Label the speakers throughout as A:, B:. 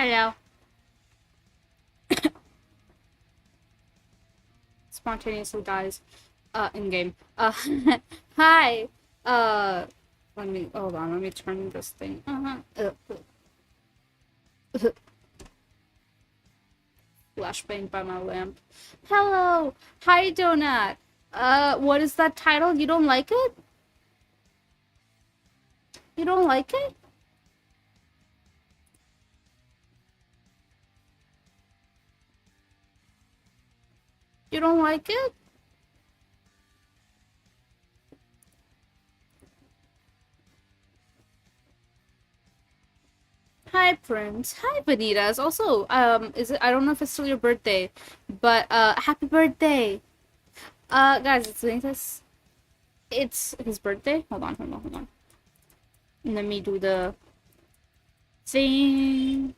A: Hello. Spontaneously dies. In game. Hi. Let me hold on. Let me turn this thing. Flashbang by my lamp. Hello. Hi, Donut. What is that title? You don't like it? You don't like it? You don't like it? Hi, Prince. Hi, Vanitas. Also, is it? I don't know if it's still your birthday, but happy birthday. Guys, it's Vanitas. It's his birthday. Hold on. Let me do the thing.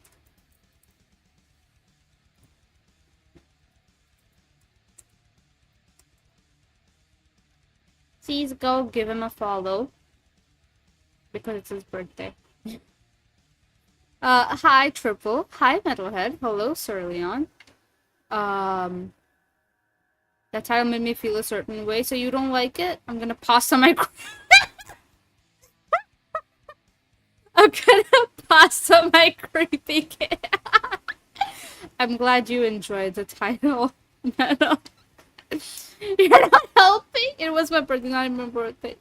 A: Please go give him a follow because it's his birthday. Hi, Triple. Hi, Metalhead. Hello, Sir Leon. Um, that title made me feel a certain way, so you don't like it? I'm gonna pause on my. I'm gonna pause on my creepy kid. I'm glad you enjoyed the title, Metal. You're not helping? It was my birthday, not my birthday.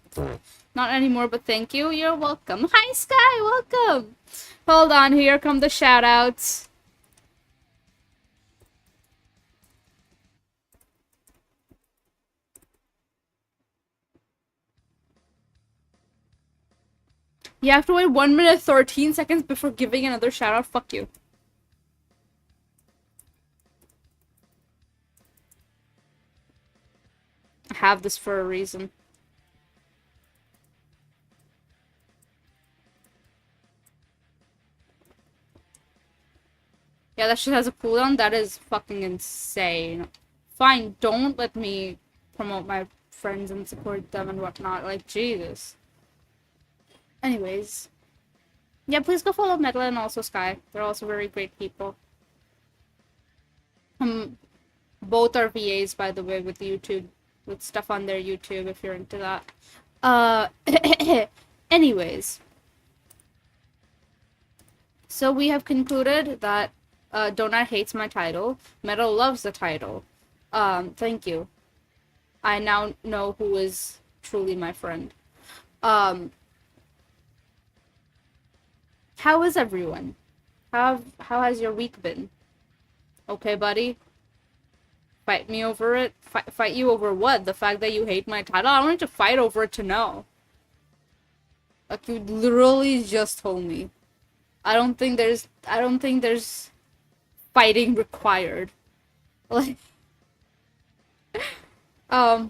A: Not anymore, but thank you. You're welcome. Hi, Sky. Welcome. Hold on. Here come the shoutouts. You have to wait 1 minute 13 seconds before giving another shoutout. Fuck you. I have this for a reason. Yeah, that shit has a cooldown. That is fucking insane. Fine, don't let me promote my friends and support them and whatnot. Like, Jesus. Anyways. Yeah, please go follow Medla and also Sky. They're also very great people. Both are VAs, by the way, with YouTube. With stuff on their YouTube, if you're into that. Anyways. So we have concluded that Donut hates my title. Metal loves the title. Thank you. I now know who is truly my friend. How is everyone? How has your week been? Okay, buddy? Fight me over it? Fight you over what? The fact that you hate my title? I wanted to fight over it to know. Like, you literally just told me. I don't think there's fighting required. Like, oh,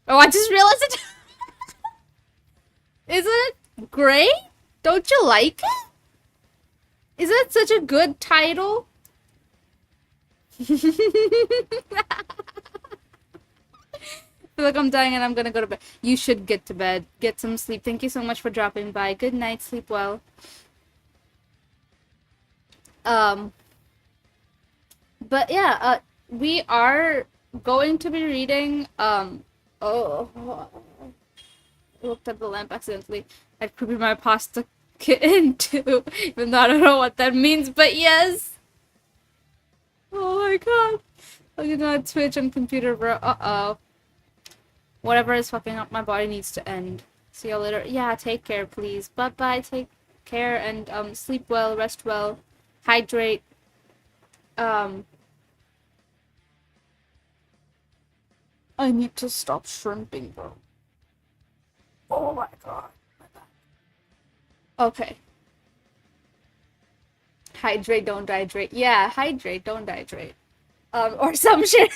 A: I just realized it. Isn't it great? Don't you like it? Isn't it such a good title? I feel like I'm dying and I'm gonna go to bed. You should get to bed. Get some sleep. Thank you so much for dropping by. Good night. Sleep well. But yeah, we are going to be reading, oh, I looked at the lamp accidentally. I'd Creepypasta kitten too, even though I don't know what that means, but yes! Oh my god. Looking at Twitch and computer, bro. Uh-oh. Whatever is fucking up my body needs to end. See you later. Yeah, take care, please. Bye-bye, take care, and, sleep well, rest well, hydrate, I need to stop shrimping, bro. Oh my god. Okay. Hydrate, don't hydrate. Yeah, hydrate, don't hydrate. Or some shit.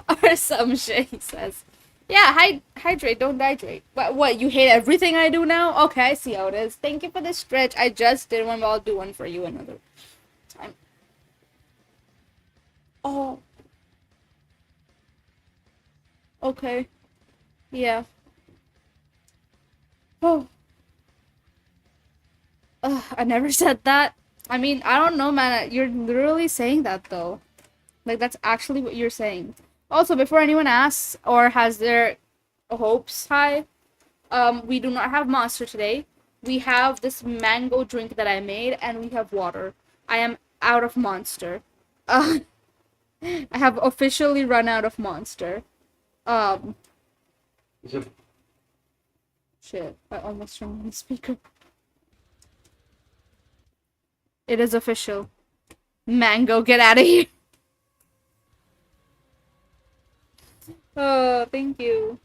A: Or some shit, he says. Yeah, hydrate, don't hydrate. What, you hate everything I do now? Okay, I see how it is. Thank you for the stretch. I just did one, but I'll do one for you another time. Oh. Okay. Yeah. Oh. I never said that. I mean, I don't know, man. You're literally saying that though. Like that's actually what you're saying. Also, before anyone asks or has their hopes high, we do not have Monster today. We have this mango drink that I made, and we have water. I am out of Monster. Uh, I have officially run out of Monster. Um, shit, I almost turned on the speaker. It is official. Mango, get out of here. Oh, thank you.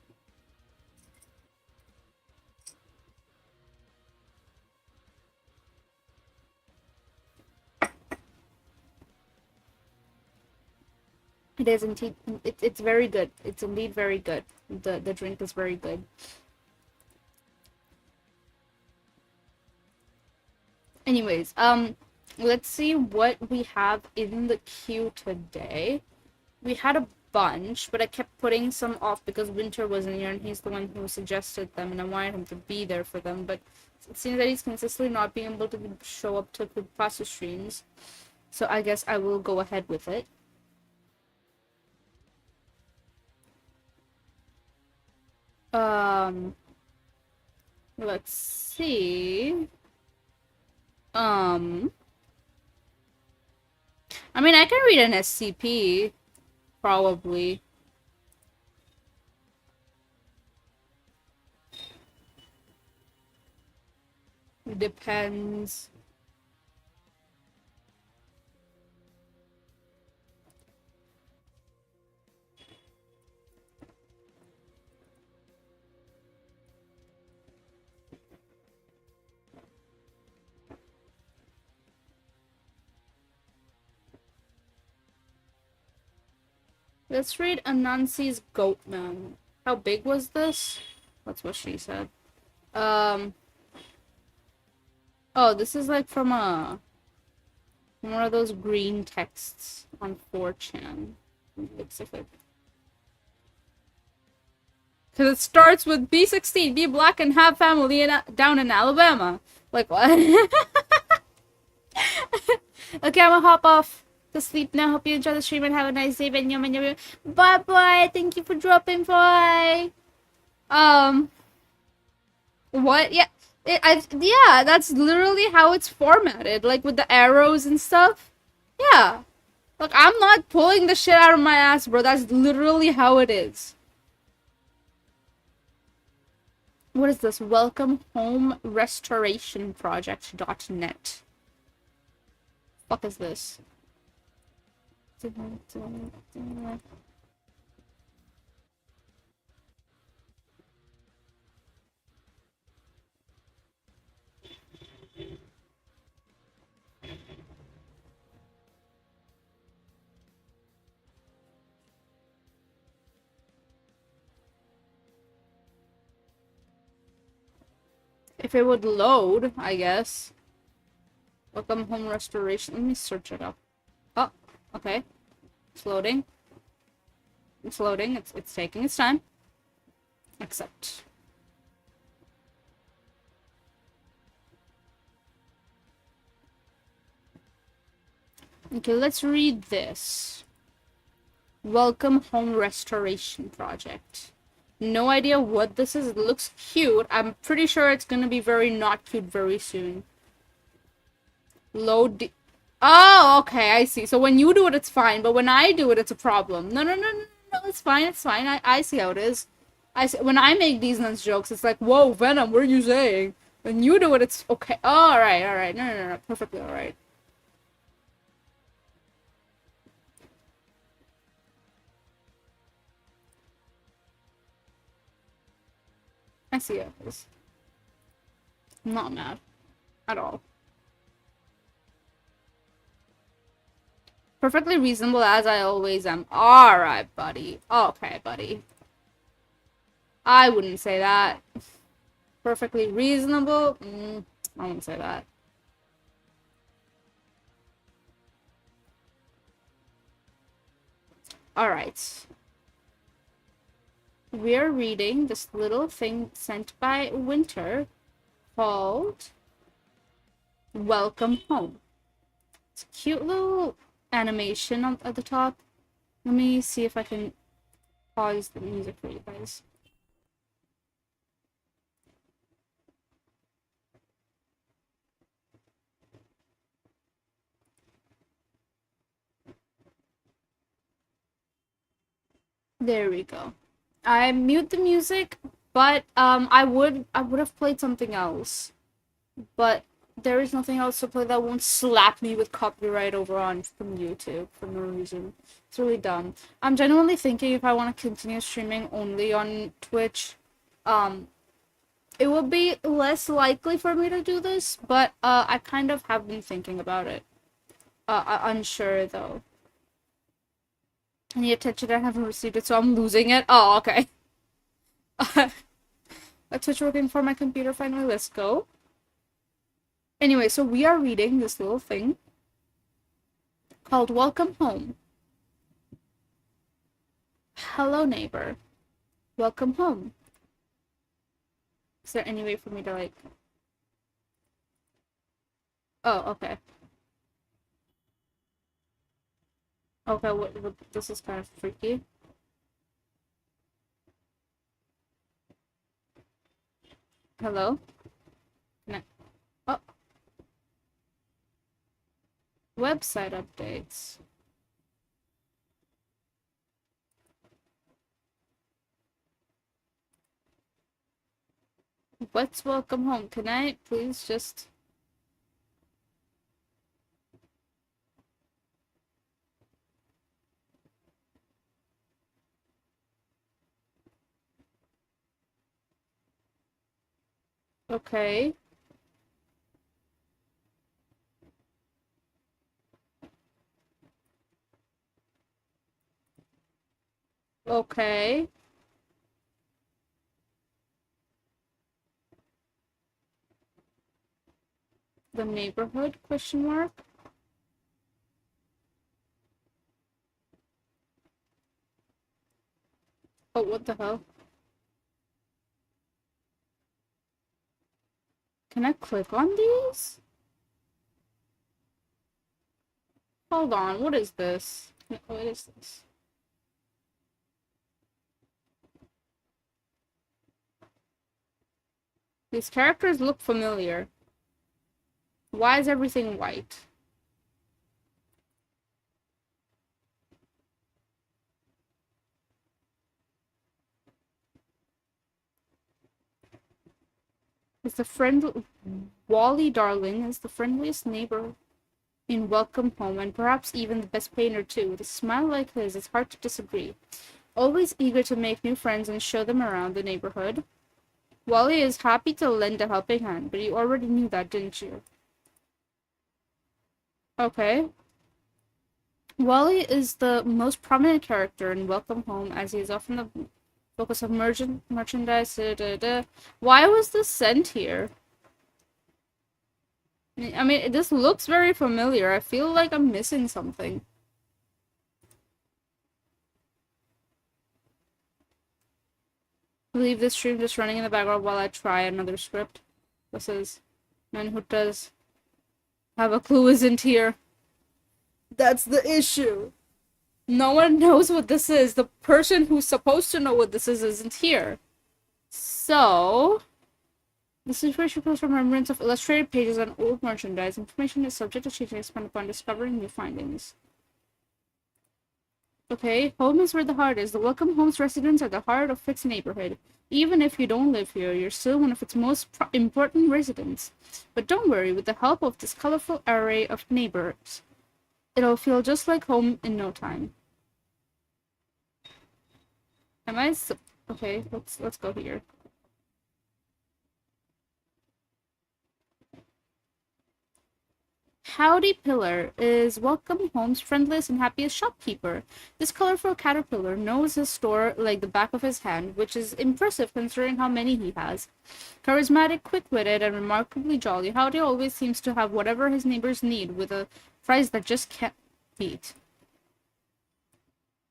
A: It is indeed. It's very good. It's indeed very good. The drink is very good. Anyways, let's see what we have in the queue today. We had a bunch, but I kept putting some off because Winter wasn't here, and he's the one who suggested them, and I wanted him to be there for them. But it seems that he's consistently not being able to show up to Creepypasta streams, so I guess I will go ahead with it. Let's see. I mean, I can read an SCP, probably. It depends. Let's read Anansi's Goatman. How big was this? That's what she said. Oh, this is like from one of those green texts on 4chan. Looks like it. Because it starts with B16, be black and have family down in Alabama. Like, what? Okay, I'm gonna hop off to sleep now. Hope you enjoy the stream and have a nice day. Bye bye. Thank you for dropping by. What? Yeah. Yeah, that's literally how it's formatted. Like with the arrows and stuff. Yeah. Like, I'm not pulling the shit out of my ass, bro. That's literally how it is. What is this? Welcome Home Restoration Project.net. Fuck is this? If it would load, I guess. Welcome Home Restoration. Let me search it up. Oh, okay. It's loading. It's loading. It's taking its time. Accept. Okay, let's read this. Welcome Home Restoration Project. No idea what this is. It looks cute. I'm pretty sure it's gonna be very not cute very soon. Load. Oh, okay, I see. So when you do it, it's fine, but when I do it, it's a problem. No, no, no, no, no, it's fine, it's fine. I see how it is. I see. When I make these nuts jokes, it's like, whoa, Venom, what are you saying? When you do it, it's okay. Oh, alright, alright. No, no, no, no, perfectly alright. I see how it is. I'm not mad. At all. Perfectly reasonable as I always am. Alright, buddy. Okay, buddy. I wouldn't say that. Perfectly reasonable? I wouldn't say that. Alright. We're reading this little thing sent by Winter called Welcome Home. It's a cute little animation at the top. Let me see if I can pause the music for you guys. There we go. I mute the music, but I would have played something else. But there is nothing else to play that won't slap me with copyright over on from YouTube for no reason. It's really dumb. I'm genuinely thinking if I want to continue streaming only on Twitch, it would be less likely for me to do this, but I kind of have been thinking about it. Unsure though. Any attention I haven't received it, so I'm losing it. Oh, okay. A Twitch working for my computer finally. Let's go. Anyway, so we are reading this little thing called Welcome Home. Hello, neighbor. Welcome home. Is there any way for me to, like... Oh, okay. Okay, what this is kind of freaky. Hello? Can I... Oh. Website updates. What's welcome home? Can I please just... Okay. Okay. The neighborhood, question mark? Oh, what the hell? Can I click on these? Hold on, what is this? What is this? These characters look familiar. Why is everything white? Is the friend Wally Darling is the friendliest neighbor in Welcome Home, and perhaps even the best painter too. With a smile like his, it's hard to disagree. Always eager to make new friends and show them around the neighborhood, Wally is happy to lend a helping hand, but you already knew that, didn't you? Okay. Wally is the most prominent character in Welcome Home, as he is often the focus of merchandise. Why was this sent here? I mean, this looks very familiar. I feel like I'm missing something. Leave this stream just running in the background while I try another script. This is man who does have a clue isn't here. That's the issue. No one knows what this is. The person who's supposed to know what this is isn't here. So, this information comes from remembrance of illustrated pages on old merchandise. Information is subject to change and expand upon discovering new findings. Okay, home is where the heart is. The Welcome Home's residents are the heart of its neighborhood. Even if you don't live here, you're still one of its most important residents. But don't worry, with the help of this colorful array of neighbors, it'll feel just like home in no time. Am I okay, let's go here. Howdy Pillar is Welcome Home's friendliest and happiest shopkeeper. This colorful caterpillar knows his store like the back of his hand, which is impressive considering how many he has. Charismatic, quick-witted, and remarkably jolly, Howdy always seems to have whatever his neighbors need, with a price that just can't beat.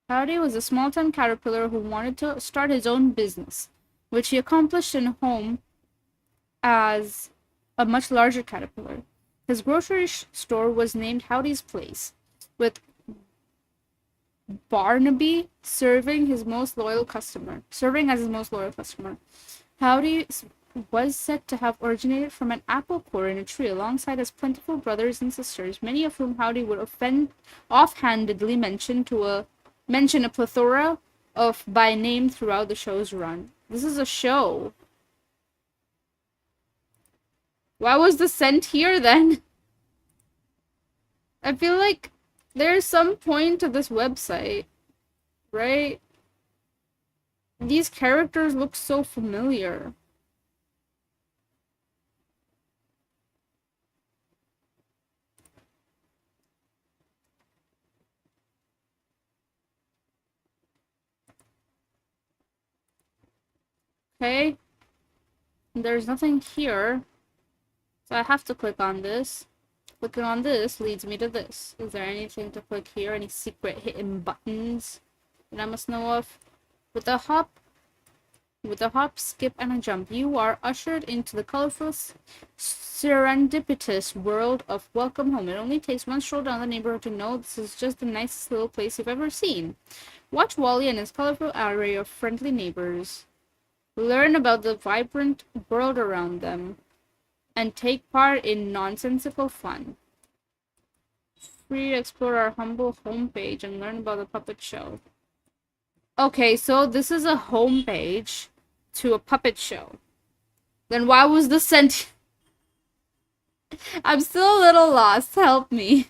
A: Howdy was a small-town caterpillar who wanted to start his own business, which he accomplished in home as a much larger caterpillar. His grocery store was named Howdy's Place, with Barnaby serving as his most loyal customer. Howdy was said to have originated from an apple core in a tree alongside his plentiful brothers and sisters, many of whom Howdy would offhandedly mention a plethora of by name throughout the show's run. This is a show. Why was the scent here then? I feel like there's some point to this website, right? These characters look so familiar. Okay. There's nothing here. So I have to click on this. Clicking on this leads me to this. Is there anything to click here? Any secret hidden buttons that I must know of? With a hop, skip, and a jump, you are ushered into the colorful, serendipitous world of Welcome Home. It only takes one stroll down the neighborhood to know this is just the nicest little place you've ever seen. Watch Wally and his colorful array of friendly neighbors. Learn about the vibrant world around them. And take part in nonsensical fun. Free to explore our humble homepage and learn about the puppet show. Okay, so this is a homepage to a puppet show. Then why was this sent? I'm still a little lost. Help me.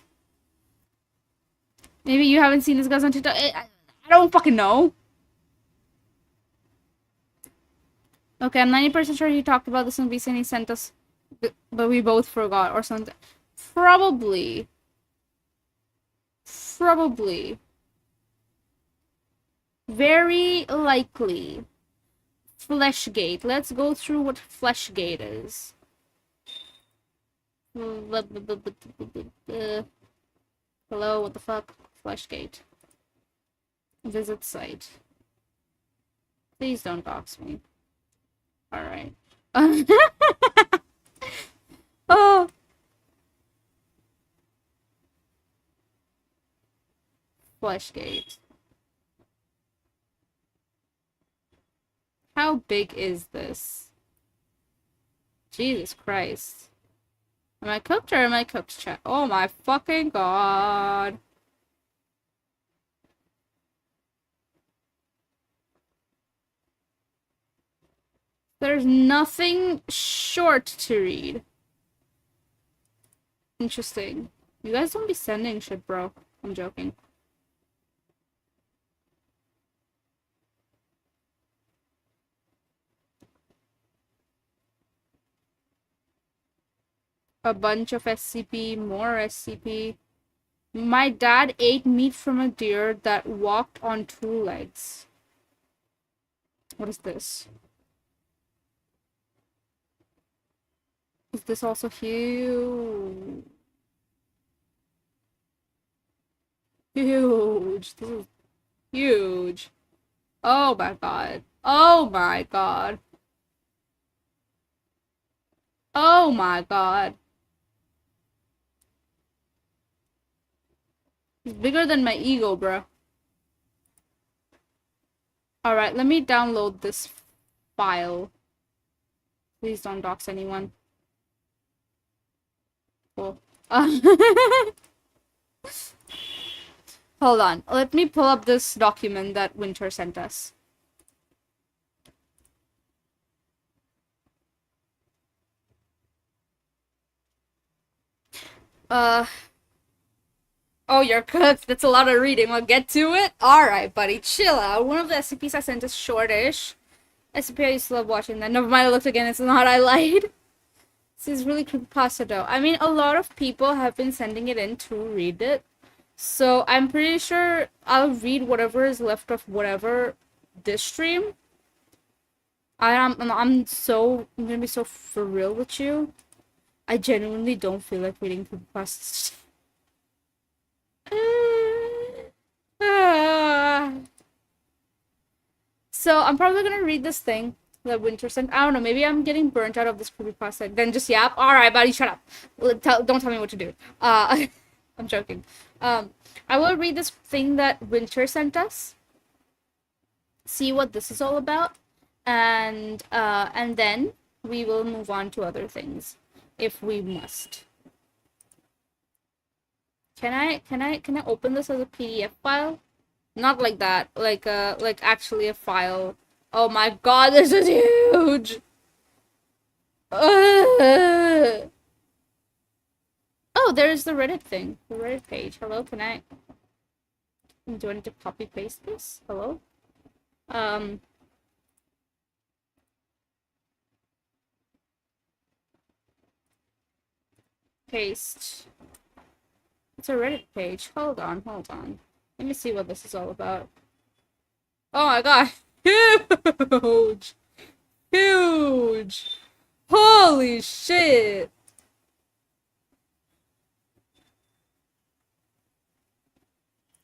A: Maybe you haven't seen this guys on TikTok. I don't fucking know. Okay, I'm 90% sure he talked about this in VC and he sent us, but we both forgot or something. Probably. Very likely. Fleshgate. Let's go through what Fleshgate is. Hello, what the fuck? Fleshgate. Visit site. Please don't dox me. Alright. Oh! Fleshgate. How big is this? Jesus Christ. Am I cooked or am I cooked, chat? Oh my fucking god. There's nothing short to read. Interesting. You guys don't be sending shit, bro. I'm joking. A bunch of SCP, more SCP. My dad ate meat from a deer that walked on two legs. What is this? Is this also huge? Huge. This is huge. Oh my god. Oh my god. Oh my god. It's bigger than my ego, bro. Alright, let me download this file. Please don't dox anyone. Cool. Hold on. Let me pull up this document that Winter sent us. Oh, you're cooked. That's a lot of reading. We'll get to it. Alright, buddy. Chill out. One of the SCPs I sent is shortish. SCP I used to love watching that. Never mind, I looked again. It's not. I lied. This is really creepypasta though. I mean, a lot of people have been sending it in to read it. So I'm pretty sure I'll read whatever is left of whatever this stream. I'm gonna be so for real with you. I genuinely don't feel like reading creepypastas. So I'm probably gonna read this thing The winter scent. I don't know. Maybe I'm getting burnt out of this creepypasta. Then just yap. All right, buddy, shut up. Don't tell me what to do. I'm joking. I will read this thing that Winter sent us. See what this is all about, and then we will move on to other things, if we must. Can I open this as a PDF file? Not like that. Like actually a file. Oh my god, this is huge! Oh, there's the Reddit thing. The Reddit page. Hello, can I... Do I need to copy paste this? Hello? Paste. It's a Reddit page. Hold on. Let me see what this is all about. Oh my god. Huge! Huge! Holy shit!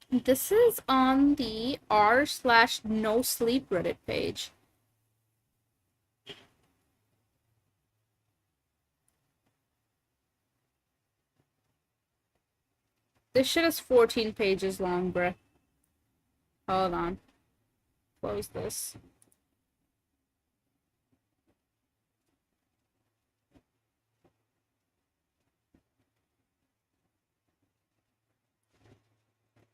A: This is on the r/no sleep Reddit page. This shit is 14 pages long, bruh. Hold on. Close this.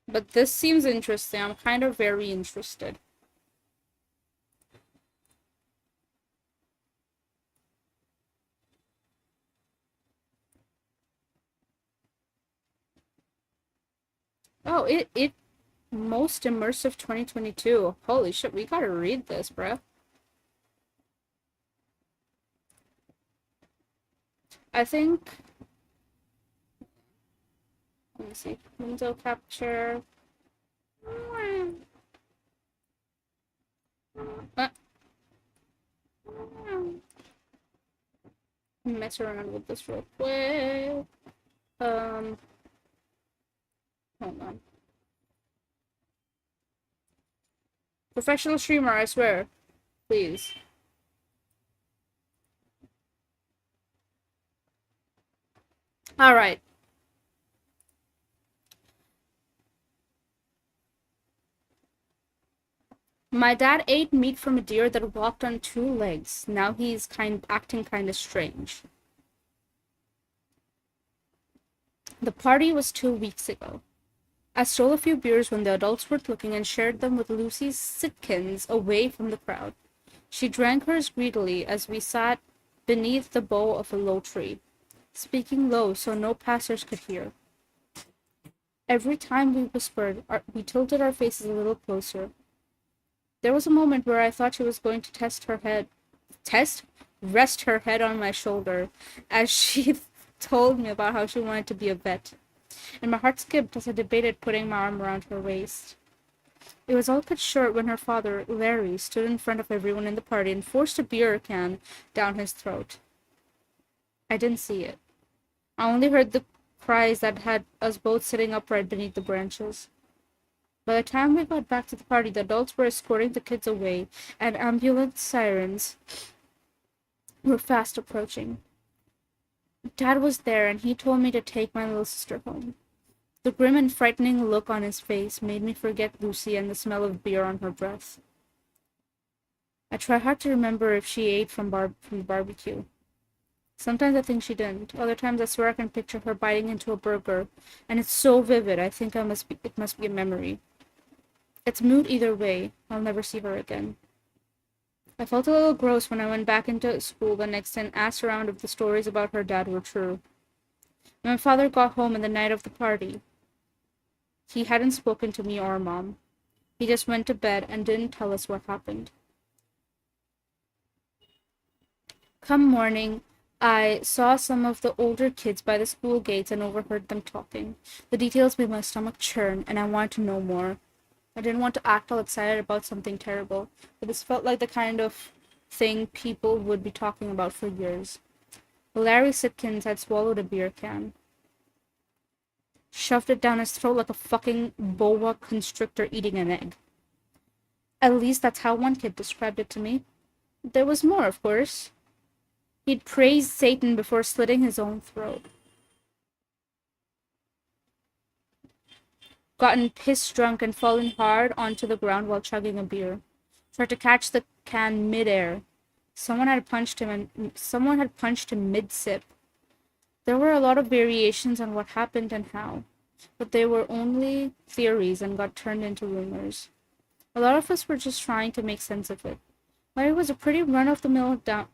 A: But this seems interesting. I'm kind of very interested. Oh, it most immersive 2022. Holy shit, we gotta read this, bruh. I think... Let me see. Window capture. Mess around with this real quick. Hold on. Professional streamer, I swear. Please. Alright. My dad ate meat from a deer that walked on two legs. Now he's acting kind of strange. The party was 2 weeks ago. I stole a few beers when the adults were looking and shared them with Lucy's sitkins away from the crowd. She drank hers greedily as we sat beneath the bough of a low tree, speaking low so no passers could hear. Every time we whispered, we tilted our faces a little closer. There was a moment where I thought she was going to rest her head on my shoulder as she told me about how she wanted to be a vet. And my heart skipped as I debated putting my arm around her waist. It was all cut short when her father, Larry, stood in front of everyone in the party and forced a beer can down his throat. I didn't see it. I only heard the cries that had us both sitting upright beneath the branches. By the time we got back to the party, the adults were escorting the kids away, and ambulance sirens were fast approaching. Dad was there, and he told me to take my little sister home. The grim and frightening look on his face made me forget Lucy and the smell of beer on her breath. I try hard to remember if she ate from the barbecue. Sometimes I think she didn't. Other times I swear I can picture her biting into a burger, and it's so vivid I think it must be a memory. It's moot either way. I'll never see her again. I felt a little gross when I went back into school the next day and asked around if the stories about her dad were true. When my father got home in the night of the party, he hadn't spoken to me or Mom. He just went to bed and didn't tell us what happened. Come morning, I saw some of the older kids by the school gates and overheard them talking. The details made my stomach churn, and I wanted to know more. I didn't want to act all excited about something terrible, but this felt like the kind of thing people would be talking about for years. Larry Sitkins had swallowed a beer can. Shoved it down his throat like a fucking boa constrictor eating an egg. At least that's how one kid described it to me. There was more, of course. He'd praised Satan before slitting his own throat. Gotten pissed drunk and fallen hard onto the ground while chugging a beer. Tried to catch the can midair. Someone had punched him mid-sip. There were a lot of variations on what happened and how, but they were only theories and got turned into rumors. A lot of us were just trying to make sense of it. Larry was a pretty run-of-the-mill guy.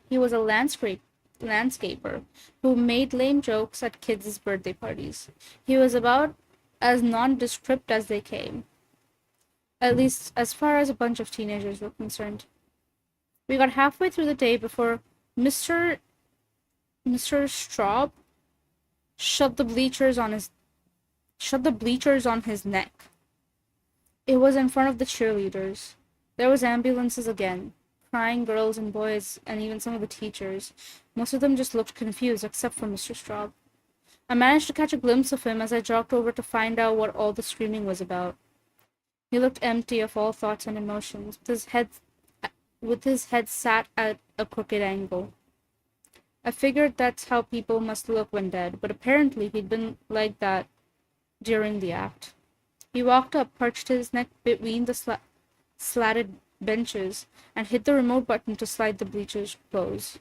A: He was a landscaper who made lame jokes at kids' birthday parties. He was about as nondescript as they came, at least as far as a bunch of teenagers were concerned. We got halfway through the day before Mr. Straub shut the bleachers on his neck. It was in front of the cheerleaders. There was ambulances again, crying girls and boys, and even some of the teachers. Most of them just looked confused, except for Mr. Straub. I managed to catch a glimpse of him as I jogged over to find out what all the screaming was about. He looked empty of all thoughts and emotions, with his head sat at a crooked angle. I figured that's how people must look when dead, but apparently he'd been like that during the act. He walked up, perched his neck between the slatted benches, and hit the remote button to slide the bleachers close.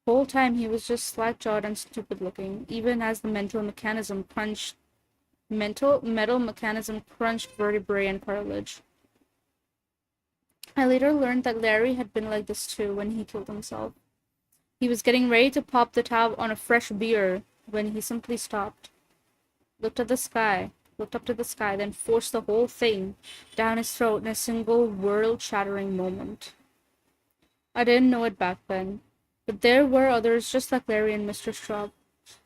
A: The whole time he was just slack-jawed and stupid-looking, even as the metal metal mechanism crunched vertebrae and cartilage. I later learned that Larry had been like this too when he killed himself. He was getting ready to pop the tab on a fresh beer when he simply stopped, looked up to the sky, then forced the whole thing down his throat in a single world-shattering moment. I didn't know it back then, but there were others just like Larry and Mr. Straub.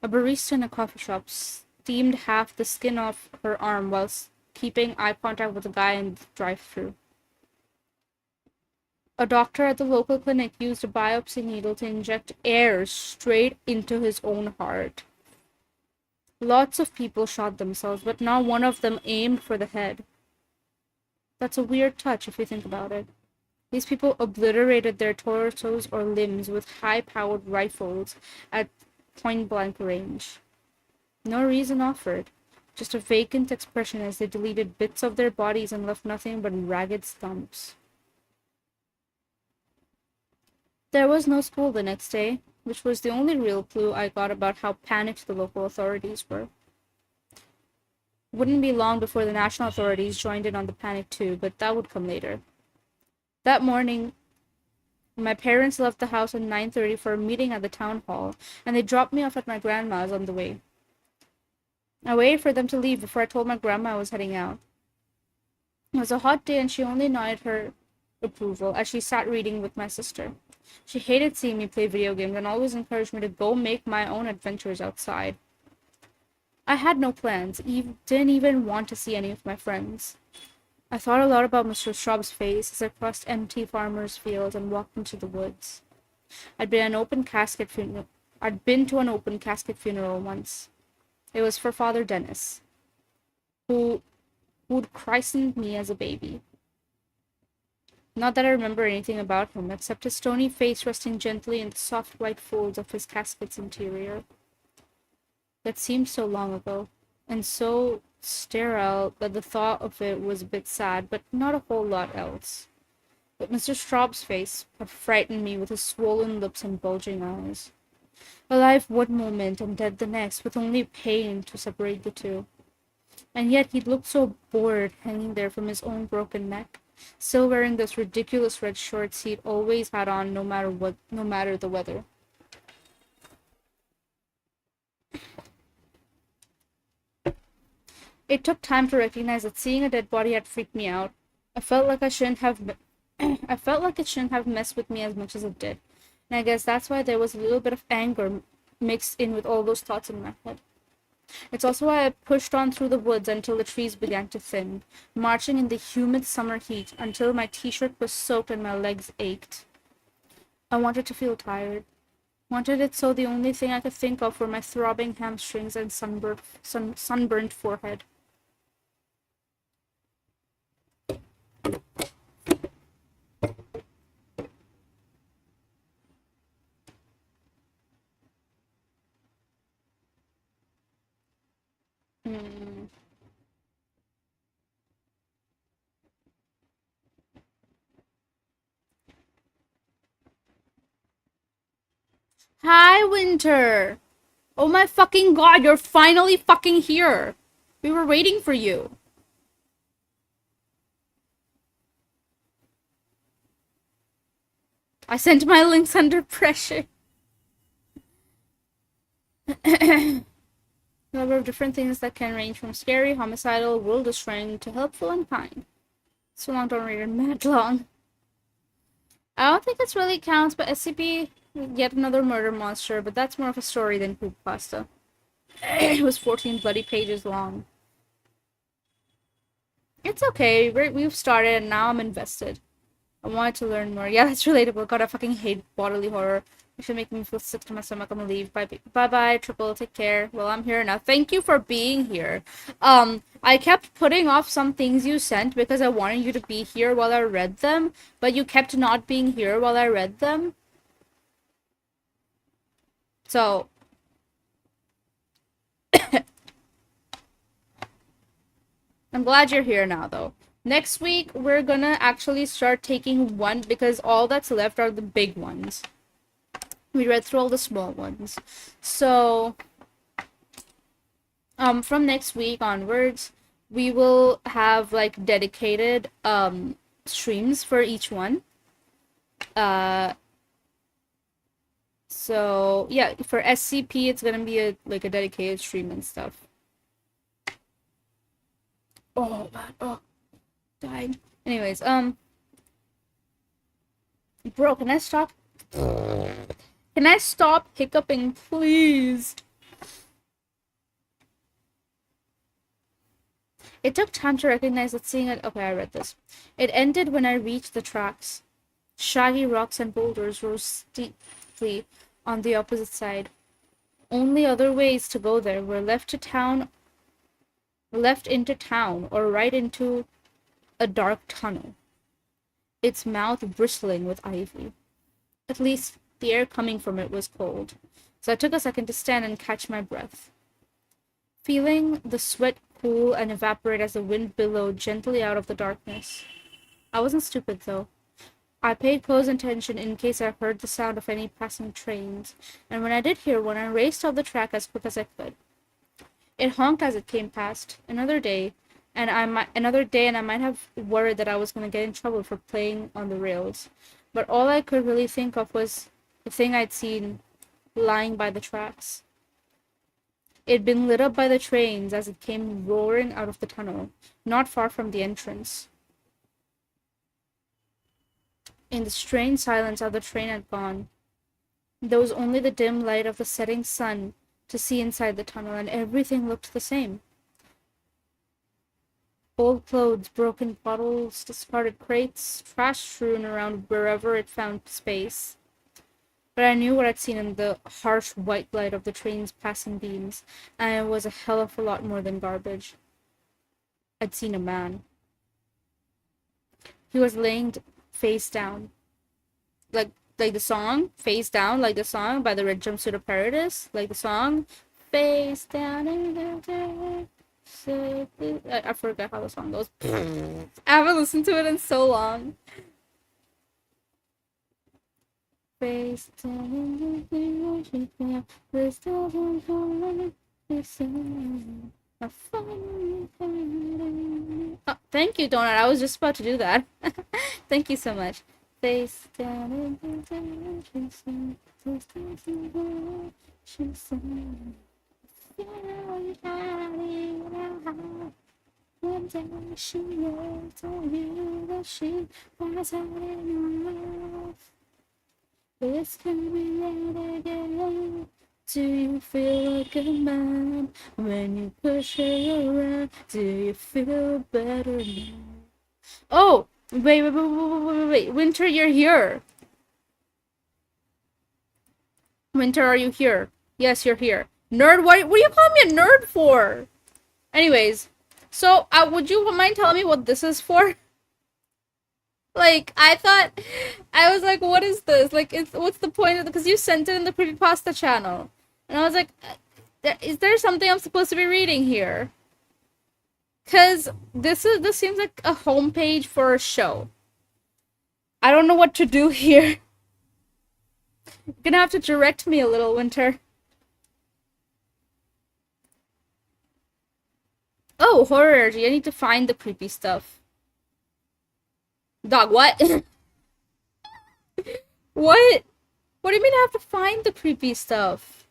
A: A barista in a coffee shop steamed half the skin off her arm whilst keeping eye contact with the guy in the drive-thru. A doctor at the local clinic used a biopsy needle to inject air straight into his own heart. Lots of people shot themselves, but not one of them aimed for the head. That's a weird touch if you think about it. These people obliterated their torsos or limbs with high-powered rifles at point-blank range. No reason offered, just a vacant expression as they deleted bits of their bodies and left nothing but ragged stumps. There was no school the next day, which was the only real clue I got about how panicked the local authorities were. Wouldn't be long before the national authorities joined in on the panic too, but that would come later. That morning, my parents left the house at 9:30 for a meeting at the town hall, and they dropped me off at my grandma's on the way. I waited for them to leave before I told my grandma I was heading out. It was a hot day and she only nodded her approval as she sat reading with my sister. She hated seeing me play video games and always encouraged me to go make my own adventures outside. I had no plans, didn't even want to see any of my friends. I thought a lot about Mr. Straub's face as I crossed empty farmers' fields and walked into the woods. I'd been to an open casket funeral once. It was for Father Dennis, who'd christened me as a baby. Not that I remember anything about him, except his stony face resting gently in the soft white folds of his casket's interior. That seemed so long ago, and so sterile that the thought of it was a bit sad, but not a whole lot else. But Mr. Straub's face had frightened me with his swollen lips and bulging eyes. Alive one moment and dead the next, with only pain to separate the two. And yet he'd looked so bored hanging there from his own broken neck, still wearing those ridiculous red shorts he'd always had on no matter the weather. It took time to recognize that seeing a dead body had freaked me out. I felt like it shouldn't have messed with me as much as it did. And I guess that's why there was a little bit of anger mixed in with all those thoughts in my head. It's also why I pushed on through the woods until the trees began to thin, marching in the humid summer heat until my t-shirt was soaked and my legs ached. I wanted to feel tired. Wanted it so the only thing I could think of were my throbbing hamstrings and sunburned forehead. Hmm. Hi, Winter! Oh my fucking god, you're finally fucking here! We were waiting for you. I sent my links under pressure. Number of different things that can range from scary, homicidal, world-destroying to helpful and kind. So long, don't read it mad long. I don't think it's really counts, but SCP, yet another murder monster, but that's more of a story than creepypasta. It was 14 bloody pages long. It's okay, we've started and now I'm invested. I wanted to learn more. Yeah, that's relatable. God, I fucking hate bodily horror. It should make me feel sick to my stomach. I'm gonna leave. Bye, Triple. Take care. Well, I'm here now. Thank you for being here. I kept putting off some things you sent because I wanted you to be here while I read them, but you kept not being here while I read them. So, I'm glad you're here now, though. Next week, we're gonna actually start taking one because all that's left are the big ones. We read through all the small ones. So, from next week onwards, we will have like dedicated streams for each one. So yeah, for SCP, it's gonna be a dedicated stream and stuff. Oh god, oh, died. Anyways, bro, can I stop? Can I stop hiccuping, please? It took time to recognize that seeing it. Okay, I read this. It ended when I reached the tracks. Shaggy rocks and boulders rose steeply on the opposite side. Only other ways to go there were left into town, or right into a dark tunnel, its mouth bristling with ivy. At least the air coming from it was cold, so I took a second to stand and catch my breath. Feeling the sweat cool and evaporate as the wind billowed gently out of the darkness. I wasn't stupid, though. I paid close attention in case I heard the sound of any passing trains, and when I did hear one, I raced off the track as quick as I could. It honked as it came past. Another day, and I might have worried that I was going to get in trouble for playing on the rails. But all I could really think of was the thing I'd seen lying by the tracks. It'd been lit up by the trains as it came roaring out of the tunnel, not far from the entrance. In the strange silence how the train had gone, there was only the dim light of the setting sun to see inside the tunnel, and everything looked the same. Old clothes, broken bottles, discarded crates, trash strewn around wherever it found space. But I knew what I'd seen in the harsh white light of the train's passing beams, and it was a hell of a lot more than garbage. I'd seen a man. He was laying face down. Like the song, Face Down, like the song by the Red Jumpsuit Apparatus, like the song, Face Down in the dark. I forgot how the song goes. I haven't listened to it in so long. Face down in the Oh, thank you, Donut. I was just about to do that. Thank you so much. Face down in one day she will tell you that she was having enough. It's coming yet again. Do you feel like a man when you push her around? Do you feel better now? Oh, wait. Winter, you're here. Winter, are you here? Yes, you're here. Nerd, what are you calling me a nerd for? Anyways, so would you mind telling me what this is for? Like, I was like, what is this? Like, what's the point of it? Because you sent it in the Creepypasta channel. And I was like, is there something I'm supposed to be reading here? Cause this seems like a homepage for a show. I don't know what to do here. You're gonna have to direct me a little, Winter. Oh, horror. I need to find the creepy stuff. Dog, what? What? What do you mean I have to find the creepy stuff?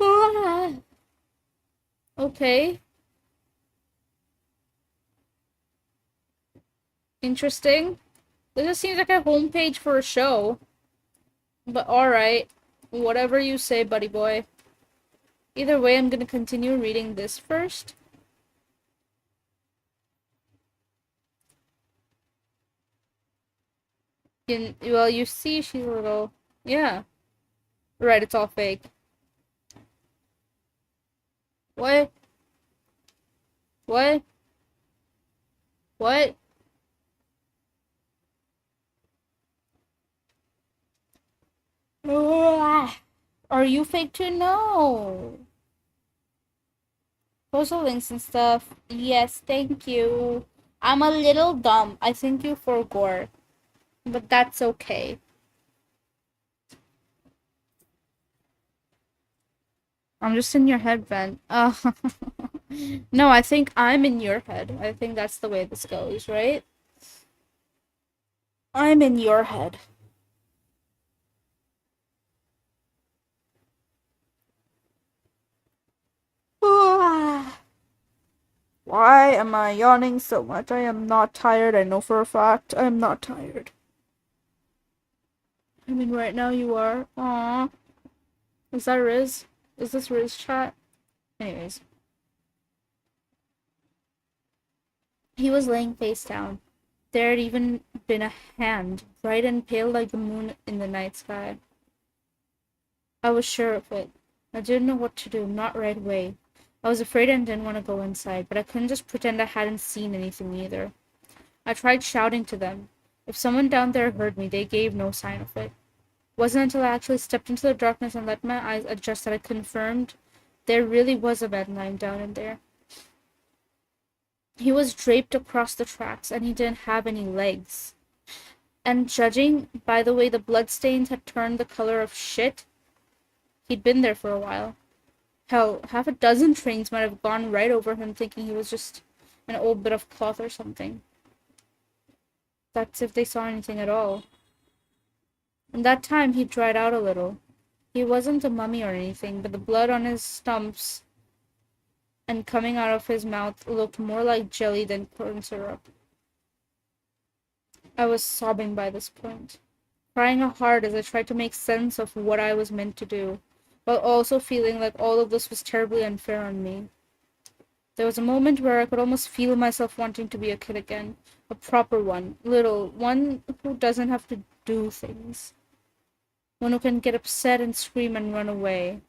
A: Ah. Okay. Interesting. This just seems like a homepage for a show. But alright. Whatever you say, buddy boy. Either way, I'm gonna continue reading this first. Well, you see she's a little... Yeah. Right, it's all fake. What? What? What? Are you fake too? No. Post the links and stuff. Yes, thank you. I'm a little dumb. I thank you for gore. But that's okay. I'm just in your head, Ben. No, I think I'm in your head. I think that's the way this goes, right? I'm in your head. Why am I yawning so much? I am not tired. I know for a fact I am not tired. I mean, right now you are. Aww. Is that Riz? Is this Riz chat? Anyways. He was laying face down. There had even been a hand, bright and pale like the moon in the night sky. I was sure of it. I didn't know what to do, not right away. I was afraid and didn't want to go inside, but I couldn't just pretend I hadn't seen anything either. I tried shouting to them. If someone down there heard me, they gave no sign of it. It wasn't until I actually stepped into the darkness and let my eyes adjust that I confirmed there really was a man lying down in there. He was draped across the tracks, and he didn't have any legs. And judging by the way the bloodstains had turned the color of shit, he'd been there for a while. Hell, half a dozen trains might have gone right over him thinking he was just an old bit of cloth or something. That's if they saw anything at all. And that time he dried out a little. He wasn't a mummy or anything, but the blood on his stumps and coming out of his mouth looked more like jelly than corn syrup. I was sobbing by this point, crying hard as I tried to make sense of what I was meant to do, while also feeling like all of this was terribly unfair on me. There was a moment where I could almost feel myself wanting to be a kid again, a proper one, little, one who doesn't have to do things, one who can get upset and scream and run away.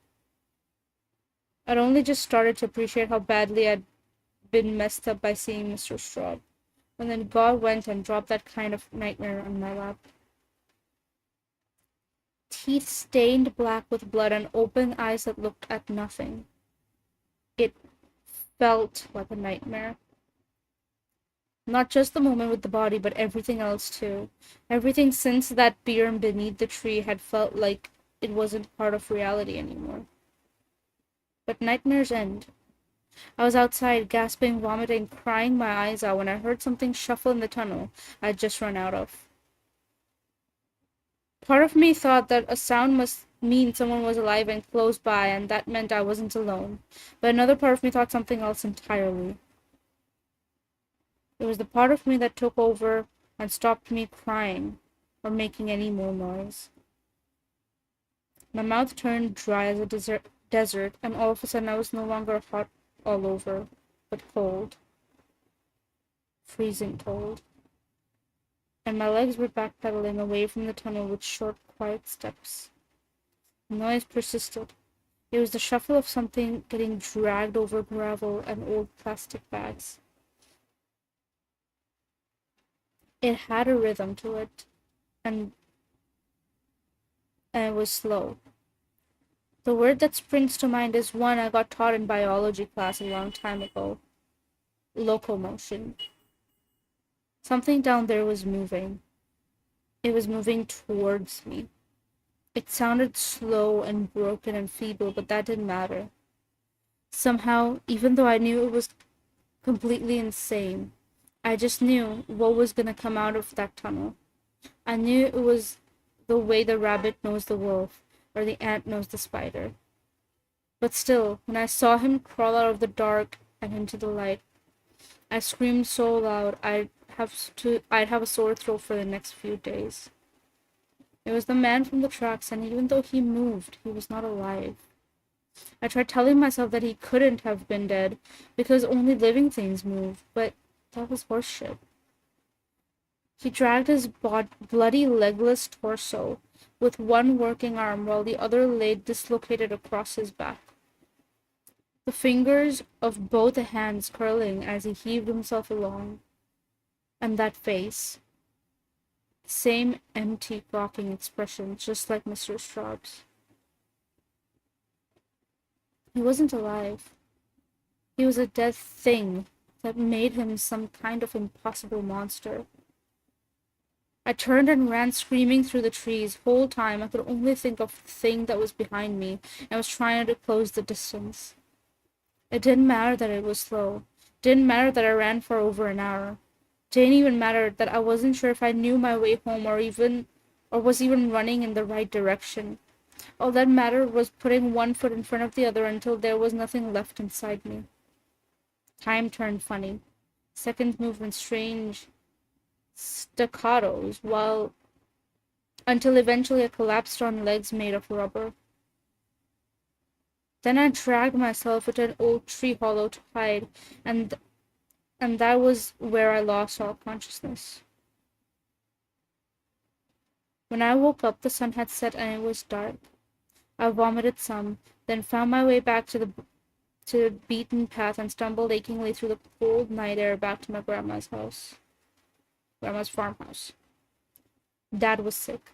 A: I'd only just started to appreciate how badly I'd been messed up by seeing Mr. Straub, and then God went and dropped that kind of nightmare on my lap. Teeth stained black with blood and open eyes that looked at nothing. It felt like a nightmare. Not just the moment with the body, but everything else too. Everything since that beer beneath the tree had felt like it wasn't part of reality anymore. But nightmares end. I was outside, gasping, vomiting, crying my eyes out when I heard something shuffle in the tunnel I'd just run out of. Part of me thought that a sound must mean someone was alive and close by, and that meant I wasn't alone. But another part of me thought something else entirely. It was the part of me that took over and stopped me crying or making any more noise. My mouth turned dry as a desert, and all of a sudden I was no longer hot all over, but cold. Freezing cold. And my legs were backpedaling away from the tunnel with short, quiet steps. The noise persisted. It was the shuffle of something getting dragged over gravel and old plastic bags. It had a rhythm to it, and it was slow. The word that springs to mind is one I got taught in biology class a long time ago. Locomotion. Something down there was moving. It was moving towards me. It sounded slow and broken and feeble, but that didn't matter. Somehow, even though I knew it was completely insane, I just knew what was gonna come out of that tunnel. I knew it was the way the rabbit knows the wolf, or the ant knows the spider. But still, when I saw him crawl out of the dark and into the light, I screamed so loud I'd have a sore throat for the next few days. It was the man from the tracks, and even though he moved, he was not alive. I tried telling myself that he couldn't have been dead, because only living things move, but that was horseshit. He dragged his bloody legless torso, with one working arm while the other lay dislocated across his back. The fingers of both hands curling as he heaved himself along. And that face. Same empty, rocking expression, just like Mr. Straub's. He wasn't alive. He was a dead thing that made him some kind of impossible monster. I turned and ran screaming through the trees. Whole time I could only think of the thing that was behind me and was trying to close the distance. It didn't matter that it was slow. Didn't matter that I ran for over an hour. Didn't even matter that I wasn't sure if I knew my way home or was even running in the right direction. All that mattered was putting one foot in front of the other until there was nothing left inside me. Time turned funny. Seconds moved in strange staccatos until eventually I collapsed on legs made of rubber. Then I dragged myself into an old tree hollow to hide, and that was where I lost all consciousness. When I woke up, the sun had set and it was dark. I vomited some, then found my way back to the beaten path and stumbled achingly through the cold night air back to my grandma's farmhouse. Dad was sick.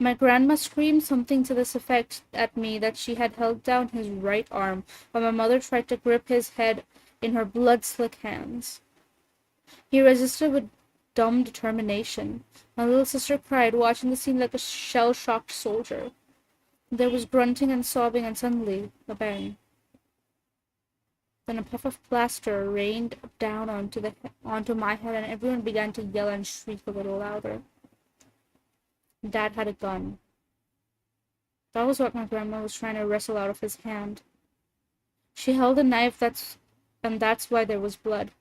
A: My grandma screamed something to this effect at me that she had held down his right arm, while my mother tried to grip his head in her blood-slick hands. He resisted with dumb determination. My little sister cried, watching the scene like a shell-shocked soldier. There was grunting and sobbing, and suddenly, a bang. Then a puff of plaster rained down onto my head, and everyone began to yell and shriek a little louder. Dad had a gun. That was what my grandma was trying to wrestle out of his hand. She held a knife and that's why there was blood.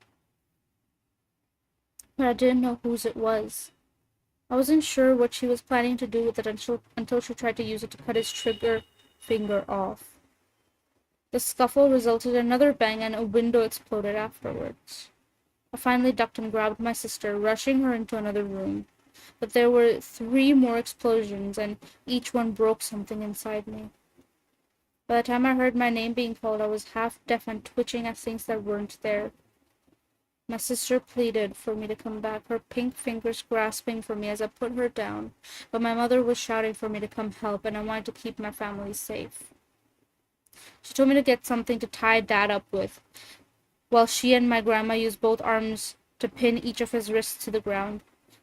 A: But I didn't know whose it was. I wasn't sure what she was planning to do with it until she tried to use it to cut his trigger finger off. The scuffle resulted in another bang and a window exploded afterwards. I finally ducked and grabbed my sister, rushing her into another room. But there were 3 more explosions, and each one broke something inside me. By the time I heard my name being called, I was half deaf and twitching at things that weren't there. My sister pleaded for me to come back, her pink fingers grasping for me as I put her down, but my mother was shouting for me to come help, and I wanted to keep my family safe. She told me to get something to tie Dad up with, while she and my grandma used both arms to pin each of his wrists to the ground.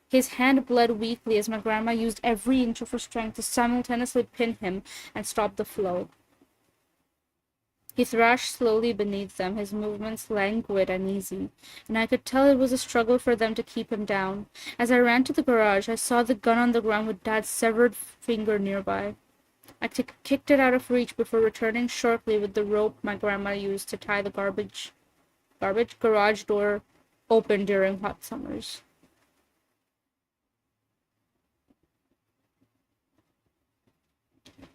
A: His hand bled weakly as my grandma used every inch of her strength to simultaneously pin him and stop the flow. He thrashed slowly beneath them, his movements languid and easy, and I could tell it was a struggle for them to keep him down. As I ran to the garage, I saw the gun on the ground with Dad's severed finger nearby. I kicked it out of reach before returning shortly with the rope my grandma used to tie the garage door open during hot summers.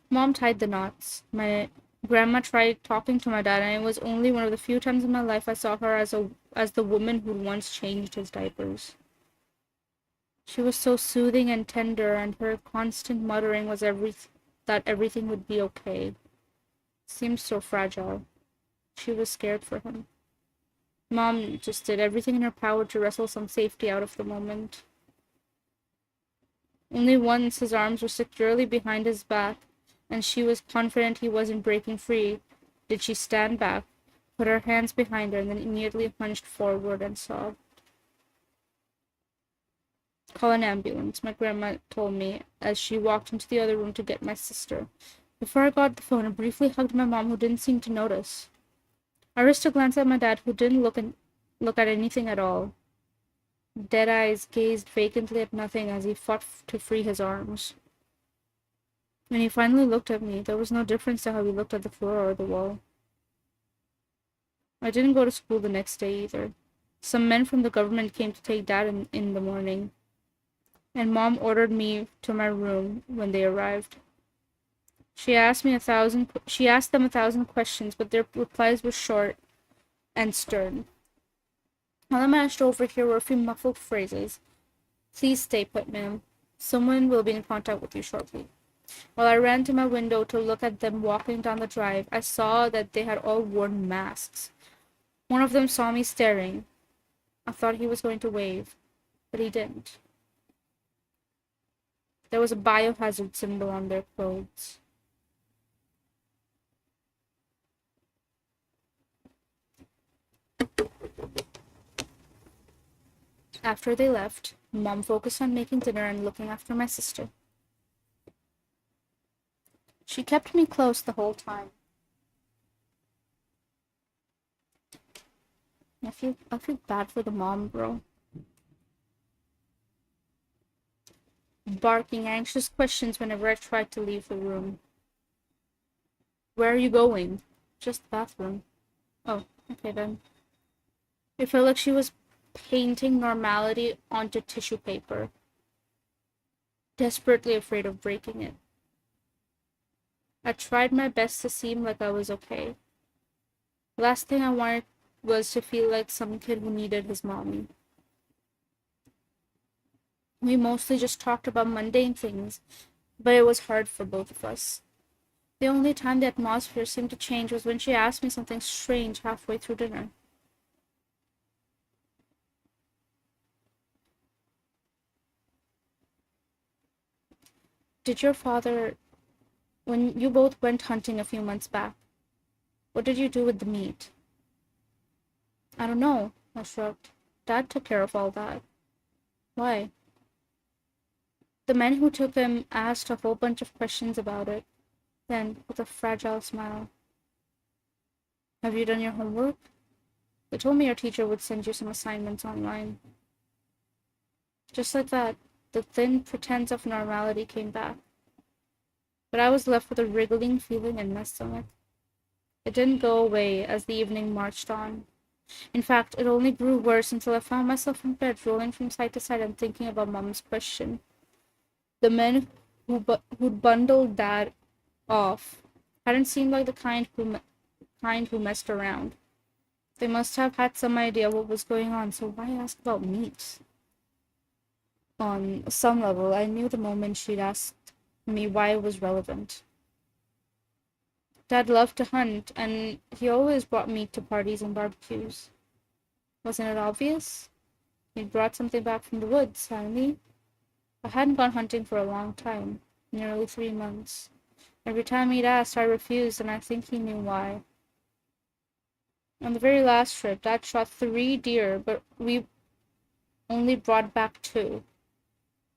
A: Mom tied the knots. My grandma tried talking to my dad, and it was only one of the few times in my life I saw her as the woman who once changed his diapers. She was so soothing and tender, and her constant muttering was that everything would be okay. Seemed so fragile. She was scared for him. Mom just did everything in her power to wrestle some safety out of the moment. Only once his arms were securely behind his back, and she was confident he wasn't breaking free, did she stand back, put her hands behind her, and then immediately hunched forward and sobbed. Call an ambulance, my grandma told me as she walked into the other room to get my sister. Before I got the phone, I briefly hugged my mom, who didn't seem to notice. I risked a glance at my dad, who didn't look at anything at all. Dead eyes gazed vacantly at nothing as he fought to free his arms. When he finally looked at me, there was no difference to how he looked at the floor or the wall. I didn't go to school the next day either. Some men from the government came to take Dad in the morning, and Mom ordered me to my room when they arrived. She asked them 1,000 questions, but their replies were short and stern. All I managed to overhear were a few muffled phrases. Please stay put, ma'am. Someone will be in contact with you shortly. While I ran to my window to look at them walking down the drive, I saw that they had all worn masks. One of them saw me staring. I thought he was going to wave, but he didn't. There was a biohazard symbol on their clothes. After they left, Mom focused on making dinner and looking after my sister. She kept me close the whole time. I feel bad for the mom, bro. Barking anxious questions whenever I tried to leave the room. Where are you going? Just the bathroom. Oh, okay then. It felt like she was painting normality onto tissue paper, desperately afraid of breaking it. I tried my best to seem like I was okay. The last thing I wanted was to feel like some kid who needed his mommy. We mostly just talked about mundane things, but it was hard for both of us. The only time the atmosphere seemed to change was when she asked me something strange halfway through dinner. Did your father, when you both went hunting a few months back, what did you do with the meat? I don't know, I shrugged. Dad took care of all that. Why? The men who took him asked a whole bunch of questions about it. Then, with a fragile smile, have you done your homework? They told me your teacher would send you some assignments online. Just like that, the thin pretense of normality came back. But I was left with a wriggling feeling in my stomach. It didn't go away as the evening marched on. In fact, it only grew worse until I found myself in bed, rolling from side to side and thinking about Mom's question. The men who'd bundled Dad off hadn't seemed like the kind who messed around. They must have had some idea what was going on, so why ask about meat? On some level, I knew the moment she'd asked me why it was relevant. Dad loved to hunt, and he always brought meat to parties and barbecues. Wasn't it obvious? He'd brought something back from the woods, hadn't he? I hadn't gone hunting for a long time, nearly 3 months. Every time he'd asked, I refused, and I think he knew why. On the very last trip, Dad shot 3 deer, but we only brought back 2.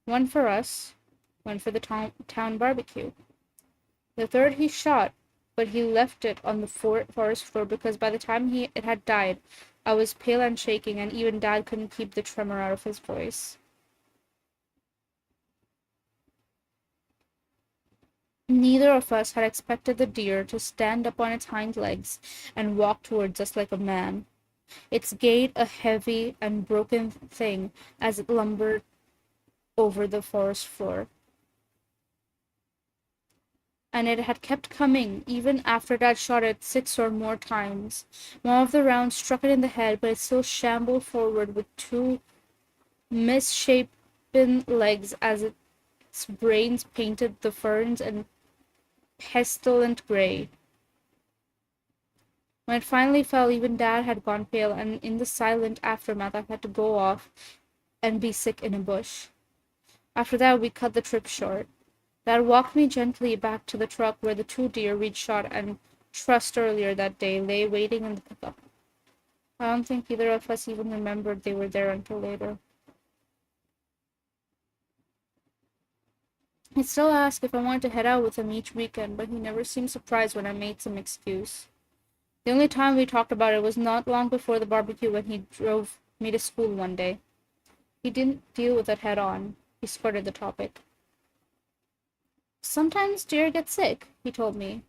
A: One for us, one for the town barbecue. The third he shot, but he left it on the forest floor because by the time it had died, I was pale and shaking, and even Dad couldn't keep the tremor out of his voice. Neither of us had expected the deer to stand up on its hind legs and walk towards us like a man, its gait a heavy and broken thing as it lumbered over the forest floor. And it had kept coming, even after Dad shot it 6 or more times. One of the rounds struck it in the head, but it still shambled forward with 2 misshapen legs as its brains painted the ferns and pestilent gray. When it finally fell, even Dad had gone pale, and in the silent aftermath I had to go off and be sick in a bush. After that, we cut the trip short. Dad walked me gently back to the truck where the 2 deer we'd shot and trussed earlier that day lay waiting in the pickup. I don't think either of us even remembered they were there until later. He still asked if I wanted to head out with him each weekend, but he never seemed surprised when I made some excuse. The only time we talked about it was not long before the barbecue when he drove me to school one day. He didn't deal with it head on. He skirted the topic. Sometimes deer get sick, he told me.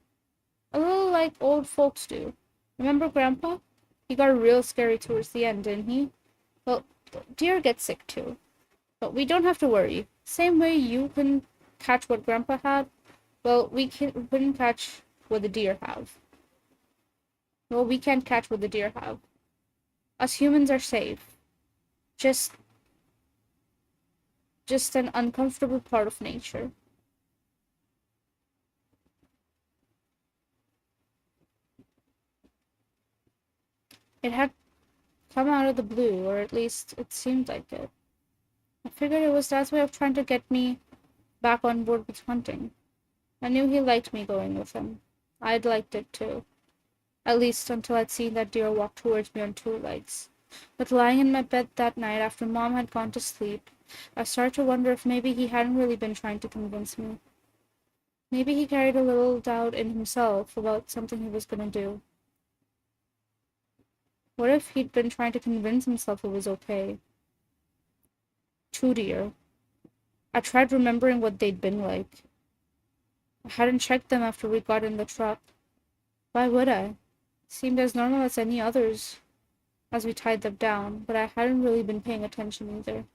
A: A little like old folks do. Remember Grandpa? He got real scary towards the end, didn't he? Well, deer get sick too. But we don't have to worry. Same way you couldn't catch what Grandpa had, well, couldn't catch what the deer have. Well, we can't catch what the deer have. Us humans are safe. Just an uncomfortable part of nature. It had come out of the blue, or at least it seemed like it. I figured it was Dad's way of trying to get me back on board with hunting. I knew he liked me going with him. I'd liked it too. At least until I'd seen that deer walk towards me on 2 legs. But lying in my bed that night after Mom had gone to sleep, I started to wonder if maybe he hadn't really been trying to convince me. Maybe he carried a little doubt in himself about something he was going to do. What if he'd been trying to convince himself it was okay? 2 deer. I tried remembering what they'd been like. I hadn't checked them after we got in the truck. Why would I? It seemed as normal as any others as we tied them down, but I hadn't really been paying attention either.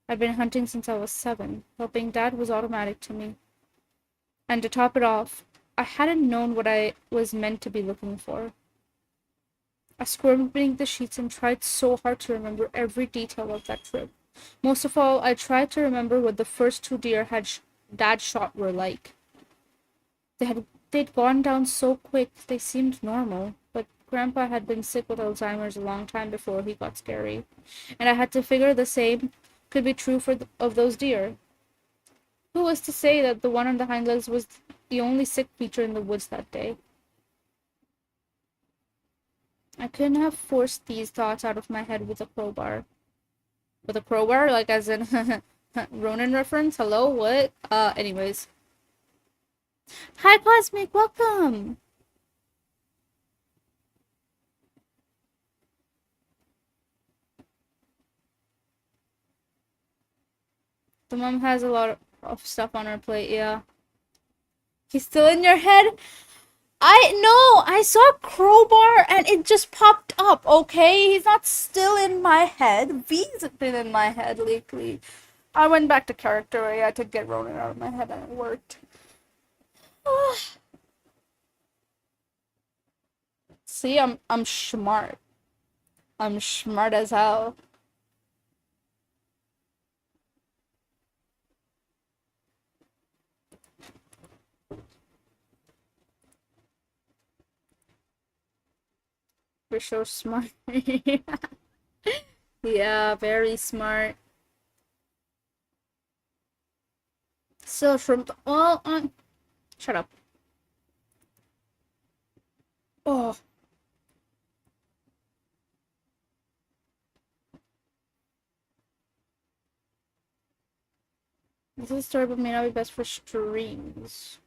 A: I'd been hunting since I was 7. Helping Dad was automatic to me. And to top it off, I hadn't known what I was meant to be looking for. I squirmed beneath the sheets and tried so hard to remember every detail of that trip. Most of all, I tried to remember what the first 2 deer Dad shot were like. They'd gone down so quick they seemed normal, but Grandpa had been sick with Alzheimer's a long time before he got scary, and I had to figure the same could be true of those deer. Who was to say that the one on the hind legs was the only sick creature in the woods that day? I couldn't have forced these thoughts out of my head with a crowbar. With a crowbar? Like as in Ronin reference? Hello? What? Anyways. Hi, Cosmic! Welcome! The mom has a lot of stuff on her plate, yeah. He's still in your head? I saw crowbar and it just popped up, okay? He's not still in my head. V's been in my head lately. I went back to character. I had to get Ronan out of my head and it worked. See, I'm smart. I'm smart as hell. You're so smart. Yeah, very smart. So from all on. Shut up. Oh. This is a story, but may not be best for streams.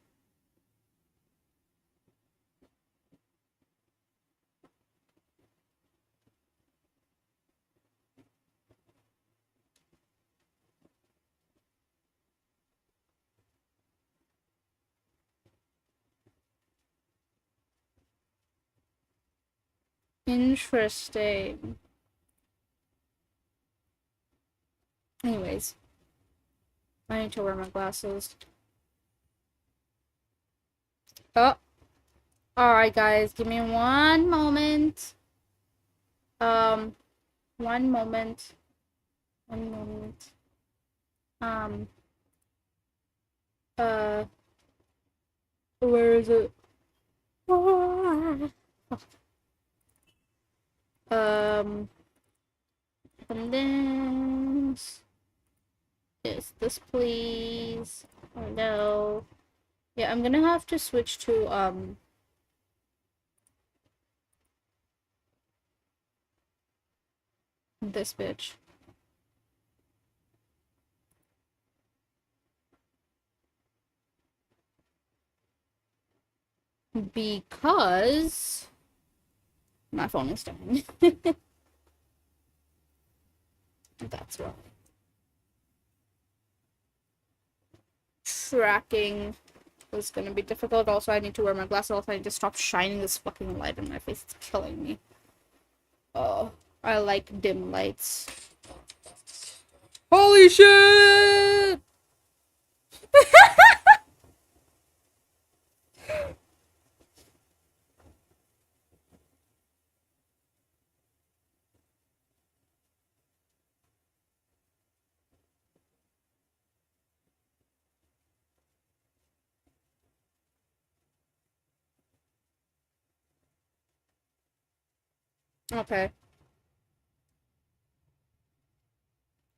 A: Interesting. Anyways, I need to wear my glasses. Oh, alright, guys, give me one moment. One moment. One moment. Uh, where is it? Condense. is this, please? Oh no. Yeah, I'm gonna have to switch to this bitch. Because my phone is dying. That's why. Tracking is gonna be difficult. Also, I need to wear my glasses. Also, I need to stop shining this fucking light in my face. It's killing me. Oh, I like dim lights. Holy shit! Okay.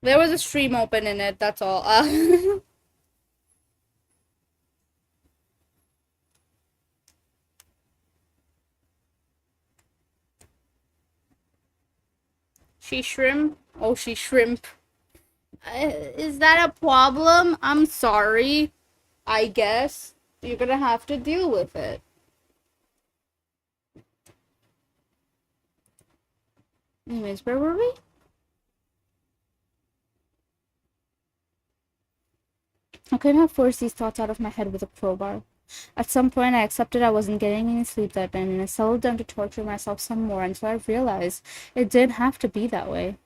A: There was a stream open in it, that's all. She shrimp? Oh, she shrimp. Is that a problem? I'm sorry. I guess. You're gonna have to deal with it. Anyways, where were we? I couldn't have forced these thoughts out of my head with a crowbar. At some point, I accepted I wasn't getting any sleep that night, and I settled down to torture myself some more until I realized it didn't have to be that way.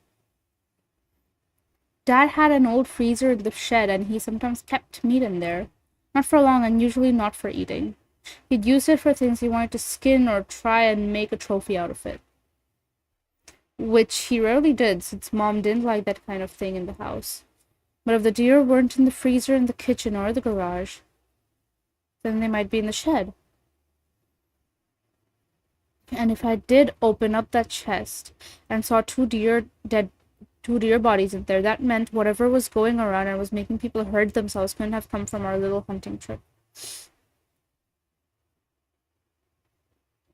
A: Dad had an old freezer in the shed, and he sometimes kept meat in there. Not for long, and usually not for eating. He'd use it for things he wanted to skin or try and make a trophy out of it. Which he rarely did, since Mom didn't like that kind of thing in the house. But if the deer weren't in the freezer in the kitchen or the garage, then they might be in the shed. And if I did open up that chest and saw two deer bodies in there, that meant whatever was going around and was making people hurt themselves couldn't have come from our little hunting trip.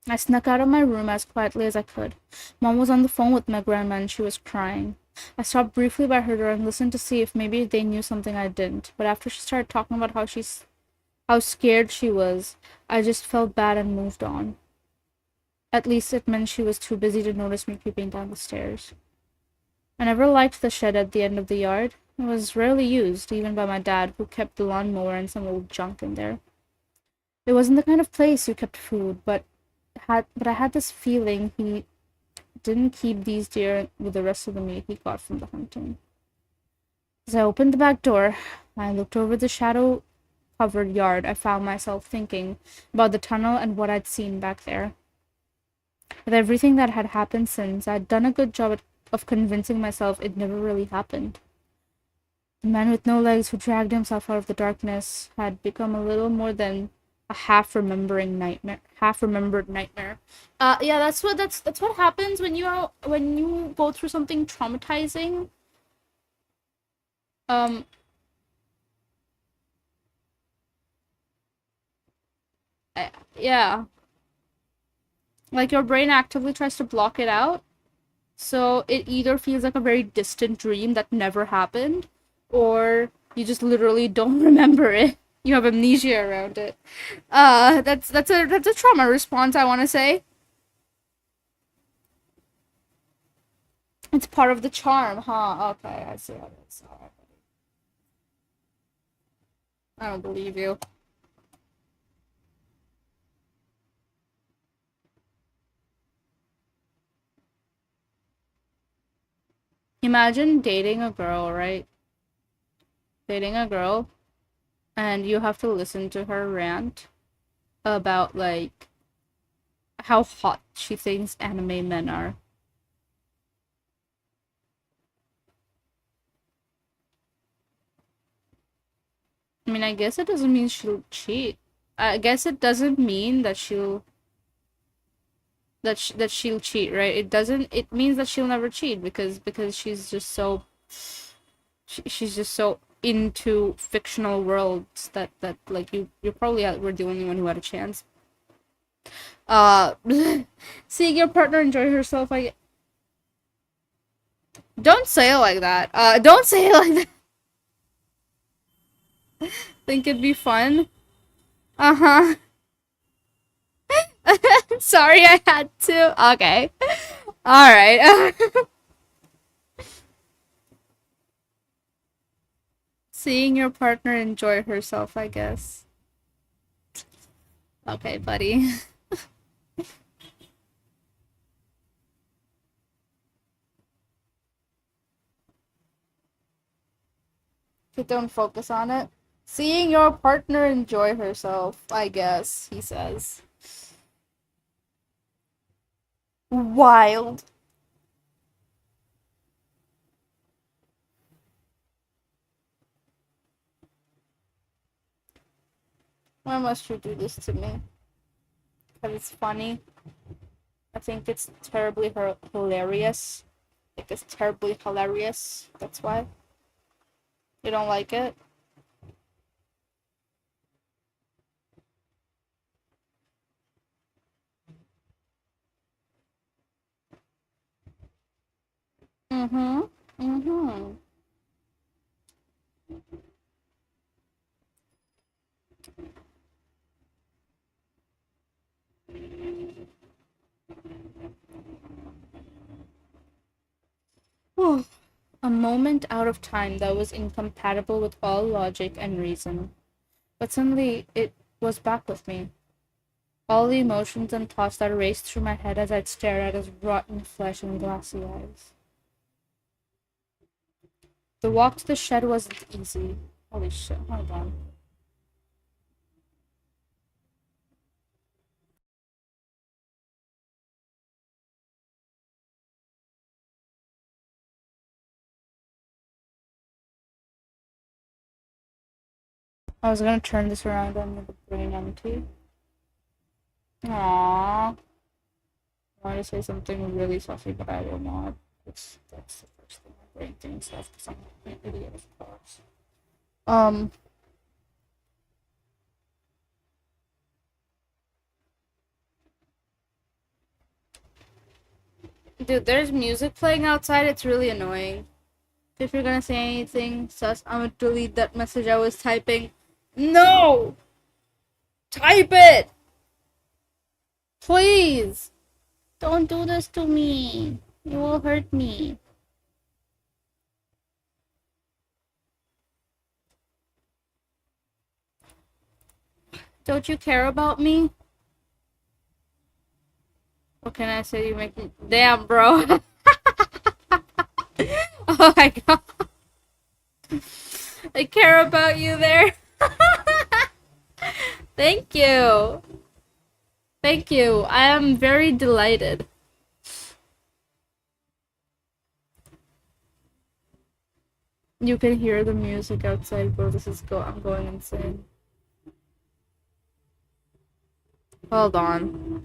A: I snuck out of my room as quietly as I could. Mom was on the phone with my grandma and she was crying. I stopped briefly by her door and listened to see if maybe they knew something I didn't. But after she started talking about how scared she was, I just felt bad and moved on. At least it meant she was too busy to notice me creeping down the stairs. I never liked the shed at the end of the yard. It was rarely used, even by my dad, who kept the lawnmower and some old junk in there. It wasn't the kind of place you kept food, but I had this feeling he didn't keep these deer with the rest of the meat he got from the hunting. As I opened the back door, I looked over the shadow-covered yard. I found myself thinking about the tunnel and what I'd seen back there. With everything that had happened since, I'd done a good job of convincing myself it never really happened. The man with no legs who dragged himself out of the darkness had become a little more than a half-remembered nightmare. Yeah, that's what happens when you go through something traumatizing. Yeah. Like your brain actively tries to block it out. So it either feels like a very distant dream that never happened, or you just literally don't remember it. You have amnesia around it. That's a trauma response, I want to say. It's part of the charm, huh? Okay, I see how it is. Alright. I don't believe you. Imagine dating a girl, right? Dating a girl, and you have to listen to her rant about, like, how hot she thinks anime men are. I mean, I guess it doesn't mean she'll cheat. I guess it doesn't mean that she'll cheat, right? It doesn't. It means that she'll never cheat because she's just so. She's just so into fictional worlds that like you probably were the only one who had a chance. Uh, seeing your partner enjoy herself, I don't say it like that. Don't say it like that. Think it'd be fun. Uh huh. Sorry, I had to. Okay. All right. Seeing your partner enjoy herself, I guess. Okay, buddy. Don't focus on it. Seeing your partner enjoy herself, I guess, he says. Wild. Why must you do this to me? Because it's funny. I think it's terribly hilarious. Like, it's terribly hilarious. That's why. You don't like it? Mm-hmm. Mm-hmm. A moment out of time that was incompatible with all logic and reason. But suddenly it was back with me. All the emotions and thoughts that raced through my head as I'd stare at his rotten flesh and glassy eyes. The walk to the shed wasn't easy. Holy shit, hold on. I was gonna turn this around and make the brain empty. Aww. I want to say something really saucy, but I will not. That's the first thing my brain thinks of because I'm an idiot, of course. Um, Dude, there's music playing outside. It's really annoying. If you're gonna say anything sus, I'm gonna delete that message I was typing. No! Type it! Please! Don't do this to me. You will hurt me. Don't you care about me? What can I say? You make me. Damn, bro. Oh my god. I care about you there. Thank you. Thank you. I am very delighted. You can hear the music outside, bro. I'm going insane. Hold on.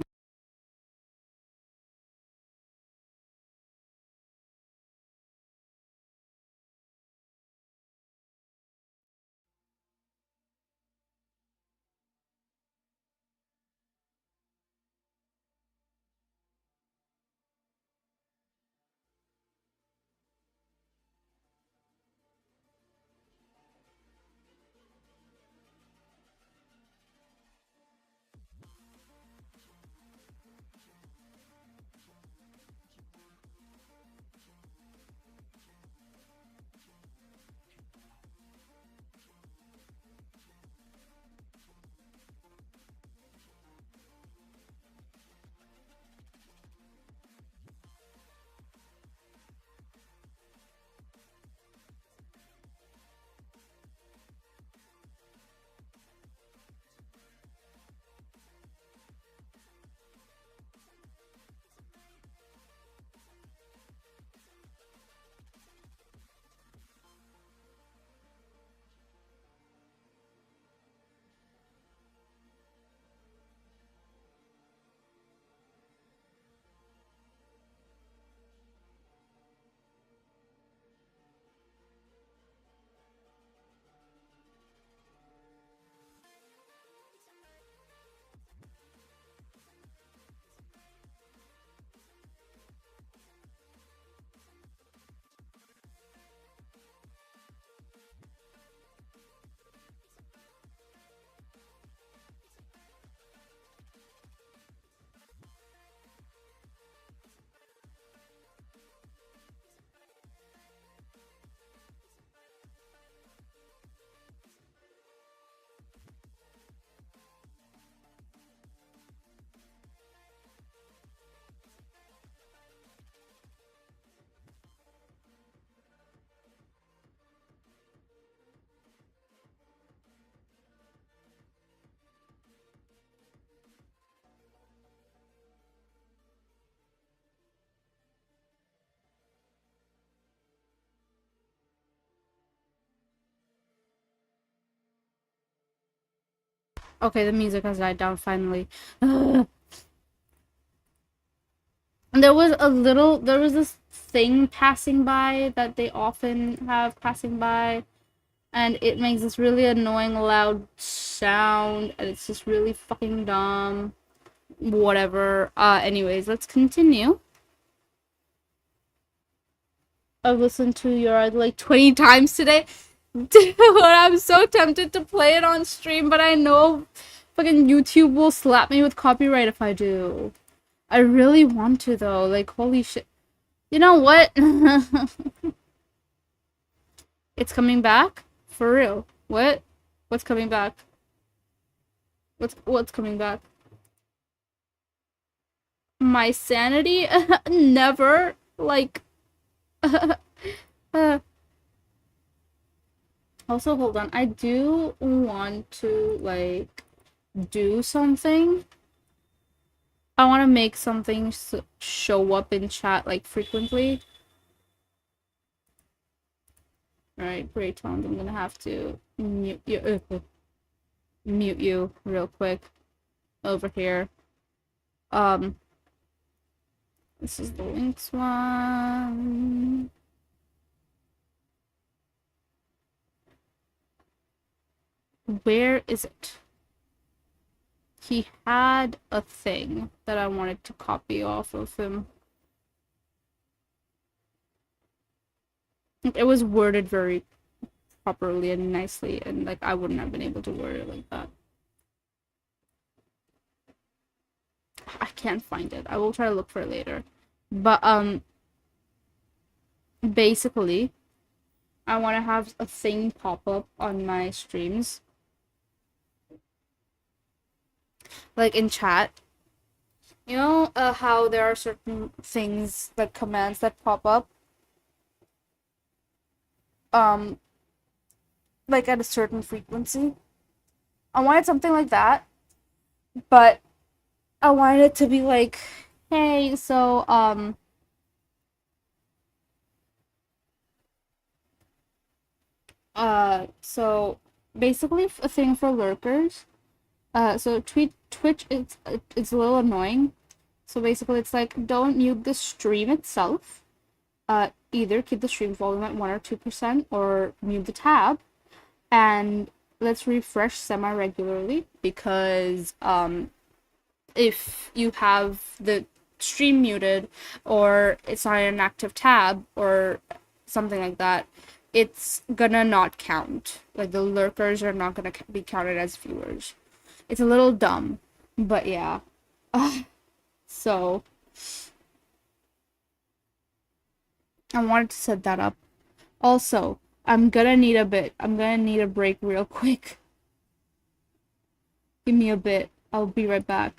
A: Okay, the music has died down finally. There was this thing passing by that they often have passing by, and it makes this really annoying loud sound, and it's just really fucking dumb. Whatever. Anyways, let's continue. I've listened to your like 20 times today. Dude, I'm so tempted to play it on stream, but I know fucking YouTube will slap me with copyright if I do. I really want to though, like holy shit. You know what? It's coming back? For real. What? What's coming back? What's coming back? My sanity? Never. Like uh, also hold on. I do want to like do something. I want to make something show up in chat like frequently. Alright, great tones. I'm gonna have to mute you real quick over here. This is the Lynx one. Where is it? He had a thing that I wanted to copy off of him. It was worded very properly and nicely, and like I wouldn't have been able to word it like that. I can't find it. I will try to look for it later. But basically, I want to have a thing pop up on my streams, like in chat. You know how there are certain things, like commands that pop up, um, like at a certain frequency. I wanted something like that, but I wanted it to be like, hey, so basically a thing for lurkers. So Twitch, it's a little annoying. So basically, it's like don't mute the stream itself. Either keep the stream volume at 1 or 2%, or mute the tab, and let's refresh semi-regularly because if you have the stream muted or it's on an active tab or something like that, it's gonna not count. Like the lurkers are not gonna be counted as viewers. It's a little dumb, but yeah. So I wanted to set that up. Also, I'm gonna need a break real quick. Give me a bit. I'll be right back.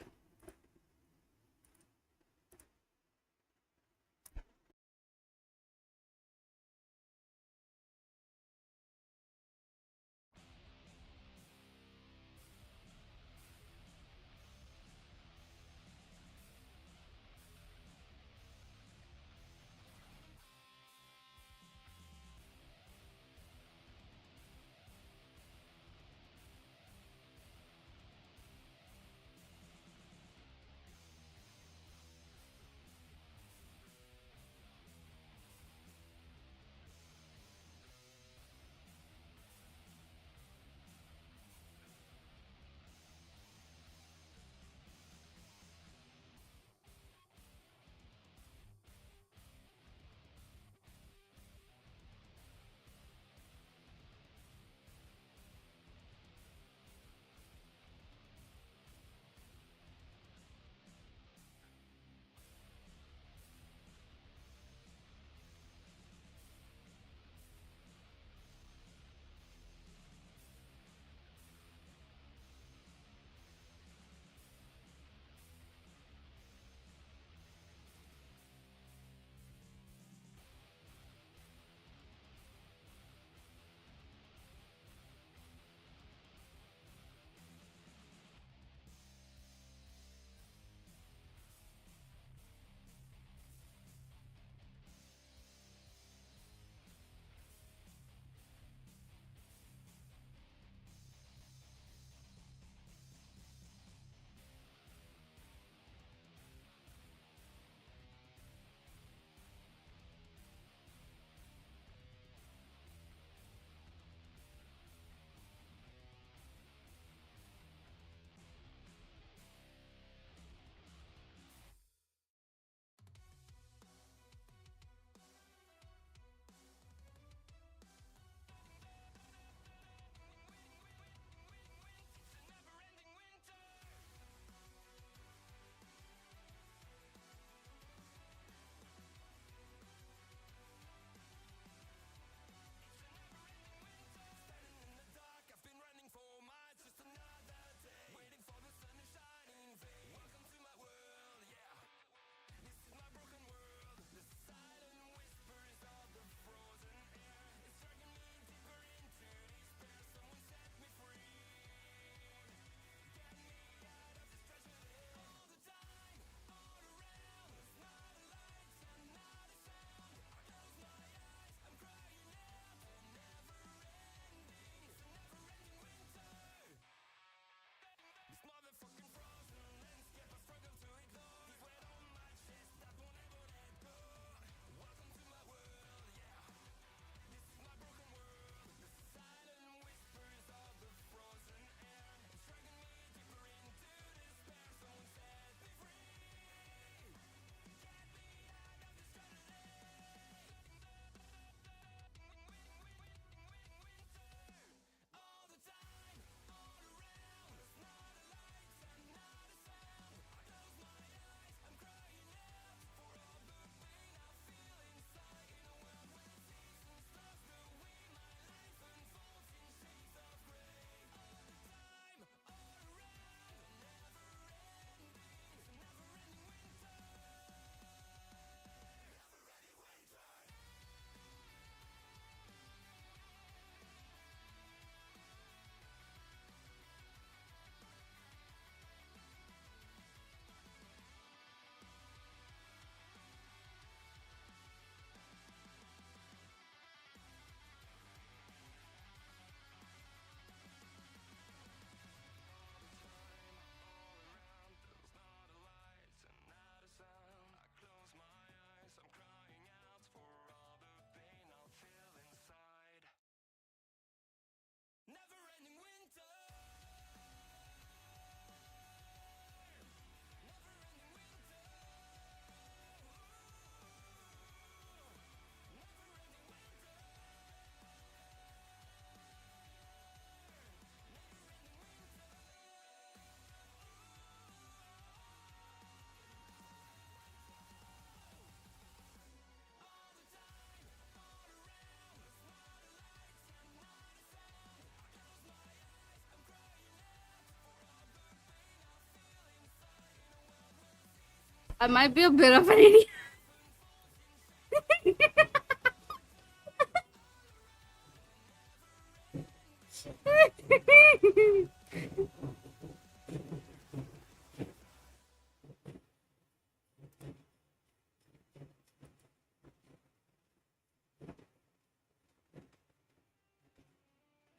A: I might be a bit of an idiot.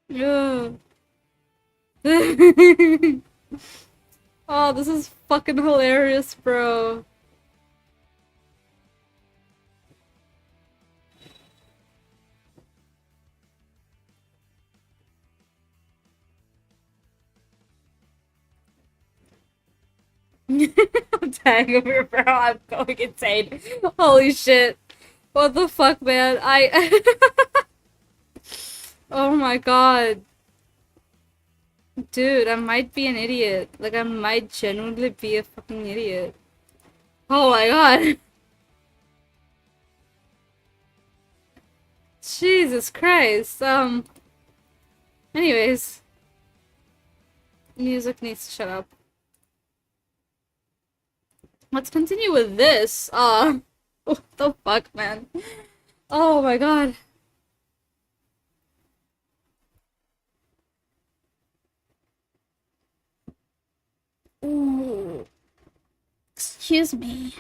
A: Yeah. Oh, this is fucking hilarious, bro. I'm dying over here, bro. I'm going insane. Holy shit. What the fuck, man? Oh my god. Dude, I might be an idiot. Like, I might genuinely be a fucking idiot. Oh my god. Jesus Christ. Anyways. Music needs to shut up. Let's continue with this. What the fuck, man? Oh my god. Ooh. Excuse me.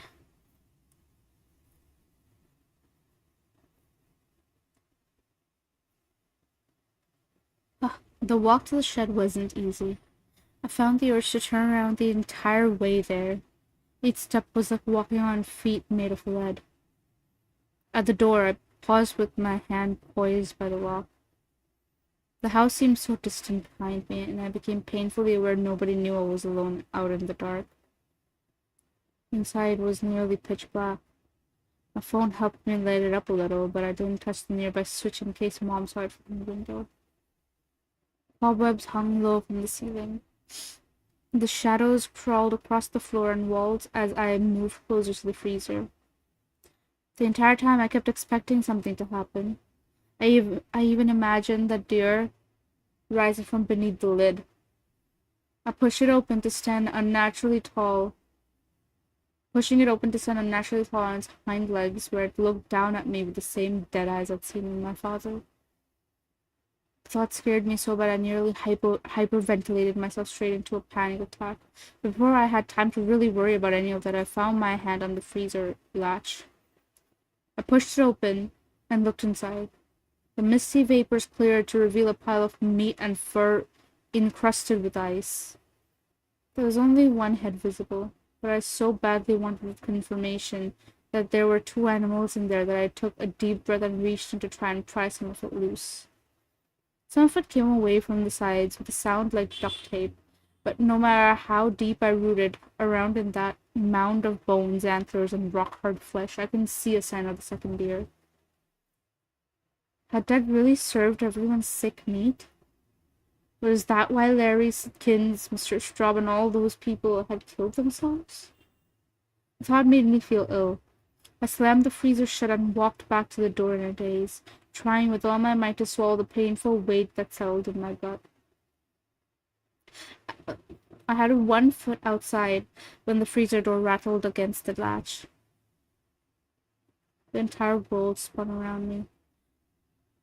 A: The walk to the shed wasn't easy. I found the urge to turn around the entire way there. Each step was like walking on feet made of lead. At the door, I paused with my hand poised by the lock. The house seemed so distant behind me, and I became painfully aware nobody knew I was alone out in the dark. Inside was nearly pitch black. My phone helped me light it up a little, but I didn't touch the nearby switch in case Mom saw it from the window. Cobwebs hung low from the ceiling. The shadows crawled across the floor and walls as I moved closer to the freezer. The entire time I kept expecting something to happen. I even imagined the deer rising from beneath the lid. I pushed it open to stand unnaturally tall. Pushing it open to stand unnaturally tall on its hind legs, where it looked down at me with the same dead eyes I'd seen in my father. The thought scared me so bad I nearly hyperventilated myself straight into a panic attack. Before I had time to really worry about any of that, I found my hand on the freezer latch. I pushed it open and looked inside. The misty vapors cleared to reveal a pile of meat and fur encrusted with ice. There was only one head visible, but I so badly wanted confirmation that there were two animals in there that I took a deep breath and reached in to try and pry some of it loose. Some of it came away from the sides with a sound like duct tape, but no matter how deep I rooted around in that mound of bones, antlers, and rock-hard flesh, I couldn't see a sign of the second deer. Had Dad really served everyone's sick meat? Was that why Larry's kins, Mr. Straub, and all those people had killed themselves? The thought made me feel ill. I slammed the freezer shut and walked back to the door in a daze, trying with all my might to swallow the painful weight that settled in my gut. I had one foot outside when the freezer door rattled against the latch. The entire world spun around me.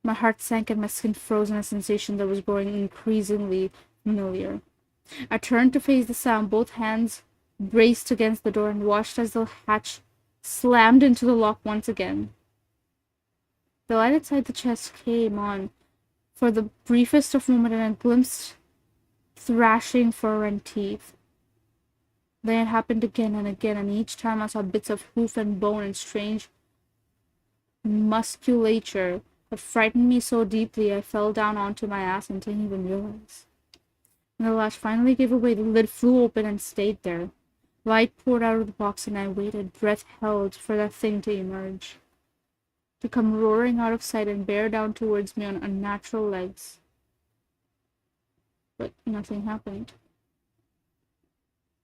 A: My heart sank and my skin froze in a sensation that was growing increasingly familiar. I turned to face the sound, both hands braced against the door, and watched as the hatch slammed into the lock once again. The light inside the chest came on for the briefest of moments, and I glimpsed thrashing fur and teeth. Then it happened again and again, and each time I saw bits of hoof and bone and strange musculature that frightened me so deeply I fell down onto my ass and didn't even realize. When the latch finally gave away, the lid flew open and stayed there. Light poured out of the box, and I waited, breath held, for that thing to emerge, to come roaring out of sight and bear down towards me on unnatural legs. But nothing happened.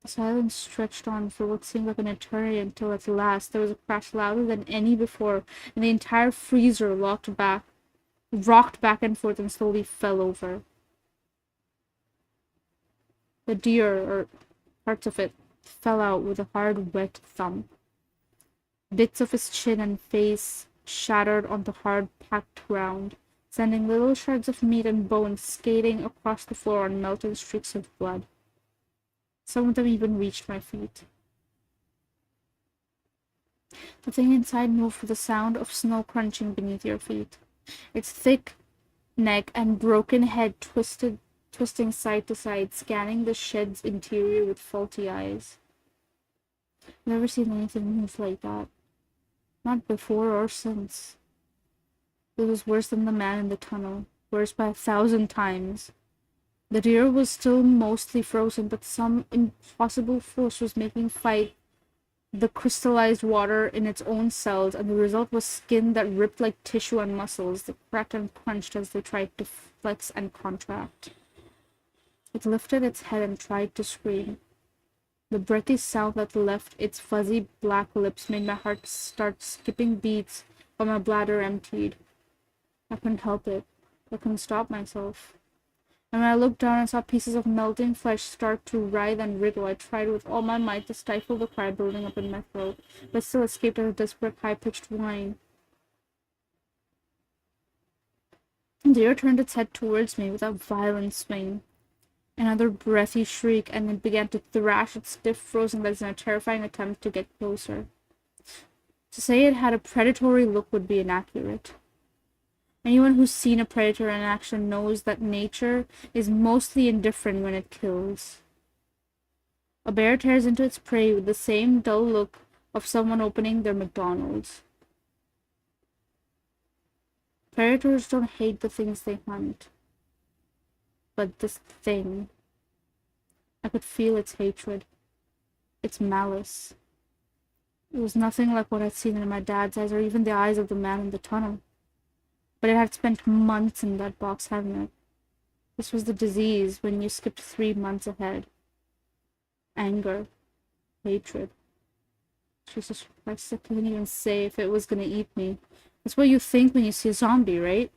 A: The silence stretched on for what seemed like an eternity until at last there was a crash louder than any before, and the entire freezer rocked back and forth, and slowly fell over. The deer, or parts of it, fell out with a hard, wet thump. Bits of his chin and face shattered on the hard, packed ground, sending little shards of meat and bone skating across the floor on melted streaks of blood. Some of them even reached my feet. The thing inside moved with the sound of snow crunching beneath your feet. Its thick neck and broken head twisting side to side, scanning the shed's interior with faulty eyes. I've never seen anything move like that. Not before or since. It was worse than the man in the tunnel, worse by 1,000 times. The deer was still mostly frozen, but some impossible force was making fight the crystallized water in its own cells, and the result was skin that ripped like tissue and muscles that cracked and crunched as they tried to flex and contract. It lifted its head and tried to scream. The breathy sound that left its fuzzy black lips made my heart start skipping beats while my bladder emptied. I couldn't help it. I couldn't stop myself. And when I looked down and saw pieces of melting flesh start to writhe and wriggle, I tried with all my might to stifle the cry building up in my throat, but still escaped as a desperate, high-pitched whine. The deer turned its head towards me with a violent swing. Another breathy shriek, and it began to thrash its stiff, frozen legs in a terrifying attempt to get closer. To say it had a predatory look would be inaccurate. Anyone who's seen a predator in action knows that nature is mostly indifferent when it kills. A bear tears into its prey with the same dull look of someone opening their McDonald's. Predators don't hate the things they hunt. But this thing, I could feel its hatred, its malice. It was nothing like what I'd seen in my dad's eyes or even the eyes of the man in the tunnel. But it had spent months in that box, hadn't it? This was the disease when you skipped 3 months ahead. Anger. Hatred. Jesus Christ, I couldn't even say if it was gonna eat me. That's what you think when you see a zombie, right?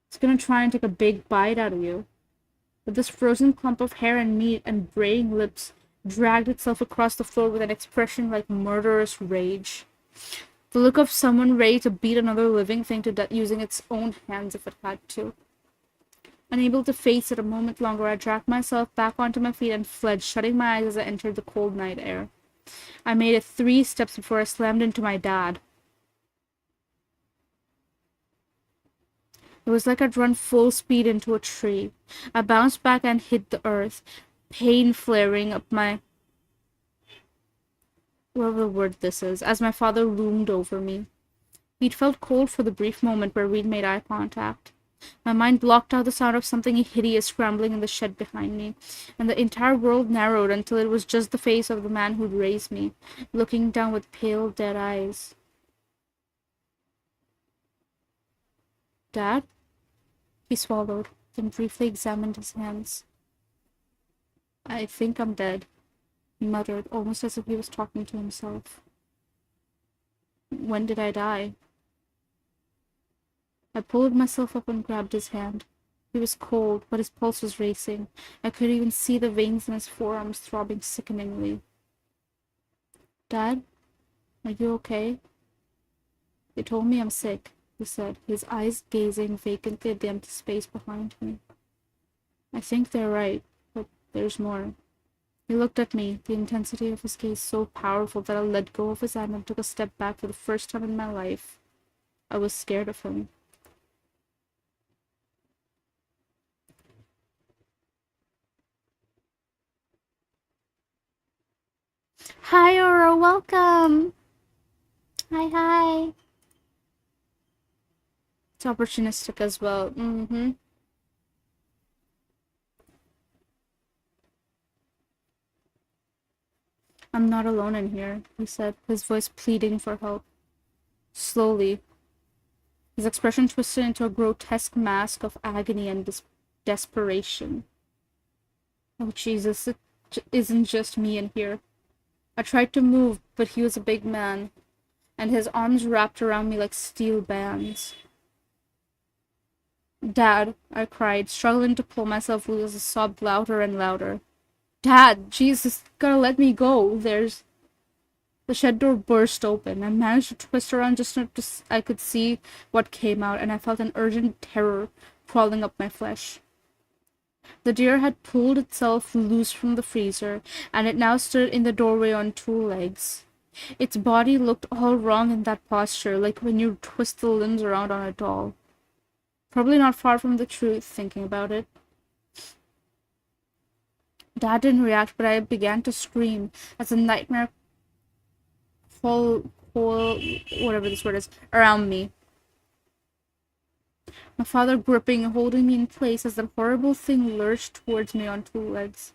A: It's gonna try and take a big bite out of you. But this frozen clump of hair and meat and braying lips dragged itself across the floor with an expression like murderous rage. The look of someone ready to beat another living thing to death using its own hands if it had to. Unable to face it a moment longer, I dragged myself back onto my feet and fled, shutting my eyes as I entered the cold night air. I made it 3 steps before I slammed into my dad. It was like I'd run full speed into a tree. I bounced back and hit the earth, pain flaring up my... whatever the word this is, as my father loomed over me. He'd felt cold for the brief moment where we'd made eye contact. My mind blocked out the sound of something hideous scrambling in the shed behind me, and the entire world narrowed until it was just the face of the man who'd raised me, looking down with pale, dead eyes. Dad? He swallowed, then briefly examined his hands. I think I'm dead, he muttered, almost as if he was talking to himself. When did I die? I pulled myself up and grabbed his hand. He was cold, but his pulse was racing. I could even see the veins in his forearms throbbing sickeningly. Dad? Are you okay? They told me I'm sick, he said, his eyes gazing vacantly at the empty space behind me. I think they're right, but there's more. He looked at me, the intensity of his gaze so powerful that I let go of his hand and took a step back for the first time in my life. I was scared of him. Hi, Aura, welcome! Hi. It's opportunistic as well. I'm not alone in here, he said, his voice pleading for help. Slowly, his expression twisted into a grotesque mask of agony and desperation. Oh, Jesus, it isn't just me in here. I tried to move, but he was a big man, and his arms wrapped around me like steel bands. Dad, I cried, struggling to pull myself loose as I sobbed louder and louder. Dad, Jesus, gotta let me go. There's... The shed door burst open. I managed to twist around just enough to I could see what came out, and I felt an urgent terror crawling up my flesh. The deer had pulled itself loose from the freezer, and it now stood in the doorway on two legs. Its body looked all wrong in that posture, like when you twist the limbs around on a doll. Probably not far from the truth, thinking about it. Dad didn't react, but I began to scream as a nightmare whatever this word is, around me. My father gripping and holding me in place as the horrible thing lurched towards me on two legs.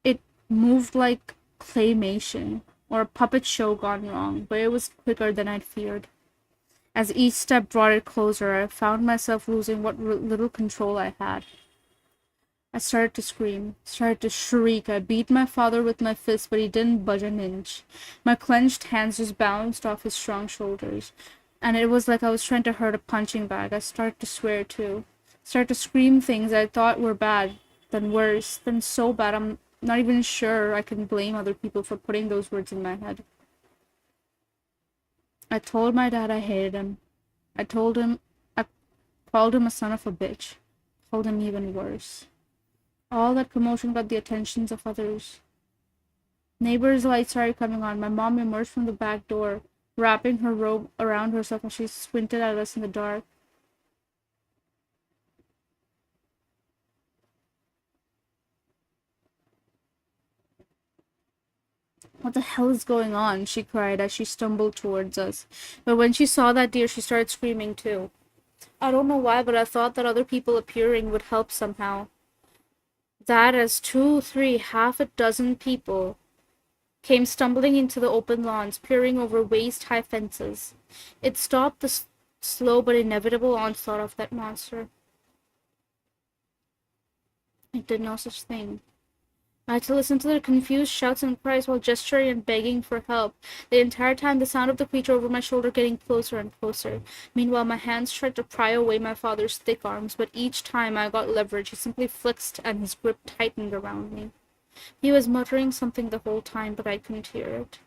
A: It moved like claymation, or a puppet show gone wrong, but it was quicker than I'd feared. As each step brought it closer, I found myself losing what little control I had. I started to scream, started to shriek. I beat my father with my fist, but he didn't budge an inch. My clenched hands just bounced off his strong shoulders, and it was like I was trying to hurt a punching bag. I started to swear too. Started to scream things I thought were bad, then worse, then so bad I'm not even sure I can blame other people for putting those words in my head. I told my dad I hated him. I called him a son of a bitch. Called him even worse. All that commotion got the attentions of others. Neighbors' lights started coming on. My mom emerged from the back door, wrapping her robe around herself as she squinted at us in the dark. What the hell is going on? She cried as she stumbled towards us. But when she saw that deer, she started screaming too. I don't know why, but I thought that other people appearing would help somehow. That as 2, 3, half a dozen people came stumbling into the open lawns, peering over waist-high fences. It stopped the slow but inevitable onslaught of that monster. It did no such thing. I had to listen to their confused shouts and cries while gesturing and begging for help. The entire time, the sound of the creature over my shoulder getting closer and closer. Meanwhile, my hands tried to pry away my father's thick arms, but each time I got leverage, he simply flexed and his grip tightened around me. He was muttering something the whole time, but I couldn't hear it.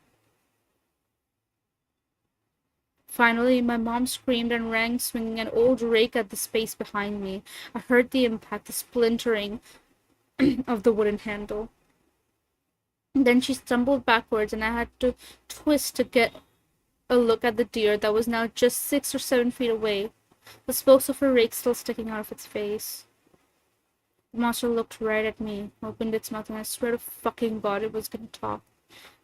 A: Finally, my mom screamed and ran, swinging an old rake at the space behind me. I heard the impact, the splintering of the wooden handle. Then she stumbled backwards, and I had to twist to get a look at the deer that was now just 6 or 7 feet away, the spokes of her rake still sticking out of its face. The monster looked right at me, opened its mouth, and I swear to fucking God it was gonna talk.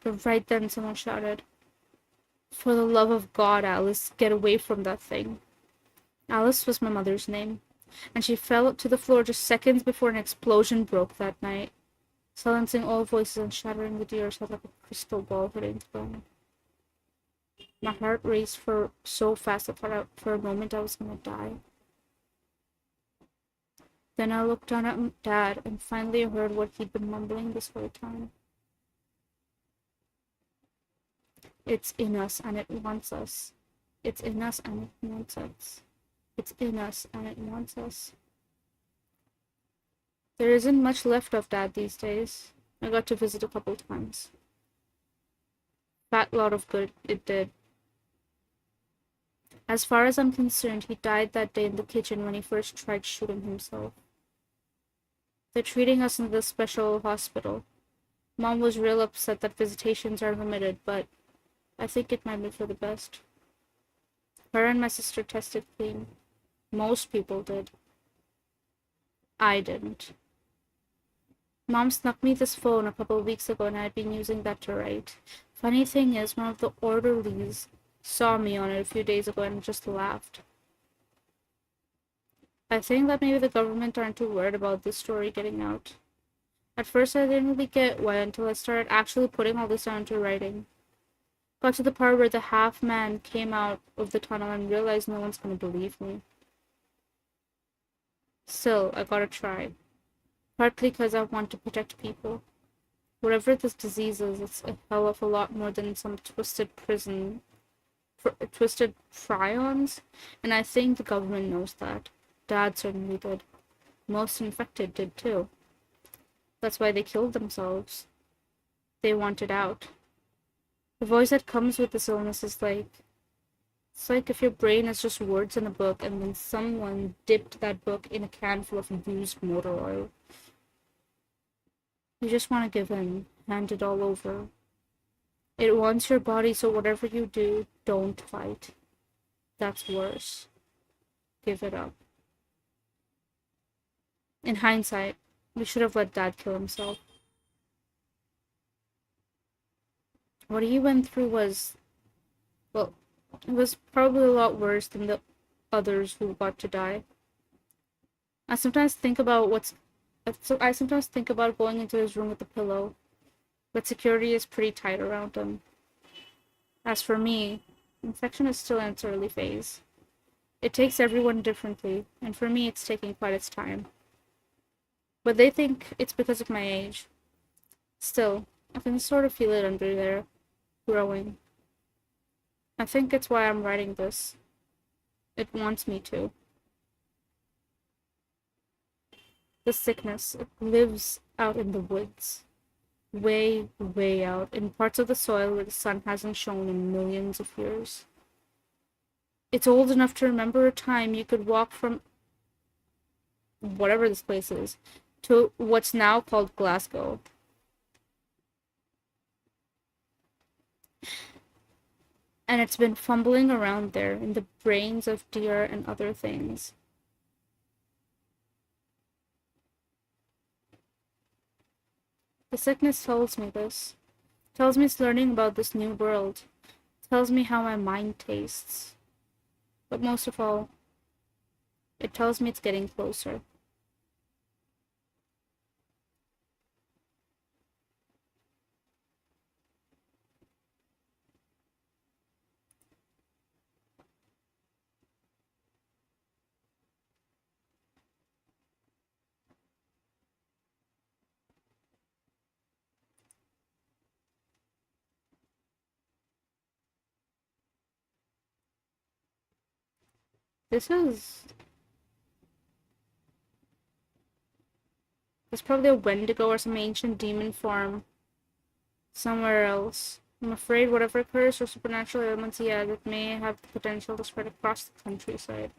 A: But right then someone shouted, "For the love of God, Alice, get away from that thing." Alice was my mother's name, and she fell to the floor just seconds before an explosion broke that night, silencing all voices and shattering the deer's head like a crystal ball hitting throne. My heart raced so fast I thought for a moment I was gonna die. Then I looked down at Dad and finally heard what he'd been mumbling this whole time. It's in us and it wants us. It's in us and it wants us. It's in us and it wants us. There isn't much left of Dad these days. I got to visit a couple times. Fat lot of good it did. As far as I'm concerned, he died that day in the kitchen when he first tried shooting himself. They're treating us in this special hospital. Mom was real upset that visitations are limited, but I think it might be for the best. Her and my sister tested clean. Most people did. I didn't. Mom snuck me this phone a couple of weeks ago and I had been using that to write. Funny thing is, one of the orderlies saw me on it a few days ago and just laughed. I think that maybe the government aren't too worried about this story getting out. At first I didn't really get why until I started actually putting all this down into writing. Got to the part where the half-man came out of the tunnel and realized no one's gonna believe me. Still, I gotta try. Partly because I want to protect people. Whatever this disease is, it's a hell of a lot more than some twisted prions, and I think the government knows that. Dad certainly did. Most infected did too. That's why they killed themselves. They wanted out. The voice that comes with this illness is like, it's like if your brain is just words in a book and then someone dipped that book in a can full of used motor oil. You just want to give in, hand it all over. It wants your body, so whatever you do, don't fight. That's worse. Give it up. In hindsight, we should have let Dad kill himself. What he went through was, well, it was probably a lot worse than the others who got to die. I sometimes think about going into his room with a pillow, but security is pretty tight around him. As for me, infection is still in its early phase. It takes everyone differently, and for me it's taking quite its time. But they think it's because of my age. Still, I can sort of feel it under there, growing. I think it's why I'm writing this. It wants me to. The sickness, it lives out in the woods. Way, way out, in parts of the soil where the sun hasn't shone in millions of years. It's old enough to remember a time you could walk from whatever this place is to what's now called Glasgow. And it's been fumbling around there in the brains of deer and other things. The sickness tells me this. Tells me it's learning about this new world. Tells me how my mind tastes. But most of all, it tells me it's getting closer. This is... There's probably a Wendigo or some ancient demon farm somewhere else. I'm afraid whatever curse or supernatural elements he has, it may have the potential to spread across the countryside.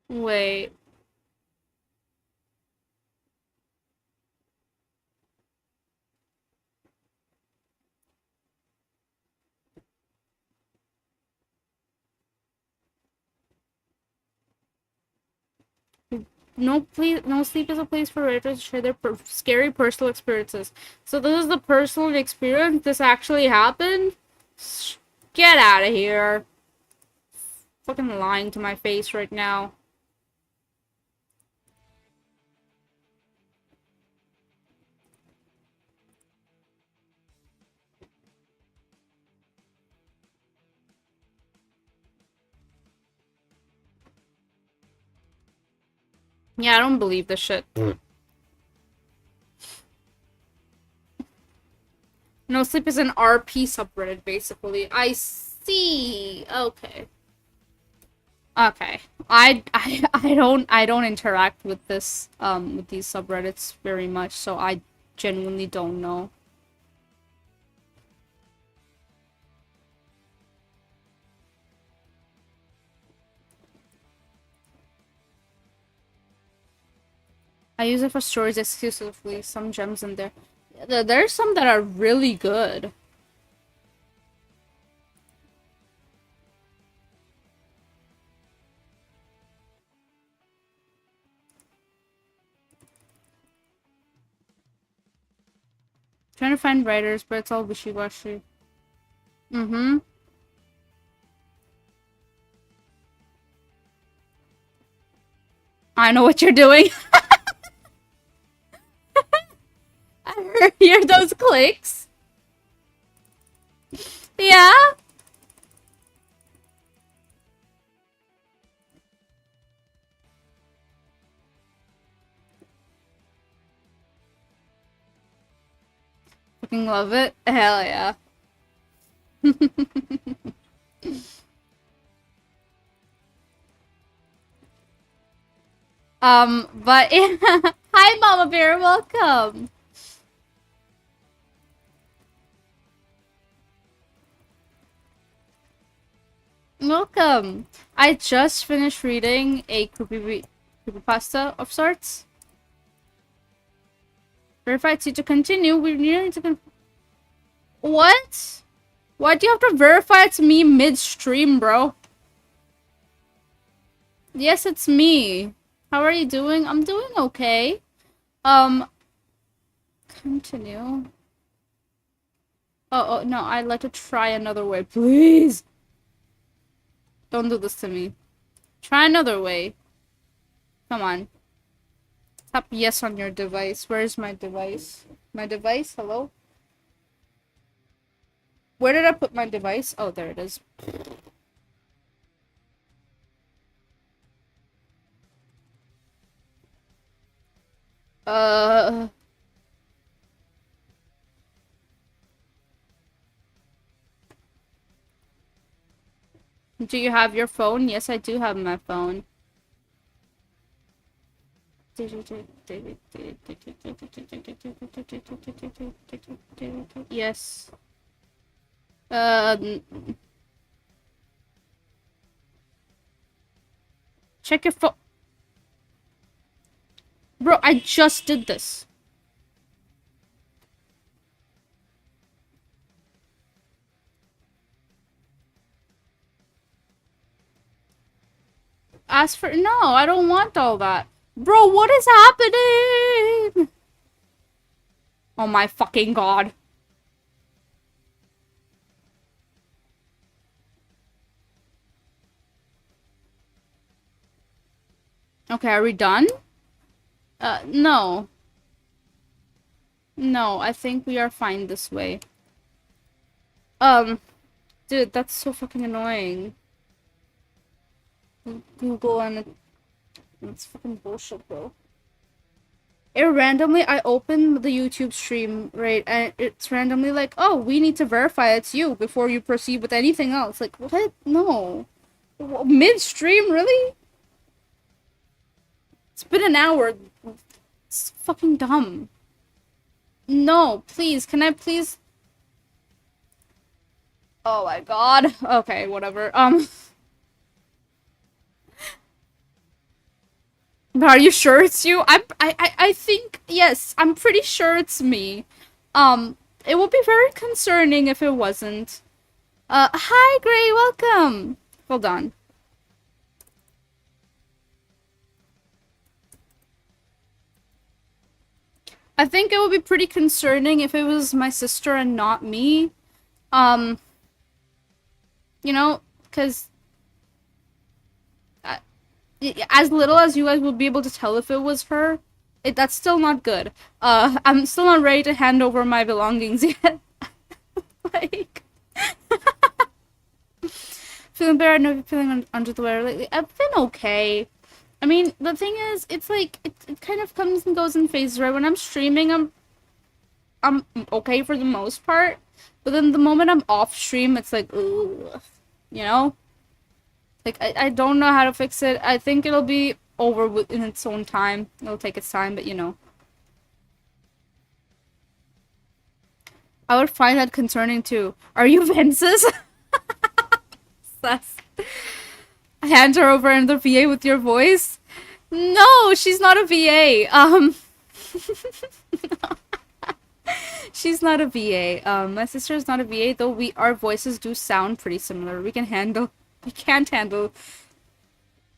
A: Wait. No, please, no sleep is a place for writers to share their scary personal experiences. So this is the personal experience. This actually happened. Get out of here! Fucking lying to my face right now. Yeah, I don't believe this shit. No sleep is an RP subreddit, basically. I see. Okay. Okay. I don't interact with this with these subreddits very much, so I genuinely don't know. I use it for stories exclusively. Some gems in there. There's some that are really good. Trying to find writers, but it's all wishy-washy. Mm-hmm. I know what you're doing. I hear those clicks. Yeah? Fucking love it. Hell yeah. But hi, Mama Bear. Welcome. Welcome. I just finished reading a creepypasta of sorts. Verified to continue. We need to. What? Why do you have to verify it's me midstream, bro? Yes, it's me. How are you doing? I'm doing okay. Continue. Oh, no, I'd like to try another way, please. Don't do this to me. Try another way. Come on. Tap yes on your device. Where's my device? My device? Hello? Where did I put my device? Oh, there it is. Do you have your phone? Yes, I do have my phone. Yes. Check your phone. Bro, I just did this. Ask for— no, I don't want all that. Bro, what is happening? Oh my fucking god. Okay, are we done? No. No, I think we are fine this way. Dude, that's so fucking annoying. Google and it's fucking bullshit, bro. I open the YouTube stream, right, and it's randomly like, oh, we need to verify it's you before you proceed with anything else. Like, what? No. Midstream, really? It's been an hour. It's fucking dumb. No, please, can I please— oh my god. Okay, whatever. Are you sure it's you? I think, yes, I'm pretty sure it's me. It would be very concerning if it wasn't. Hi, Gray, welcome! Hold on. I think it would be pretty concerning if it was my sister and not me. You know, because as little as you guys will be able to tell if it was her, that's still not good. I'm still not ready to hand over my belongings yet. Like, feeling better? I know you're feeling under the weather lately. I've been okay. I mean, the thing is, it's like it kind of comes and goes in phases, right? When I'm streaming, I'm okay for the most part, but then the moment I'm off stream, it's like, ugh, you know? Like, I don't know how to fix it. I think it'll be over in its own time. It'll take its time, but you know. I would find that concerning too. Are you Vince's? Sus. Hand her over in the VA with your voice? No, she's not a VA. She's not a VA. My sister's not a VA, though our voices do sound pretty similar. We can't handle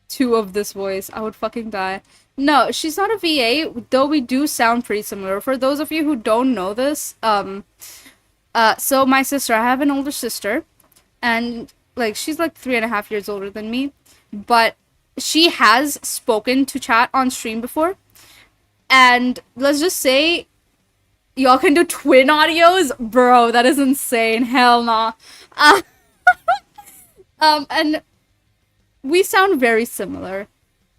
A: two of this voice. I would fucking die. No, she's not a VA, though we do sound pretty similar. For those of you who don't know this, so my sister, I have an older sister, and, like, she's like 3.5 years older than me, but she has spoken to chat on stream before, and let's just say y'all can do twin audios? Bro, that is insane. Hell nah. And we sound very similar.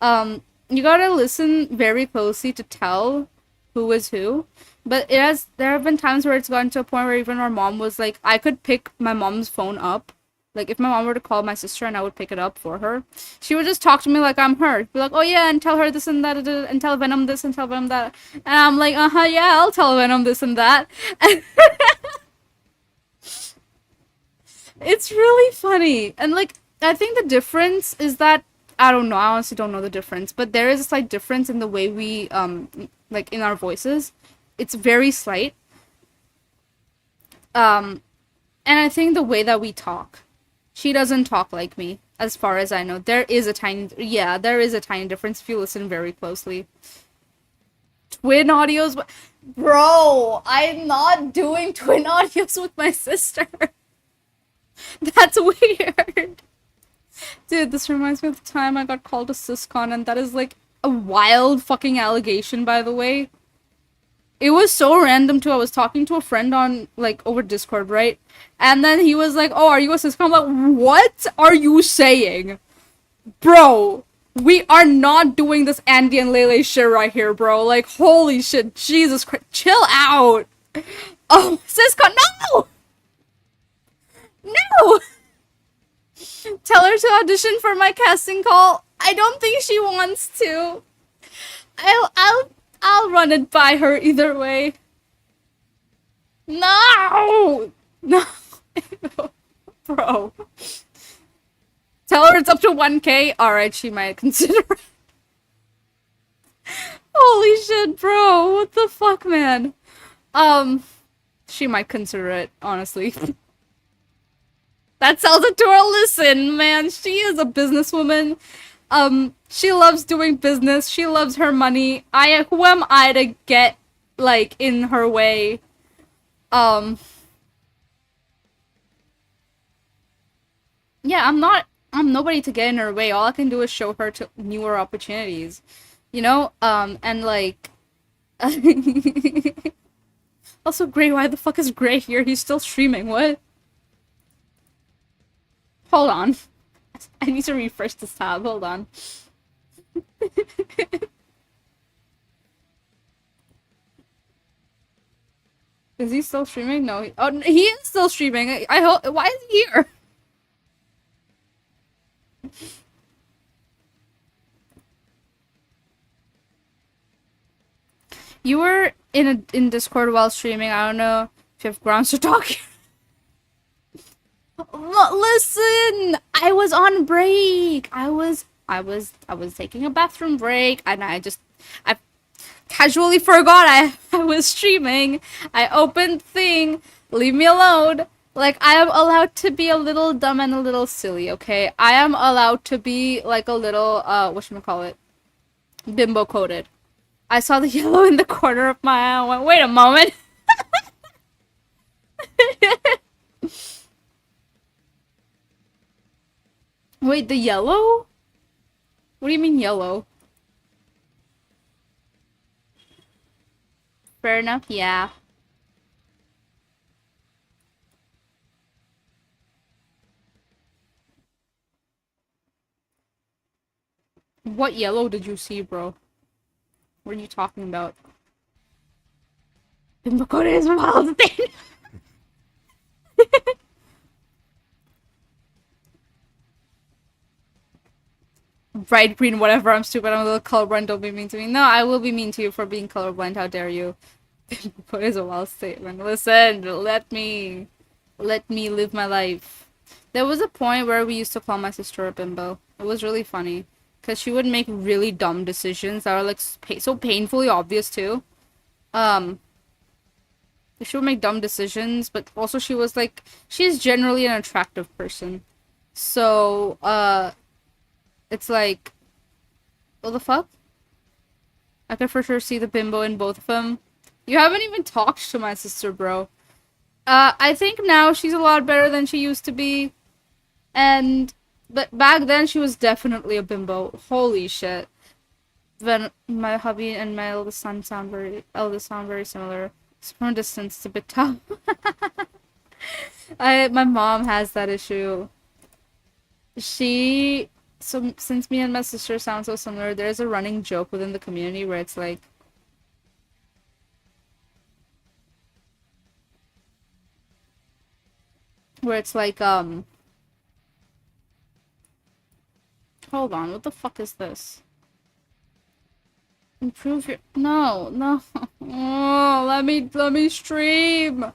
A: You gotta listen very closely to tell who is who. But there have been times where it's gotten to a point where even our mom was like, I could pick my mom's phone up. Like, if my mom were to call my sister and I would pick it up for her, she would just talk to me like I'm her. Be like, oh yeah, and tell her this and that, and tell Venom this and tell Venom that. And I'm like, uh-huh, yeah, I'll tell Venom this and that. It's really funny. And like, I think the difference is that I don't know, I honestly don't know the difference, but there is a slight difference in the way we like in our voices. It's very slight. Um and I think the way that we talk. She doesn't talk like me, as far as I know. There is a tiny difference if you listen very closely. Twin audios, bro, I'm not doing twin audios with my sister. That's weird. Dude, this reminds me of the time I got called to syscon, and that is like a wild fucking allegation, by the way. It was so random too. I was talking to a friend on like over Discord, right? And then he was like, "Oh, are you a syscon?" I'm like, "What are you saying, bro? We are not doing this Andy and Lele shit right here, bro. Like, holy shit, Jesus Christ, chill out." Oh, syscon, no, no. Tell her to audition for my casting call. I don't think she wants to. I'll I'll I'll run it by her either way. No! No. Bro. Tell her it's up to 1K. Alright, she might consider it. Holy shit, bro. What the fuck, man? She might consider it, honestly. That sells it to her. Listen, man, she is a businesswoman. She loves doing business. She loves her money. Who am I to get, like, in her way? Yeah, I'm nobody to get in her way. All I can do is show her to newer opportunities. You know? And like, also Gray, why the fuck is Gray here? He's still streaming, what? Hold on. I need to refresh this tab, hold on. Is he still streaming? No. Oh, he is still streaming. I hope. Why is he here? You were in Discord while streaming. I don't know if you have grounds to talk. Listen, I was on break. I was taking a bathroom break, and I casually forgot I was streaming. I opened thing. Leave me alone. Like, I am allowed to be a little dumb and a little silly, okay? I am allowed to be like a little whatchamacallit, bimbo coded. I saw the yellow in the corner of my eye and went, wait a moment. Wait, the yellow? What do you mean yellow? Fair enough, yeah. What yellow did you see, bro? What are you talking about? Bimbokoda is a wild thing! Bright green, whatever, I'm stupid, I'm a little colorblind, don't be mean to me. No, I will be mean to you for being colorblind, how dare you. Bimbokoda is a wild statement. Listen, let me live my life. There was a point where we used to call my sister a bimbo. It was really funny. Because she would make really dumb decisions that are, like, so painfully obvious, too. She would make dumb decisions, but also she was, like, she's generally an attractive person. So, it's like, what the fuck? I could for sure see the bimbo in both of them. You haven't even talked to my sister, bro. I think now she's a lot better than she used to be. But back then she was definitely a bimbo. Holy shit. When my hubby and my eldest sound very similar. So from a distance it's a bit tough. My mom has that issue. So since me and my sister sound so similar, there's a running joke within the community where it's like, where it's like, hold on, what the fuck is this? Improve your, no. Oh, let me stream.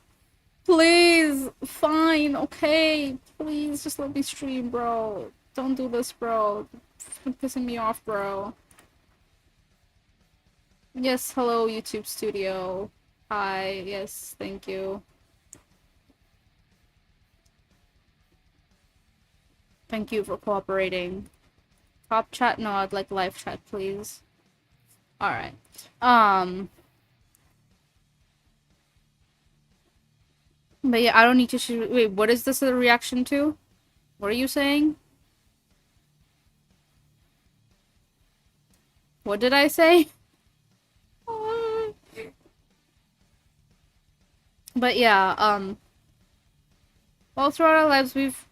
A: Please, fine, okay. Please, just let me stream, bro. Don't do this, bro. You're pissing me off, bro. Yes, hello, YouTube studio. Hi, yes, thank you. Thank you for cooperating. Top chat? No, I'd like live chat, please. Alright. But yeah, I don't need to wait, what is this a reaction to? What are you saying? What did I say? But yeah, well, throughout our lives, we've,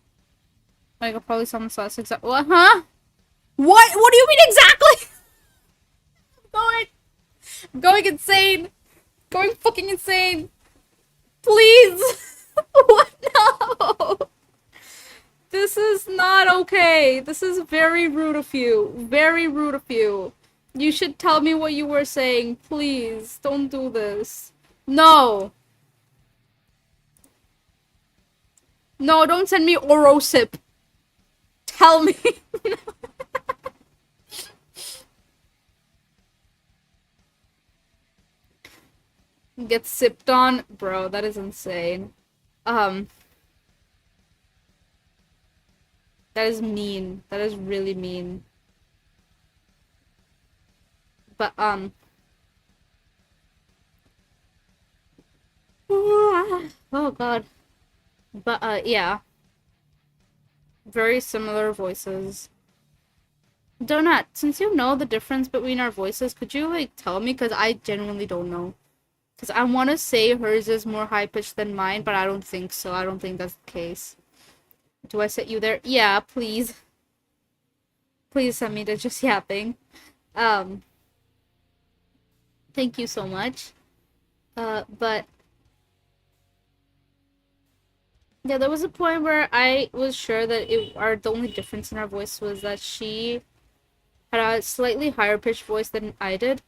A: like, probably someone saw us exactly. What? Huh? What do you mean exactly? I'm going insane. Going fucking insane. Please. What? No. This is not okay. This is very rude of you. Very rude of you. You should tell me what you were saying. Please. Don't do this. No. No, don't send me Orosip. Tell me. Get sipped on? Bro, that is insane. That is mean. That is really mean. But, oh god. But, yeah. Very similar voices. Donut, since you know the difference between our voices, could you, like, tell me? Because I genuinely don't know. Because I want to say hers is more high-pitched than mine, but I don't think so. I don't think that's the case. Do I set you there? Yeah, please. Please send me to just yapping. Thank you so much. But... yeah, there was a point where I was sure that the only difference in our voice was that she had a slightly higher pitched voice than I did.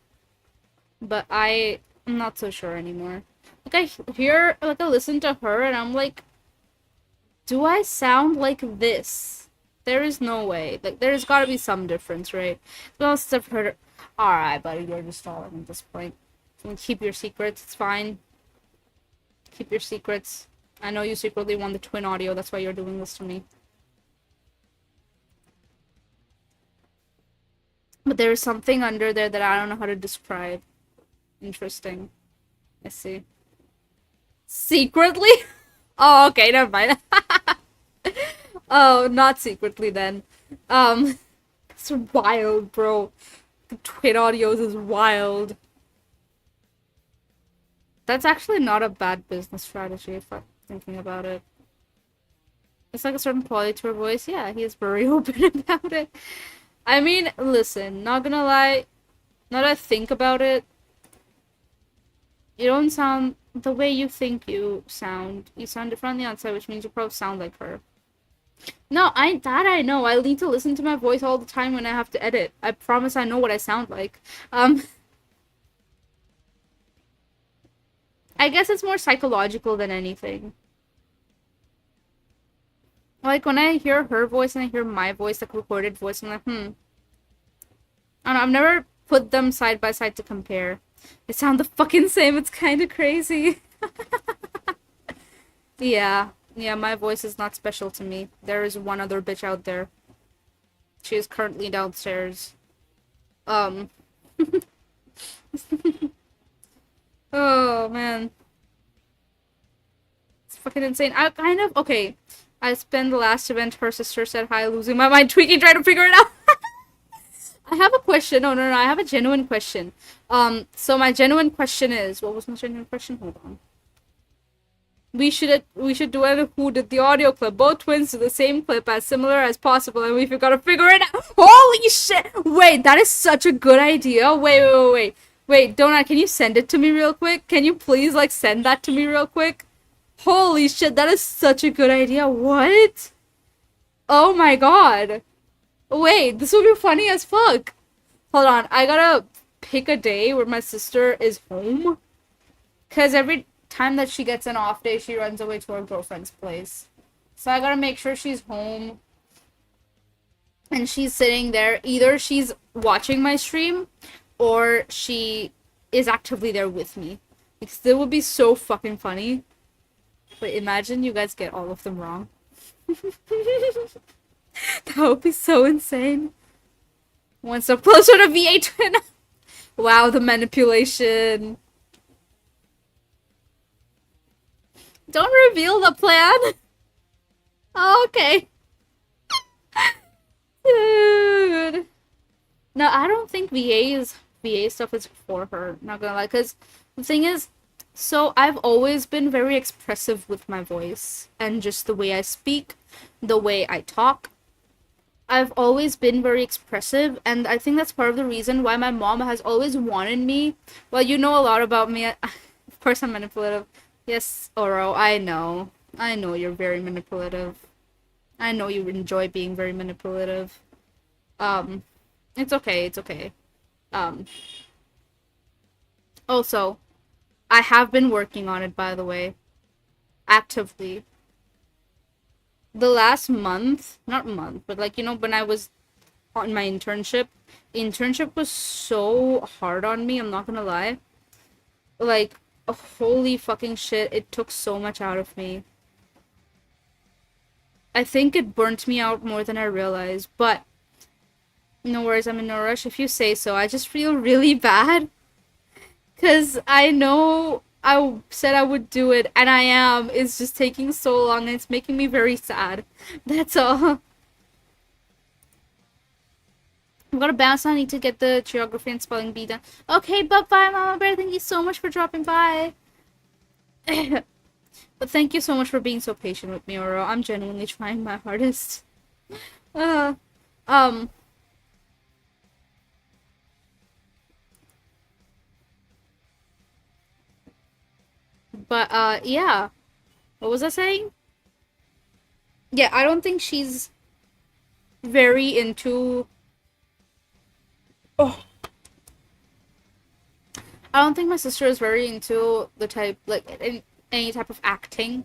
A: But I'm not so sure anymore. Like, I listen to her and I'm like, do I sound like this? There is no way. Like, there's gotta be some difference, right? Most have heard. Alright, buddy, you're just stalling at this point. Keep your secrets, it's fine. Keep your secrets. I know you secretly want the twin audio, that's why you're doing this to me. But there is something under there that I don't know how to describe. Interesting. I see. Secretly? Oh, okay, never mind. Oh, not secretly then. It's wild, bro. The twin audios is wild. That's actually not a bad business strategy if I'm thinking about it. It's like a certain quality to her voice. Yeah, he is very open about it. I mean, listen, not gonna lie. Now that I think about it, you don't sound the way you think you sound. You sound different on the outside, which means you probably sound like her. No, I know. I need to listen to my voice all the time when I have to edit. I promise I know what I sound like. I guess it's more psychological than anything. Like, when I hear her voice and I hear my voice, like, recorded voice, I'm like, I don't know, I've never put them side by side to compare. They sound the fucking same, it's kinda crazy. Yeah, my voice is not special to me. There is one other bitch out there. She is currently downstairs. Oh, man. It's fucking insane. Okay. I spent the last event, her sister said hi, losing my mind, tweaking, trying to figure it out. I have a question. No, I have a genuine question. So my genuine question is, what was my genuine question? Hold on. We should do it who did the audio clip. Both twins do the same clip as similar as possible, and we've got to figure it out. Holy shit! Wait, that is such a good idea. Wait, Donut, can you send it to me real quick? Can you please, like, send that to me real quick? Holy shit, that is such a good idea. What? Oh my god. Wait, this will be funny as fuck. Hold on, I gotta pick a day where my sister is home. Because every time that she gets an off day, she runs away to her girlfriend's place. So I gotta make sure she's home and she's sitting there. Either she's watching my stream or she is actively there with me. Because it would be so fucking funny. But imagine you guys get all of them wrong. That would be so insane. One step closer to VA twin. Wow, the manipulation. Don't reveal the plan. Oh, okay. Dude. No, I don't think VA stuff is for her. Not gonna lie, because the thing is, so I've always been very expressive with my voice and just the way I speak, the way I talk. I've always been very expressive, and I think that's part of the reason why my mom has always wanted me. Well, you know a lot about me. Of course, I'm manipulative. Yes, Oro, I know. I know you're very manipulative. I know you enjoy being very manipulative. Um, it's okay, it's okay. Um, Also, I have been working on it, by the way, actively. The last month, not month, but like, when I was on my internship, the internship was so hard on me, I'm not gonna lie. Like, holy fucking shit, it took so much out of me. I think it burnt me out more than I realized, but no worries, I'm in no rush if you say so. I just feel really bad, because I know I said I would do it, and I am. It's just taking so long, and it's making me very sad. That's all. I'm gonna bounce. I need to get the geography and spelling bee done. Okay, bye-bye, Mama Bear. Thank you so much for dropping by. But thank you so much for being so patient with me, Oro. I'm genuinely trying my hardest. Uh, um, yeah. What was I saying? Yeah, I don't think she's very into. Oh. I don't think my sister is very into the type, like, any type of acting.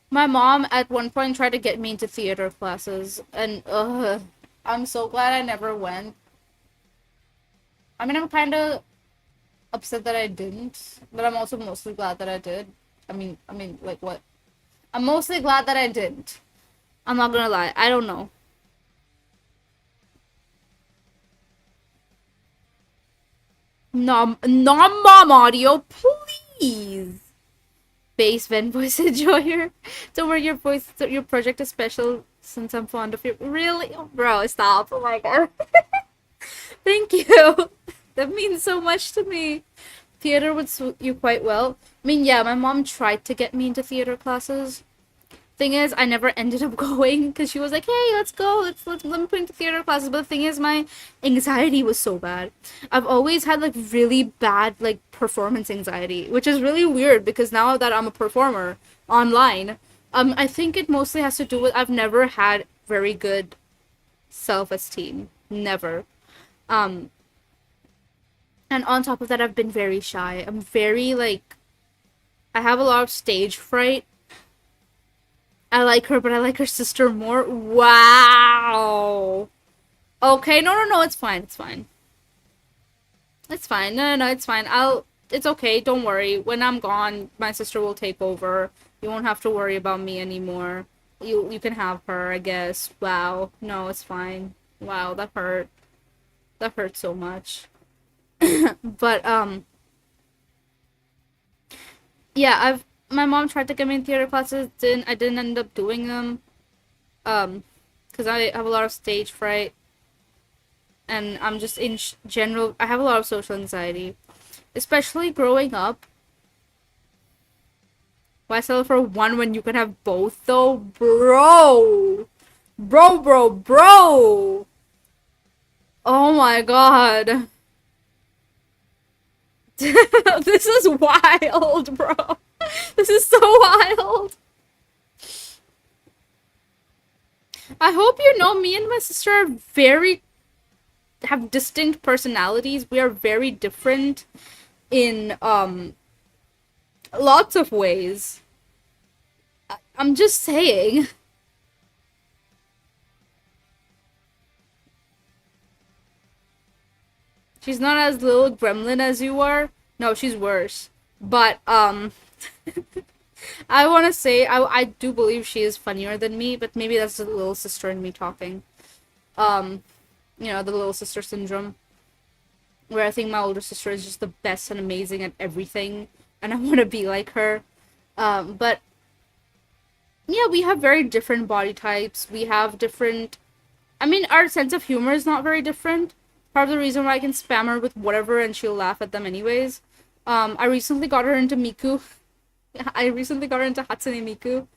A: My mom at one point tried to get me into theater classes, and I'm so glad I never went. I mean, I'm kind of upset that I didn't, but I'm also mostly glad that I did. Like what? I'm mostly glad that I didn't. I'm not gonna lie. I don't know. Non-mom audio, please. Bass Ven voice enjoyer. Don't worry, your project is special since I'm fond of you. Really? Oh, bro, stop. Oh my god. Thank you. That means so much to me. Theater would suit you quite well. I mean, yeah, my mom tried to get me into theater classes. Thing is, I never ended up going because she was like, "Hey, let's go. Let me put into theater classes." But the thing is, my anxiety was so bad. I've always had like really bad like performance anxiety, which is really weird because now that I'm a performer online, I think it mostly has to do with I've never had very good self-esteem. Never. Um, and on top of that, I've been very shy. I'm very like I have a lot of stage fright. I like her, but I like her sister more. Wow. Okay, no, it's fine, it's fine. It's fine. No, it's fine. It's okay, don't worry. When I'm gone, my sister will take over. You won't have to worry about me anymore. You can have her, I guess. Wow. No, it's fine. Wow, that hurt. That hurt so much. But, yeah, my mom tried to get me in theater classes, I didn't end up doing them. Because I have a lot of stage fright. And I'm just in general, I have a lot of social anxiety. Especially growing up. Why settle for one when you can have both though? Bro! Bro! Oh my god. This is wild, bro. This is so wild. I hope you know me and my sister are very have distinct personalities. We are very different in lots of ways. I'm just saying. She's not as little gremlin as you are. No, she's worse. But I want to say I do believe she is funnier than me, but maybe that's the little sister in me talking. Um, the little sister syndrome, where I think my older sister is just the best and amazing at everything, and I want to be like her. But yeah, we have very different body types. We have different. I mean, our sense of humor is not very different. Part of the reason why I can spam her with whatever and she'll laugh at them anyways. I recently got her into Miku. I recently got her into Hatsune Miku.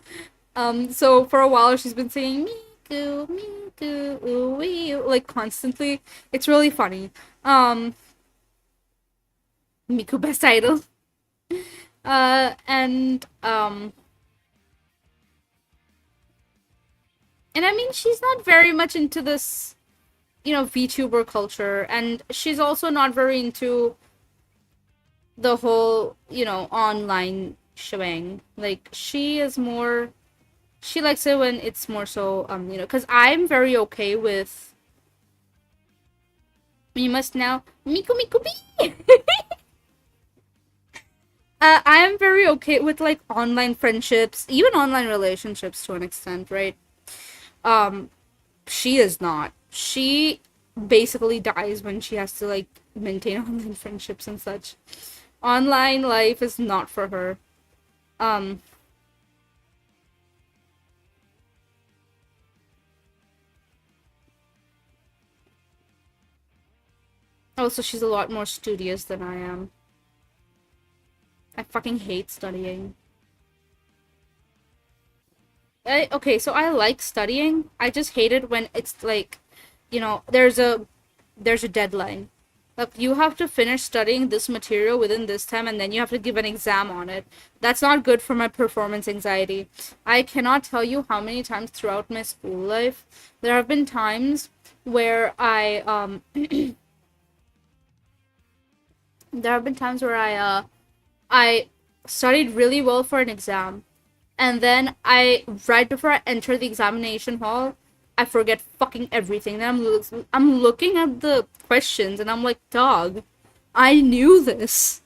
A: So for a while she's been saying Miku, Miku, ooh, wee, like constantly. It's really funny. Miku best idol. And I mean she's not very much into this, VTuber culture, and she's also not very into the whole, online shebang. Like she likes it when it's more so because I'm very okay with you must now Miku Miku Bee. I am very okay with like online friendships, even online relationships to an extent, right? Um, she is not. She basically dies when she has to like maintain online friendships and such. Online life is not for her. Um, Also, she's a lot more studious than I am. I fucking hate studying. Okay, so I like studying. I just hate it when it's like, there's a deadline. Like you have to finish studying this material within this time and then you have to give an exam on it. That's not good for my performance anxiety. I cannot tell you how many times throughout my school life there have been times where I studied really well for an exam, and then right before I enter the examination hall, I forget fucking everything. Then I'm looking at the questions and I'm like, dog, I knew this.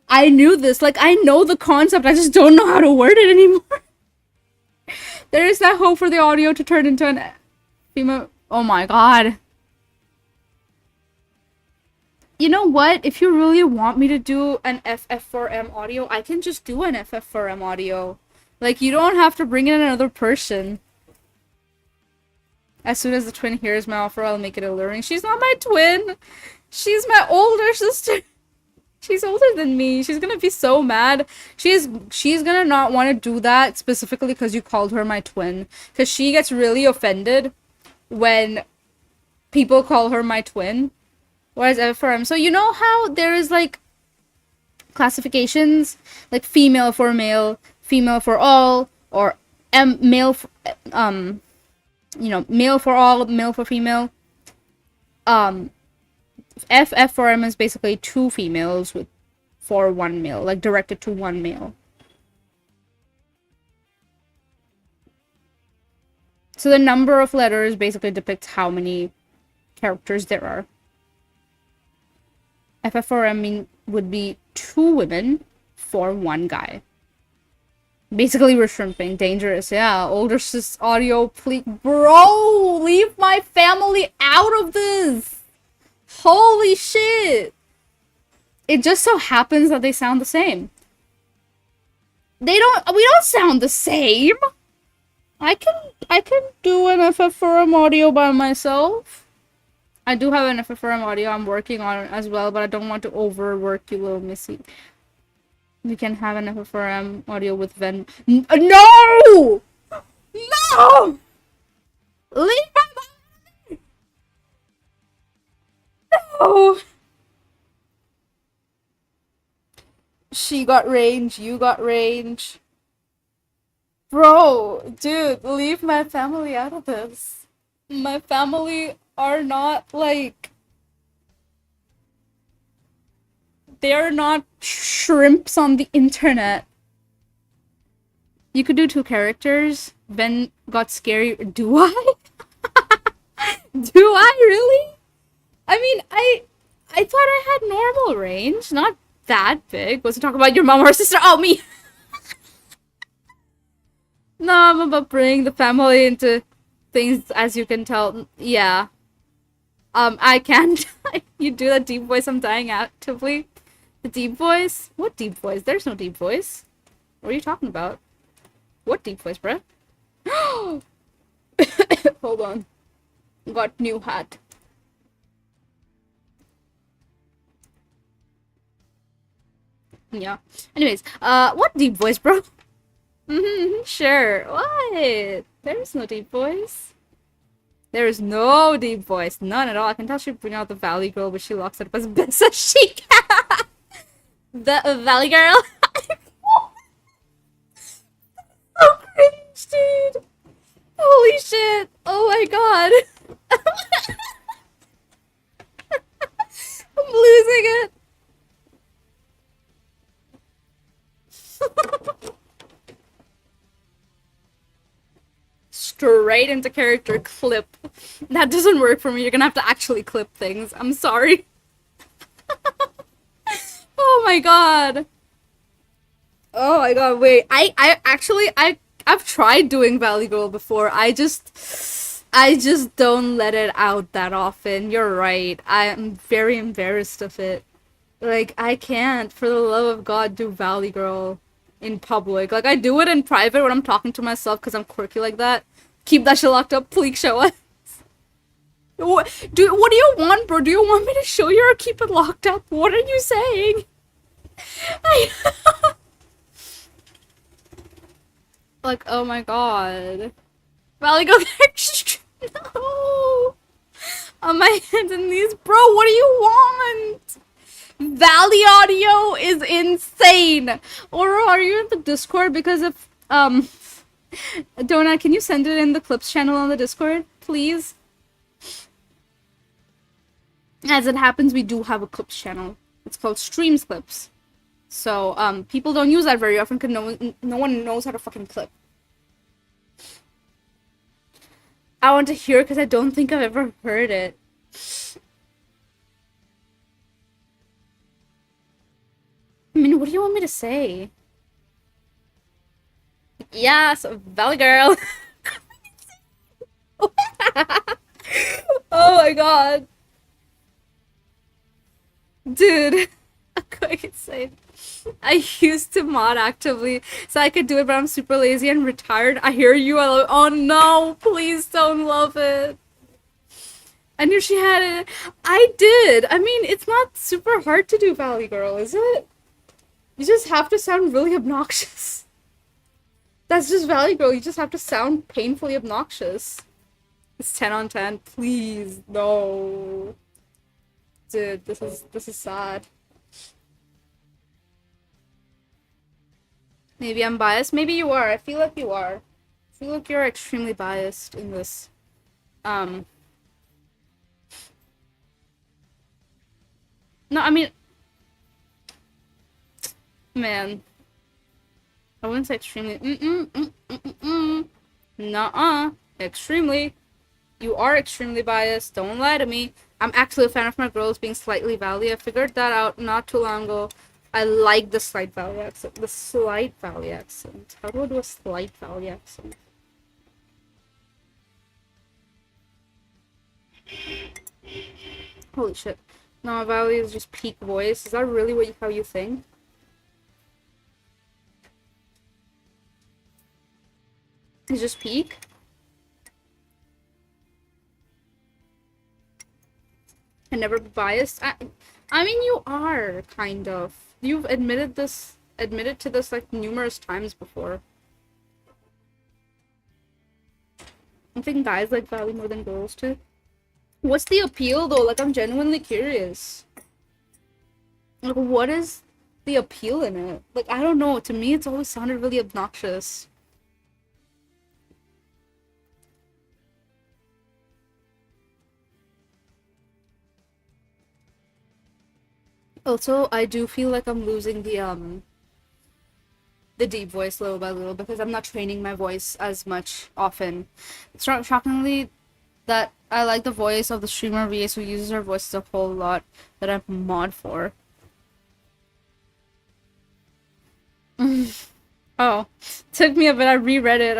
A: I knew this. Like I know the concept. I just don't know how to word it anymore. There is that hope for the audio to turn into an female. Oh my god. You know what? If you really want me to do an FF4M audio, I can just do an FF4M audio. Like, you don't have to bring in another person. As soon as the twin hears my offer, I'll make it alluring. She's not my twin! She's my older sister! She's older than me. She's gonna be so mad. She's gonna not want to do that specifically because you called her my twin. Because she gets really offended when people call her my twin. Whereas FRM, so you know how there is like classifications, like female for male, female for all, or male for, male for all, male for female. FF for M is basically two females for one male, like directed to one male. So the number of letters basically depicts how many characters there are. FF4M would be two women for one guy. Basically, we're shrimping. Dangerous. Yeah, older sis audio, please. Bro, leave my family out of this. Holy shit. It just so happens that they sound the same. We don't sound the same. I can do an FF4M audio by myself. I do have an FFRM audio I'm working on as well, but I don't want to overwork you, little missy. We can have an FFRM audio with Ven. No! No! Leave my body! No! She got range, you got range. Bro, dude, leave my family out of this. My family are not like, they're not shrimps on the internet. You could do two characters. Ben got scary. Do I? Do I really? I mean, I thought I had normal range, not that big. Was it talk about your mom or sister? Oh, me. No, I'm about bringing the family into things, as you can tell. Yeah. I can't. You do that deep voice. I'm dying actively. The deep voice? What deep voice? There's no deep voice. What are you talking about? What deep voice, bruh? Hold on. Got new hat. Yeah. Anyways, what deep voice, bro? Sure. What? There's no deep voice. There is no deep voice. None at all. I can tell she bring out the Valley Girl, but she locks it up as best as she can. The Valley Girl. So cringe, dude. Holy shit. Oh my god. I'm losing it. Straight into character clip. That doesn't work for me. You're gonna have to actually clip things. I'm sorry. Oh my god. Oh my god, wait. I've tried doing Valley Girl before. I just don't let it out that often. You're right. I am very embarrassed of it. Like, I can't, for the love of God, do Valley Girl in public. Like, I do it in private when I'm talking to myself because I'm quirky like that. Keep that shit locked up, please show us. What do you want, bro? Do you want me to show you or keep it locked up? What are you saying? Like, oh my god. Valley Girl. No! On my hands and knees. Bro, what do you want? Valley audio is insane. Or are you in the Discord? Because if Donut, can you send it in the clips channel on the Discord, please? As it happens, we do have a clips channel. It's called Streams Clips. So people don't use that very often because no one knows how to fucking clip. I want to hear it because I don't think I've ever heard it. I mean, what do you want me to say? Yes, Valley Girl. Oh my god. Dude, a quick insane. I used to mod actively so I could do it, but I'm super lazy and retired. I hear you. Oh no, please don't love it. I knew she had it. I did. I mean, it's not super hard to do Valley Girl, is it? You just have to sound really obnoxious. That's just Valley Girl. You just have to sound painfully obnoxious. It's 10 on 10. Please, no. Dude, this is sad. Maybe I'm biased. Maybe you are. I feel like you are. I feel like you're extremely biased in this. No, I mean, man. I wouldn't say extremely. Nuh-uh. Extremely. You are extremely biased. Don't lie to me. I'm actually a fan of my girls being slightly Valley. I figured that out not too long ago. I like the slight Valley accent. The slight Valley accent. How do I do a slight Valley accent? Holy shit. No, Valley is just peak voice. Is that really how you think? It's just peak? And never be biased? I mean, you are, kind of. You've admitted to this, like, numerous times before. I think guys like Valley more than girls, too. What's the appeal, though? Like, I'm genuinely curious. Like, what is the appeal in it. Like, I don't know, to me it's always sounded really obnoxious. Also, I do feel like I'm losing the deep voice little by little because I'm not training my voice as much often. It's not shockingly that I like the voice of the streamer VS who uses her voice a whole lot that I'm mod for. Oh, took me a bit. I reread it.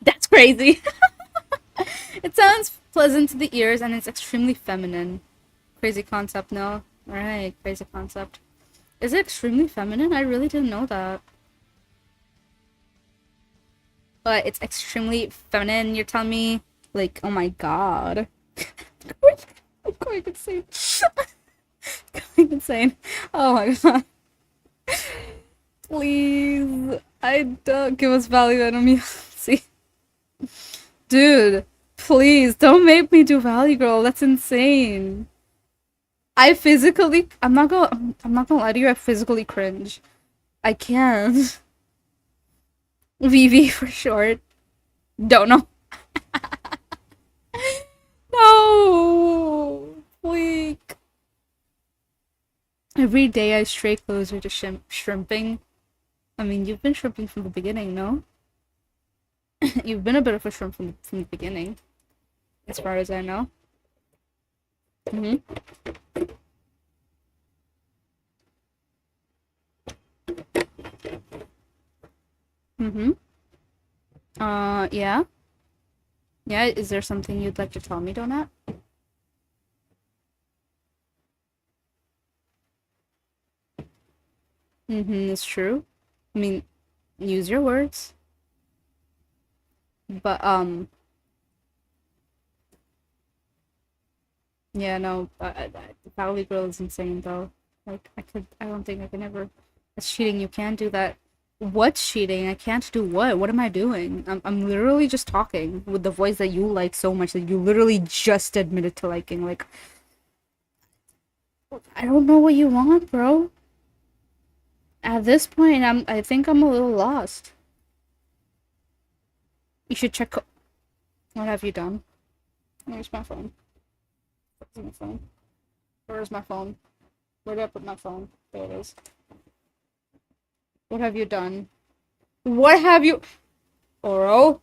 A: That's crazy. It sounds pleasant to the ears and it's extremely feminine. Crazy concept, no? Alright, crazy concept. Is it extremely feminine? I really didn't know that. But it's extremely feminine, you're telling me? Like, oh my god. I'm going insane. Going insane. Oh my god. Please. I don't give us value enemy. See? Dude, please don't make me do value girl. That's insane. I'm not gonna lie to you, I physically cringe. I can't. VV for short. Don't know. No! Weak. Every day I stray closer to shrimping. I mean, you've been shrimping from the beginning, no? You've been a bit of a shrimp from the beginning. As far as I know. Mm-hmm. Mm-hmm. Yeah? Yeah, is there something you'd like to tell me, Donut? Mm-hmm, it's true. I mean, use your words. But, yeah, no, Valley Girl is insane, though. Like, I don't think I can ever... That's cheating, you can't do that. What's cheating? I can't do what? What am I doing? I'm literally just talking with the voice that you like so much that you literally just admitted to liking. Like, I don't know what you want, bro. At this point, I think I'm a little lost. You should check. What have you done? Where's my phone? Where's my phone? Where's my phone? Where did I put my phone? There it is. What have you done? What have you... Oro?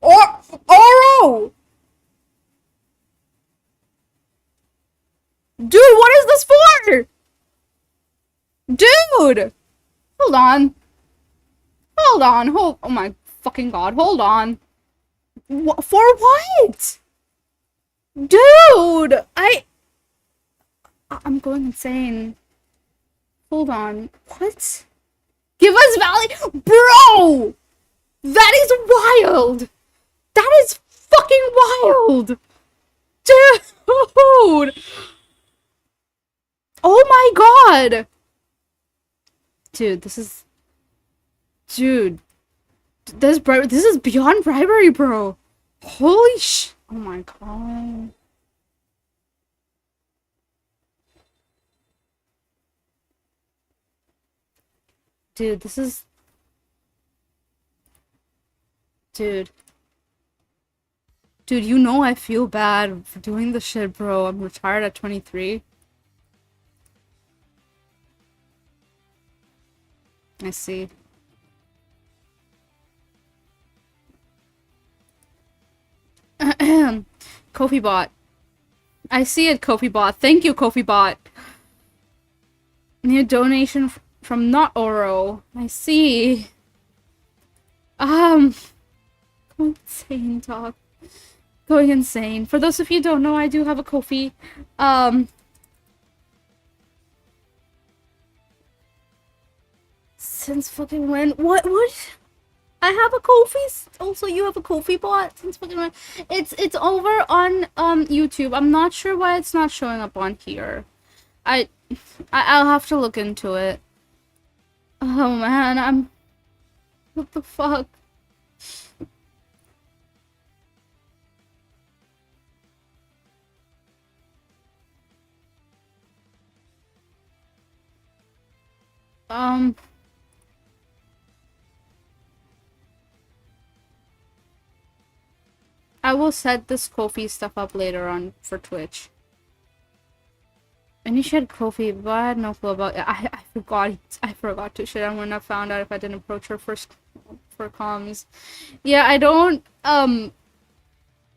A: Oro! Dude, what is this for? Dude! Hold on. Hold on. Oh my fucking god. Hold on. For what? Dude! I'm going insane. Hold on. What? Give us Valley... Bro! That is wild! That is fucking wild! Dude! Oh my god! Dude, this is... Dude. This is beyond bribery, bro. Holy sh... Oh my god. Dude, this is... Dude. Dude, you know I feel bad for doing this shit, bro. I'm retired at 23. I see. Kofi bot. I see it, Kofi bot. Thank you, Kofi bot. Need a donation from not Oro. I see. Going insane, talk. Going insane. For those of you who don't know, I do have a Kofi. Since fucking when? What? I have a Kofi. Also, you have a Kofi bot. Since fucking when? It's over on YouTube. I'm not sure why it's not showing up on here. I'll have to look into it. Oh man, what the fuck? Um, I will set this Kofi stuff up later on for Twitch. And you should Kofi, but I had no clue about it. I forgot to shit. I wouldn't have found out if I didn't approach her first for comms. Yeah, I don't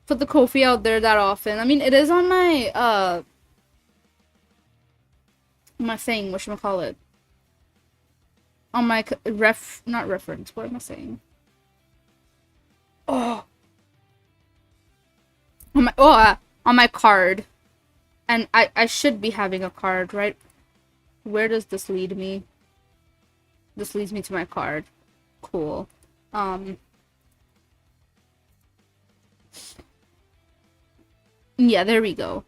A: put the Kofi out there that often. I mean, it is on my thing, whatchamacallit. On my not reference, what am I saying? Oh. On my card. And I should be having a card, right? Where does this lead me? This leads me to my card. Cool. Yeah, there we go.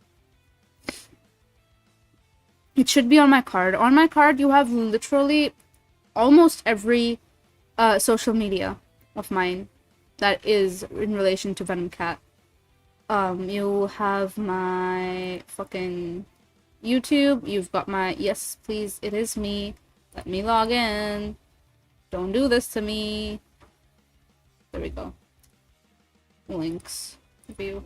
A: It should be on my card. On my card, you have literally almost every social media of mine that is in relation to Venom Cat. You have my fucking YouTube. You've got my, yes, please, it is me. Let me log in. Don't do this to me. There we go. Links. View.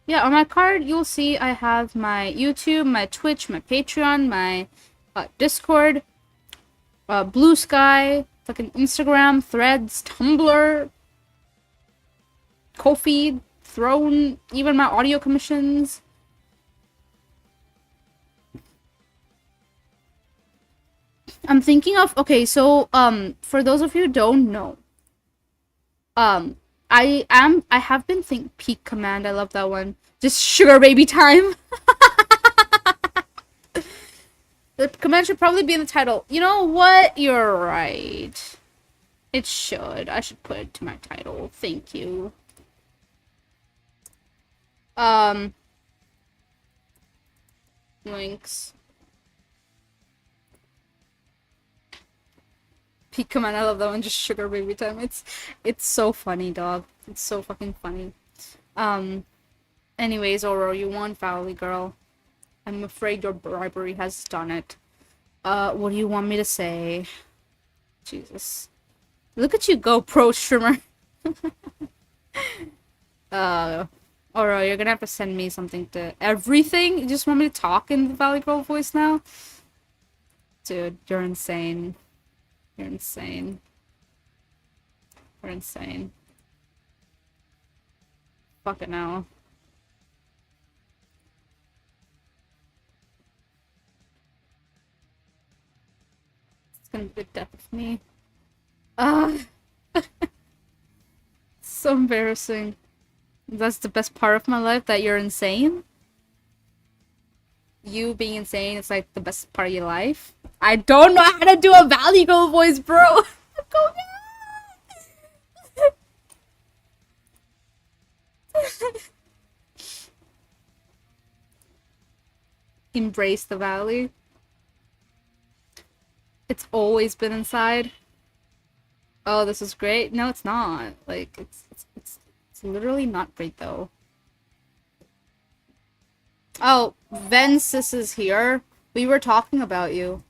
A: Yeah, on my card, you'll see I have my YouTube, my Twitch, my Patreon, my Discord, Blue Sky, fucking Instagram, Threads, Tumblr, Ko-fi, Throne, even my audio commissions. I'm thinking of, okay, so, for those of you who don't know, I have been Peak Command, I love that one. Just sugar baby time. The command should probably be in the title. You know what? You're right. It should. I should put it to my title. Thank you. Links. Peak Command, I love that one. Just sugar baby time. It's so funny, dog. It's so fucking funny. Anyways, Oro, you won Valley Girl. I'm afraid your bribery has done it. What do you want me to say? Jesus. Look at you go, pro streamer. Oro, you're gonna have to send me something to everything? You just want me to talk in the Valley Girl voice now? Dude, you're insane. You're insane. You're insane. Fuck it now. It's gonna be the death of me. So embarrassing. That's the best part of my life, that you're insane? You being insane is like the best part of your life? I don't know how to do a Valley Girl voice, bro! Embrace the valley. It's always been inside. Oh, this is great. No, it's not. Like, it's literally not great, though. Oh, Vensis is here. We were talking about you.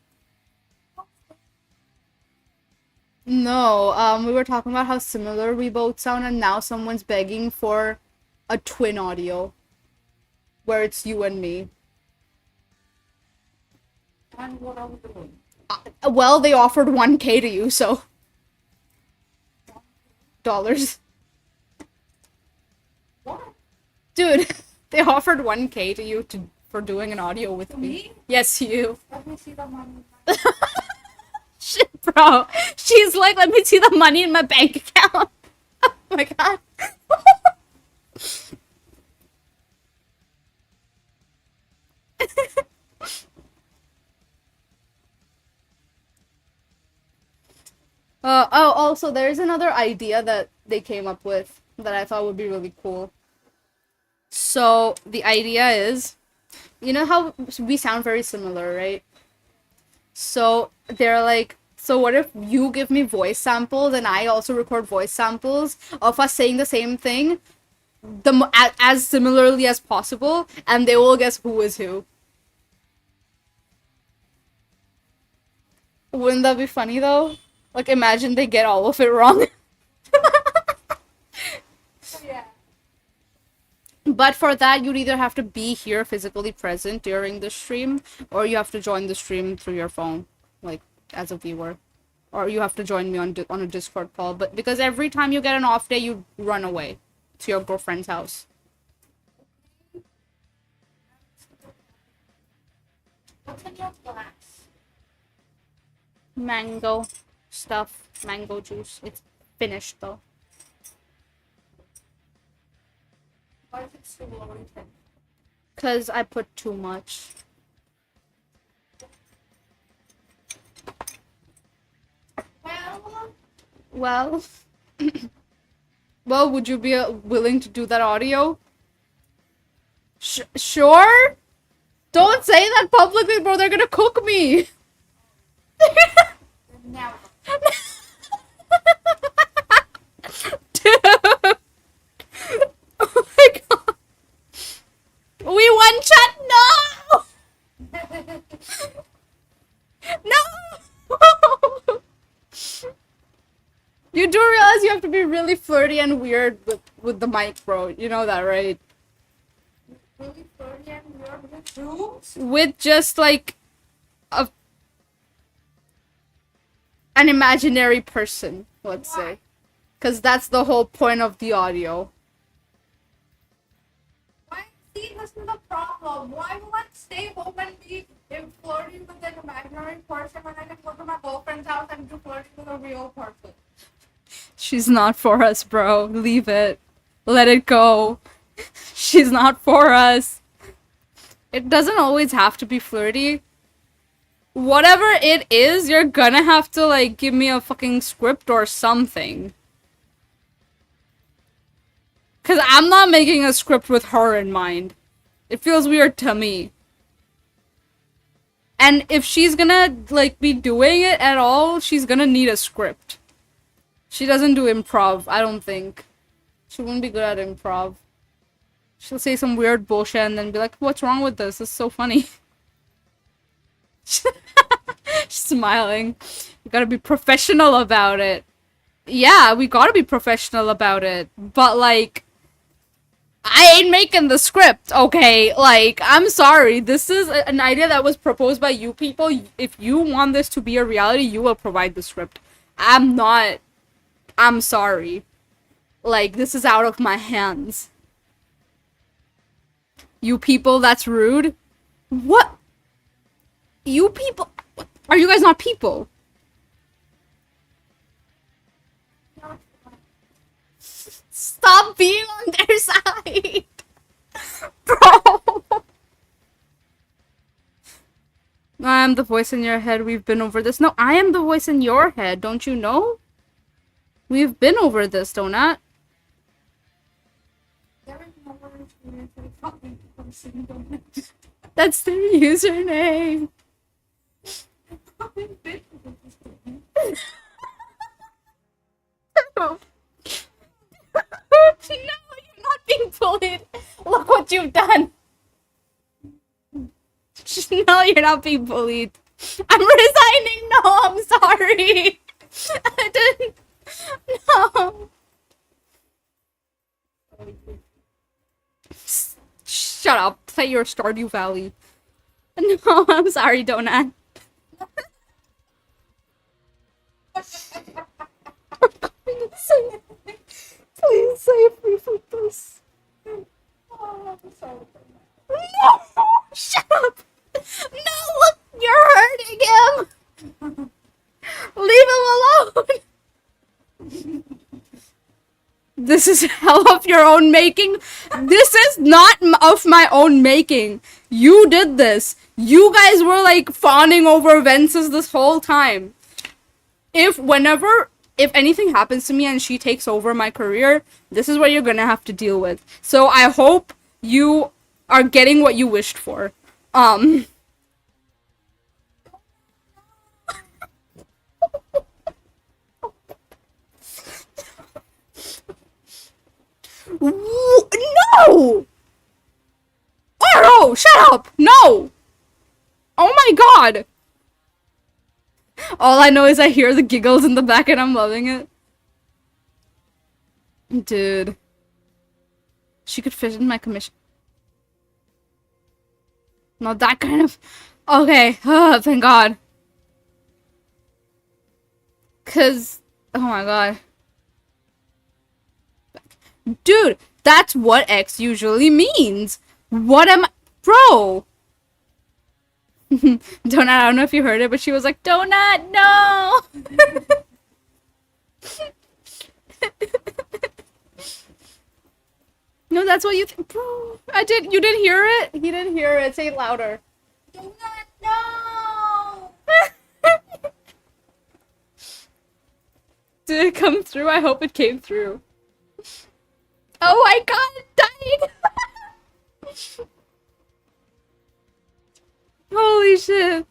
A: No, we were talking about how similar we both sound, and now someone's begging for a twin audio. Where it's you and me.
B: And what are we doing?
A: Well, they offered 1K to you, so... dollars.
B: What?
A: Dude, they offered 1K to you for doing an audio with me. Yes, you.
B: Let me see the money.
A: Shit, bro. She's like, let me see the money in my bank account. Oh my god. Also, there's another idea that they came up with that I thought would be really cool. So, the idea is, you know how we sound very similar, right? So, they're like, so what if you give me voice samples and I also record voice samples of us saying the same thing as similarly as possible, and they will guess who is who. Wouldn't that be funny though? Like, imagine they get all of it wrong.
B: Yeah.
A: But for that, you'd either have to be here physically present during the stream, or you have to join the stream through your phone, like as a viewer, or you have to join me on a Discord call. But because every time you get an off day, you run away to your girlfriend's house.
B: What's in your glass?
A: Mango stuff, mango juice. It's finished though.
B: Why is it so low in temp?
A: Cause I put too much.
B: Well,
A: Well, well, would you be willing to do that audio? Sure? Don't say that publicly, bro. They're gonna cook me.
B: now.
A: Dude. Oh my god. We won chat. No. No. You do realize you have to be really flirty and weird with the mic, bro. You know that, right?
B: Really flirty and weird with shoes?
A: With just like an imaginary person, let's say. Because that's the whole point of the audio.
B: Why? See, this is the problem. Why will I stay home and be flirting with an imaginary person when I can go to my girlfriend's house and do flirting with a real person?
A: She's not for us, bro. Leave it. Let it go. She's not for us. It doesn't always have to be flirty. Whatever it is, you're gonna have to, like, give me a fucking script or something. Because I'm not making a script with her in mind. It feels weird to me. And if she's gonna, like, be doing it at all, she's gonna need a script. She doesn't do improv, I don't think. She wouldn't be good at improv. She'll say some weird bullshit and then be like, what's wrong with this? It's so funny. She's smiling. You gotta be professional about it. Yeah, we gotta be professional about it. But, like, I ain't making the script, okay? Like, I'm sorry. This is an idea that was proposed by you people. If you want this to be a reality, you will provide the script. I'm not. I'm sorry. Like, this is out of my hands. You people, that's rude. What? You people? Are you guys not people? Stop being on their side. Bro. I am the voice in your head. We've been over this. No, I am the voice in your head. Don't you know? We've been over this, Donut.
B: There is no one to fucking person, don't it?
A: That's their username. No, you're not being bullied. Look what you've done. No, you're not being bullied. I'm resigning. No, I'm sorry. I didn't. No. Shut up. Play your Stardew Valley. No, I'm sorry, Donut. Please save me from this.
B: Oh, I'm sorry.
A: No! Shut up! No, look! You're hurting him! Leave him alone! This is hell of your own making. This is not of my own making. You did this. You guys were like fawning over Vences this whole time. If anything happens to me and she takes over my career, this is what you're gonna have to deal with. So I hope you are getting what you wished for. No! Oh no! Shut up! No! Oh my god! All I know is I hear the giggles in the back and I'm loving it. Dude. She could fit in my commission. Not that kind of... Okay, thank God. Cause... Oh my God. Dude, that's what X usually means. What am I... Bro! Donut, I don't know if you heard it, but she was like, Donut, no! No, that's what you think. Bro, you didn't hear it? He didn't hear it. Say it louder.
B: Donut, no!
A: Did it come through? I hope it came through. Oh my God, it died! Holy shit.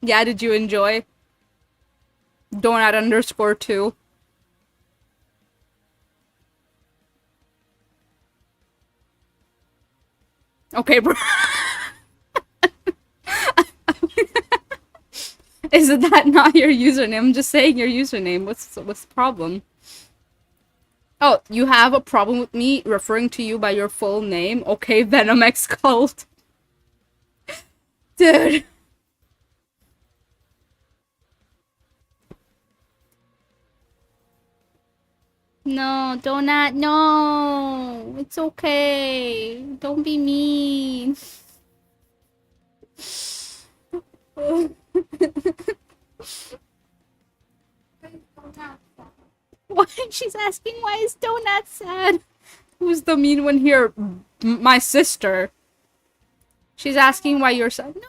A: Yeah, did you enjoy? Donut_2. Okay, bro. Is that not your username? I'm just saying your username. What's the problem? Oh, you have a problem with me referring to you by your full name? Okay, Venom X Cult. Dude. No, Donut, no. It's okay. Don't be mean. Why? She's asking why is Donut sad? Who's the mean one here? My sister. She's asking why you're sad. No.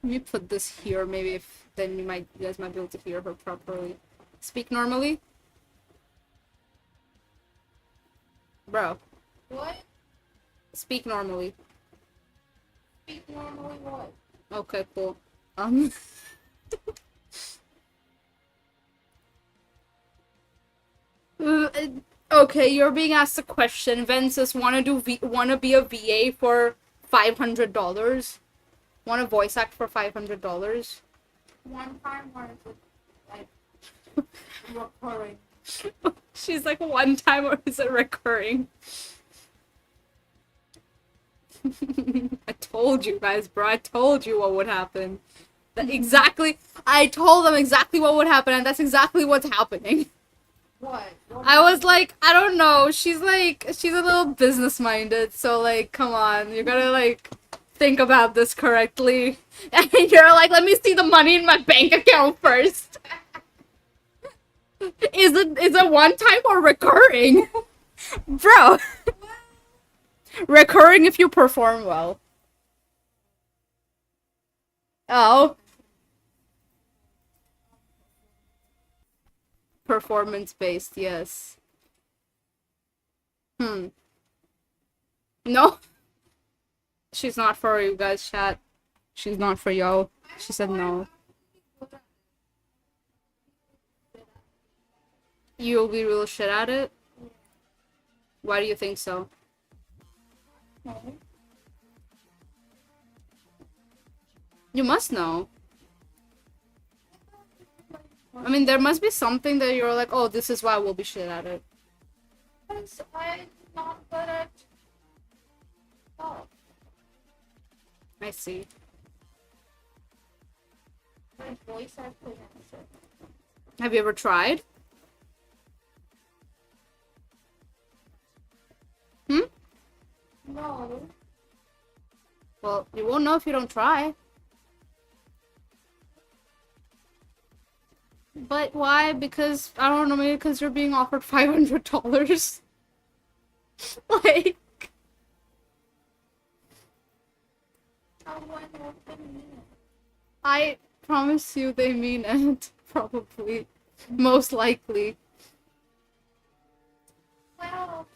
A: Let me put this here, maybe if then you guys might be able to hear her properly. Speak normally. Bro.
B: What?
A: Speak normally.
B: Speak normally what?
A: Okay, cool. Okay, you're being asked a question. Ventus wanna be a VA for $500? Want to voice act for $500?
B: One time or is it like recurring?
A: She's like, one time or is it recurring? I told you guys, bro. I told you what would happen. I told them exactly what would happen, and that's exactly what's happening.
B: What?
A: I was like, I don't know. She's a little business minded, so like, come on, you gotta like think about this correctly. And you're like, let me see the money in my bank account first. Is it one time or recurring? Bro. Recurring if you perform well. Oh. Performance based, yes. No. She's not for you guys, chat. She's not for yo. She said no. You'll be real shit at it? Why do you think so? You must know. I mean, there must be something that you're like, oh, this is why we'll be shit at it.
B: Because I'm not good at... Oh.
A: I see.
B: My voice actually answered.
A: Have you ever tried?
B: No.
A: Well, you won't know if you don't try. But why? Because, I don't know, maybe because you're being offered $500. Like... I promise you they mean it. Probably. Most likely.
B: Well...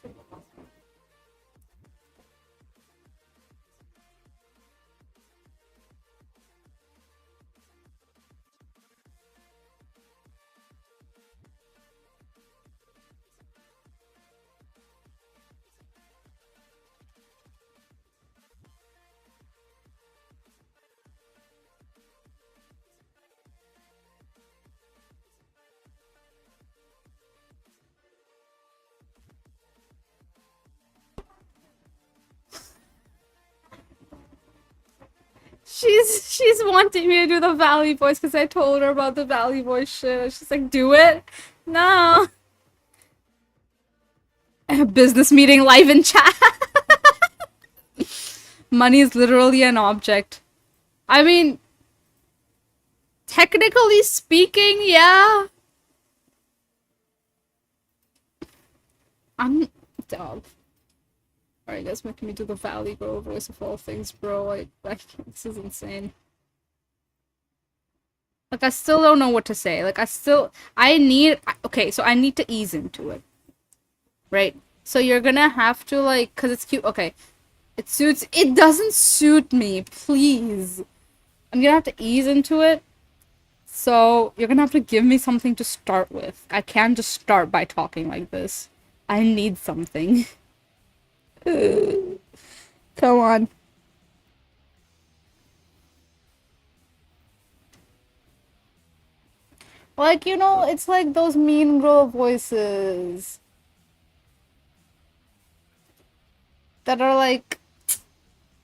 A: She's wanting me to do the Valley voice because I told her about the Valley voice shit. She's like, do it? No. Business meeting live in chat. Money is literally an object. I mean, technically speaking, yeah. I'm dog. Alright, guys, making me do the Valley bro voice of all things, bro. This is insane. Like, I still don't know what to say. Like, okay, so I need to ease into it. Right? So you're gonna have to, like, cause it's cute. Okay. It doesn't suit me, please. I'm gonna have to ease into it. So you're gonna have to give me something to start with. I can't just start by talking like this. I need something. Come on. Like, you know, it's like those mean girl voices that are like,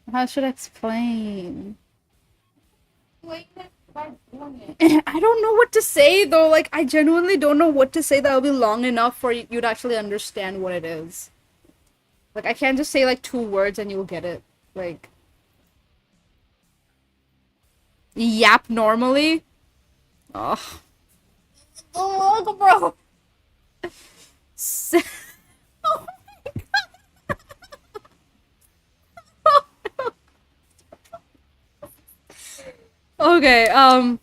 A: how should I explain?
B: Like it by doing
A: I don't know what to say though. Like, I genuinely don't know what to say that will be long enough for you to actually understand what it is. Like, I can't just say like 2 words and you'll get it. Like, yap normally. Oh,
B: Oh, bro.
A: Oh okay, I'm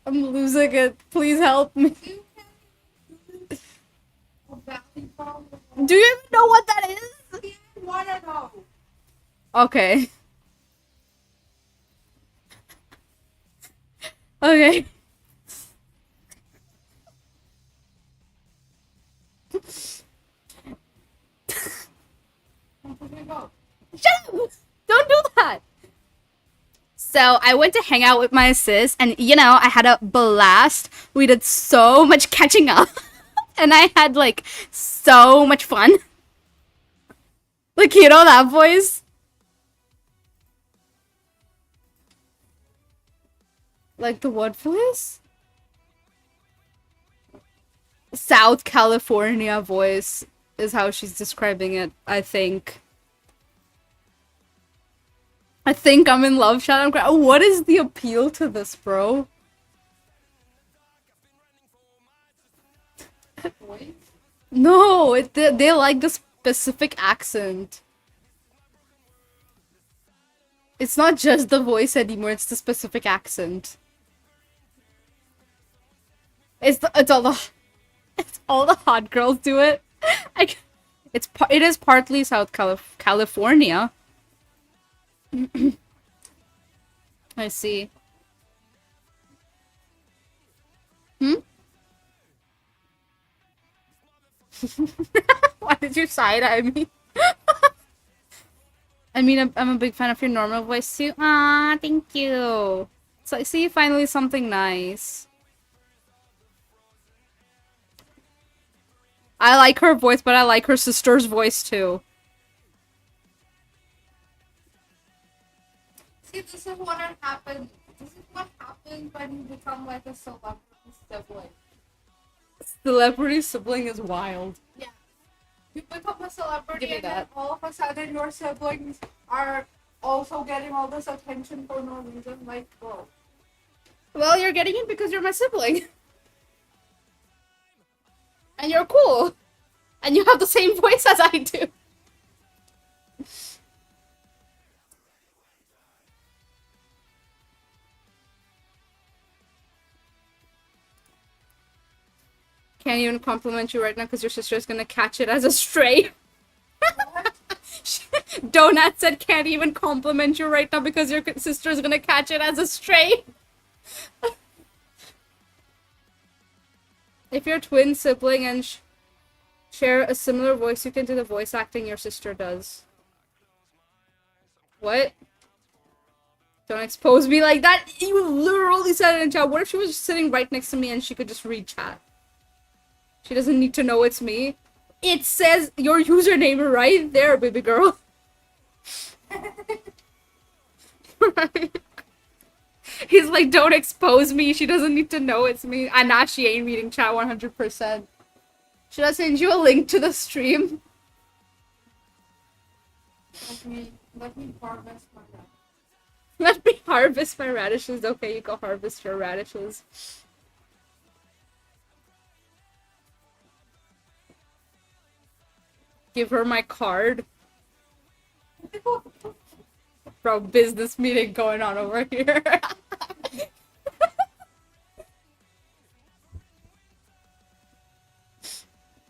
A: losing it. Please help me. Do you even know what that is?
B: I wanna know.
A: Okay. Okay. Shut up! Don't do that! So I went to hang out with my sis, and you know, I had a blast. We did so much catching up, and I had like so much fun. Like, you know that voice? Like the what voice? South California voice is how she's describing it, I think. I think I'm in love, chat. What is the appeal to this, bro? No, they like the specific accent. It's not just the voice anymore, it's the specific accent. It's all the hot girls do it. It is partly South California. I see. Why did you side-eye me? I mean, I'm a big fan of your normal voice too. Ah, thank you. So I see finally something nice. I like her voice, but I like her sister's voice too.
B: See, this is what happens. This is what happens when you become like a celebrity sibling.
A: Celebrity sibling is wild.
B: Yeah. You become a celebrity
A: Give me
B: and then
A: that.
B: all of a sudden your siblings are also getting all this attention for no reason. Like, whoa.
A: Well, you're getting it because you're my sibling. And you're cool. And you have the same voice as I do. Can't even compliment you right now because your sister's gonna catch it as a stray. Donut said can't even compliment you right now because your sister's gonna catch it as a stray. If you're twin sibling and share a similar voice, you can do the voice acting your sister does. What? Don't expose me like that. You literally said it in chat. What if she was just sitting right next to me and she could just read chat? She doesn't need to know it's me. It says your username right there, baby girl. Right? He's like, don't expose me. She doesn't need to know it's me. And nah, she ain't reading chat 100%. Should I send you a link to the stream?
B: Let me harvest my radish.
A: Let me harvest my radishes. Okay, you go harvest your radishes. Give her my card. Bro, business meeting going on over here.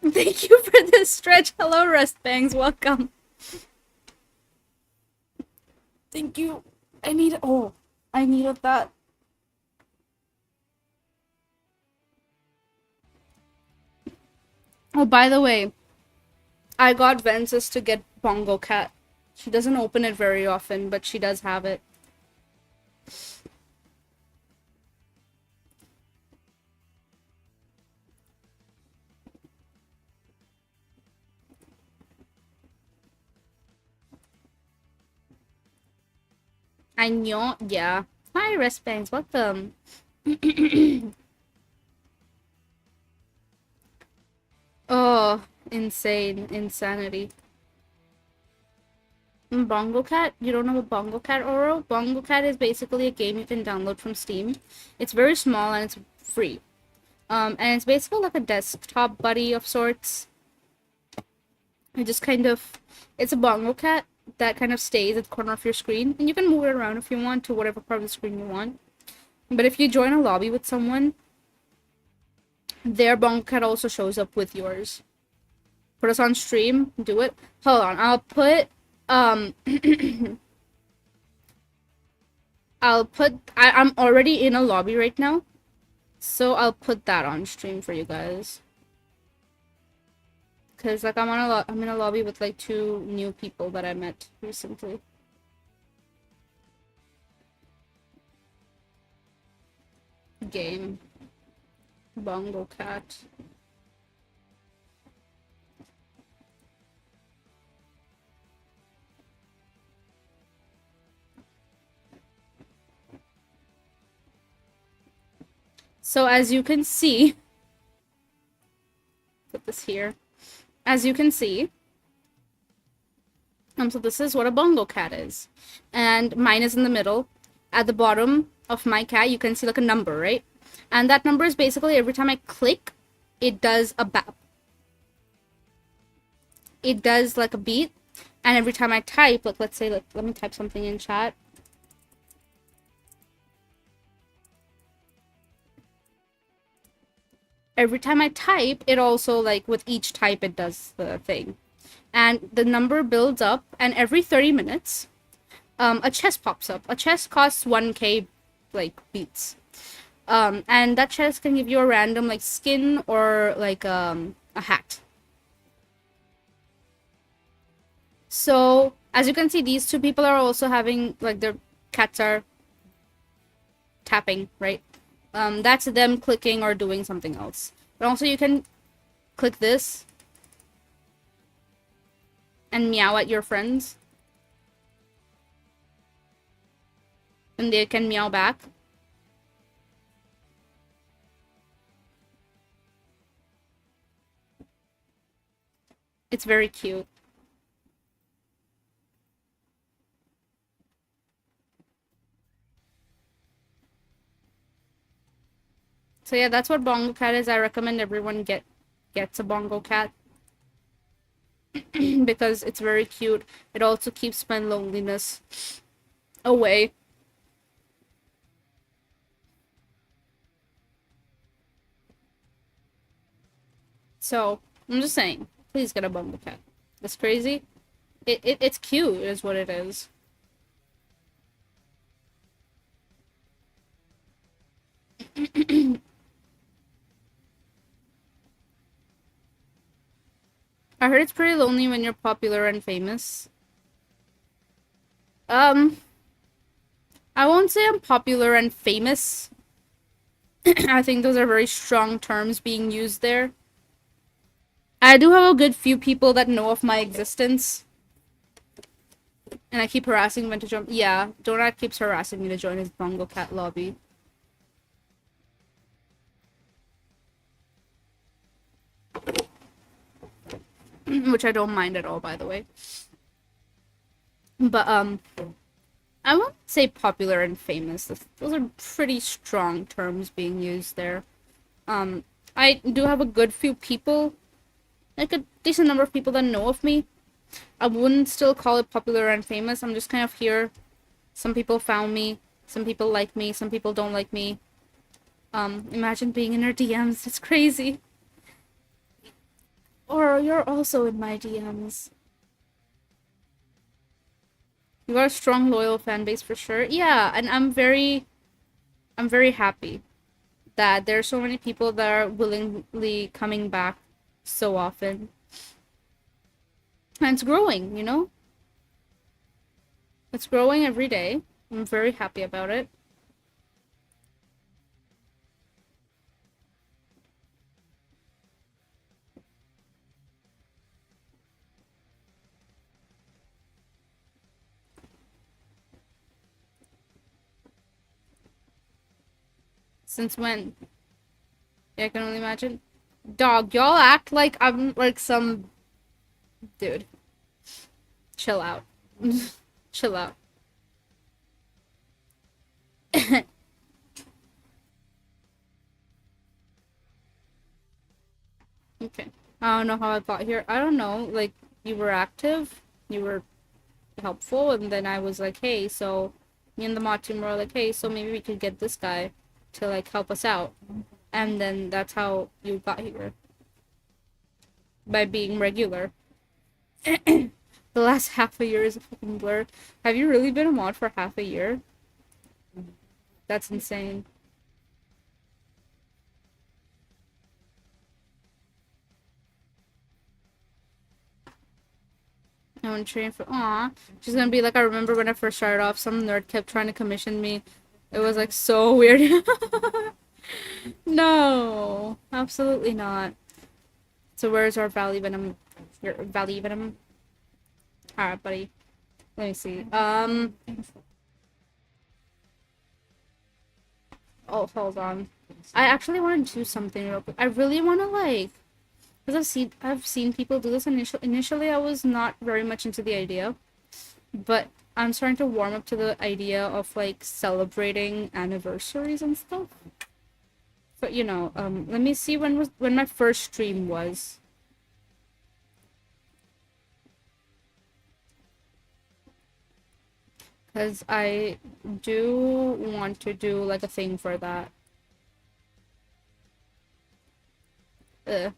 A: Thank you for this stretch. Hello, Rust Bangs. Welcome. Thank you. I needed that. Oh, by the way, I got Ventus to get Bongo Cat. She doesn't open it very often, but she does have it. I know, yeah. Hi, Respects, welcome. Oh, insane, insanity. Bongo Cat? You don't know what Bongo Cat, Oro? Bongo Cat is basically a game you can download from Steam. It's very small and it's free. And it's basically like a desktop buddy of sorts. It just kind of, it's a Bongo Cat that kind of stays at the corner of your screen, and you can move it around if you want to whatever part of the screen you want. But if you join a lobby with someone, their Bongo Cat also shows up with yours. Put us on stream, do it. Hold on, I'll put I'm already in a lobby right now, so I'll put that on stream for you guys. Cause like I'm in a lobby with like 2 new people that I met recently. Game. Bongo Cat. So as you can see, put this here. As you can see, so this is what a Bongo Cat is. And mine is in the middle. At the bottom of my cat, you can see like a number, right? And that number is basically every time I click, it does a bap. It does like a beat. And every time I type, like let's say, like, let me type something in chat. Every time I type, it also, like, with each type, it does the thing. And the number builds up, and every 30 minutes, a chest pops up. A chest costs 1k, like, beats. And that chest can give you a random, like, skin or, like, a hat. So, as you can see, these 2 people are also having, like, their cats are tapping, right? That's them clicking or doing something else. But also you can click this and meow at your friends. And they can meow back. It's very cute. So yeah, that's what Bongo Cat is. I recommend everyone gets a Bongo Cat. Because it's very cute. It also keeps my loneliness away. So, I'm just saying, please get a Bongo Cat. It's crazy. It's cute, is what it is. I heard it's pretty lonely when you're popular and famous. I won't say I'm popular and famous. I think those are very strong terms being used there. I do have a good few people that know of my existence, and I keep harassing them to join. Yeah, Donut keeps harassing me to join his Bongo Cat lobby. Which I don't mind at all, by the way. But, I won't say popular and famous. Those are pretty strong terms being used there. Um, I do have a good few people, like a decent number of people that know of me. I wouldn't still call it popular and famous. I'm just kind of here. Some people found me. Some people like me. Some people don't like me. Imagine being in her DMs. It's crazy. Or you're also in my DMs. You got a strong, loyal fan base for sure. Yeah, and I'm very happy that there's so many people that are willingly coming back so often. And it's growing, you know? It's growing every day. I'm very happy about it. Since when? Yeah, I can only imagine. Dog, y'all act like I'm like some dude. Chill out. Chill out. Okay. I don't know how I got here. I don't know. Like, you were active, you were helpful, and then I was like, hey, so me and the mod team were like, hey, so maybe we could get this guy to like help us out. And then that's how you got here. By being regular. The last half a year is a fucking blur. Have you really been a mod for half a year? That's insane. I want to train for. Aw. She's gonna be like, I remember when I first started off, some nerd kept trying to commission me. It was like so weird. No, absolutely not. So where's our Valley Venom? Your Valley Venom? Alright, buddy. Let me see. Oh, hold on. I actually want to do something real quick. I really want to like, because I've seen people do this initially. I was not very much into the idea, but I'm starting to warm up to the idea of like celebrating anniversaries and stuff. But let me see when my first stream was. Because I do want to do like a thing for that. Ugh.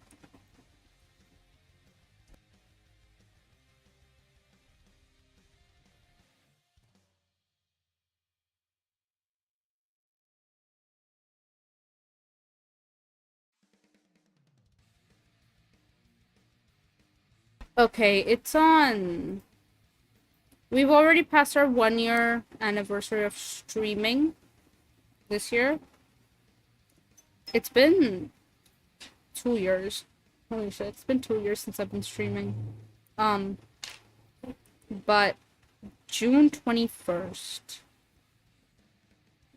A: Okay, it's on. We've already passed our 1 year anniversary of streaming this year. It's been 2 years. Holy shit, it's been 2 years since I've been streaming. Um, but June 21st.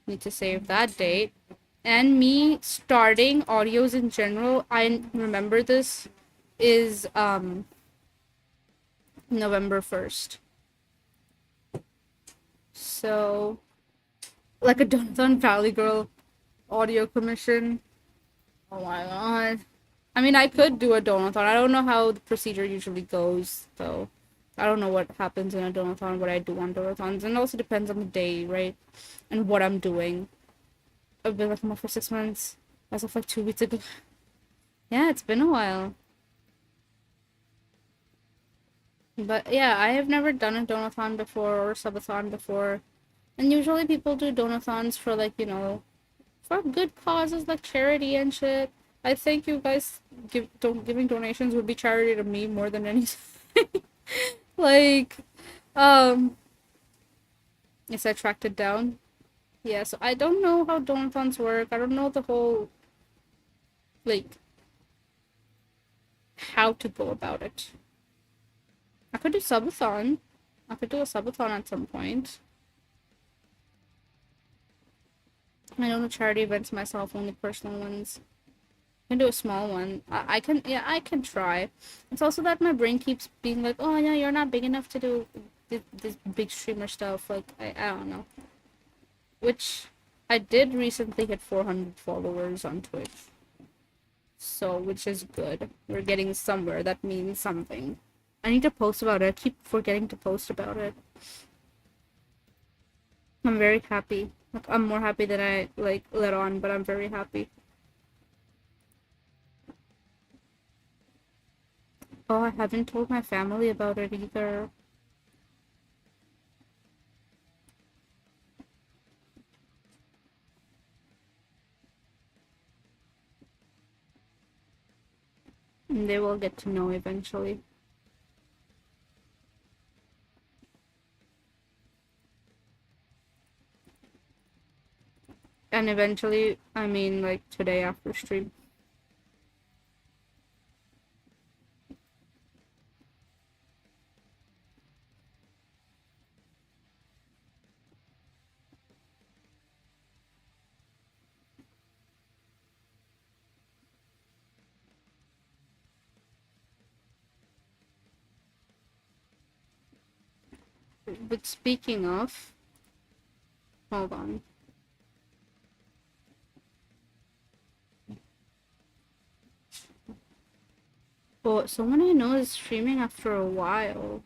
A: Need to save that date. And me starting audios in general, I remember this is November 1st. So like a Donathon Valley Girl audio commission. Oh my god. I mean, I could do a donathon. I don't know how the procedure usually goes, though. I don't know what happens in a donathon, what I do on donathons. And it also depends on the day, right? And what I'm doing. I've been like more for 6 months. As of like 2 weeks ago. Yeah, it's been a while. But yeah, I have never done a donathon before or subathon before. And usually people do donathons for like, for good causes like charity and shit. I think you guys giving donations would be charity to me more than anything. Like, um, is I tracked it down? Yeah, so I don't know how donathons work. I don't know the whole, like, how to go about it. I could do subathon. I could do a subathon at some point. I don't do charity events myself, only personal ones. I can do a small one. I can, yeah, I can try. It's also that my brain keeps being like, oh yeah, you're not big enough to do this big streamer stuff. Like, I don't know. Which, I did recently hit 400 followers on Twitch. So, which is good. We're getting somewhere. That means something. I need to post about it. I keep forgetting to post about it. I'm very happy. Like, I'm more happy than I, like, let on, but I'm very happy. Oh, I haven't told my family about it either. And they will get to know eventually. And eventually, I mean, like, today after stream. But speaking of... Hold on. Well, someone I know is streaming after a while.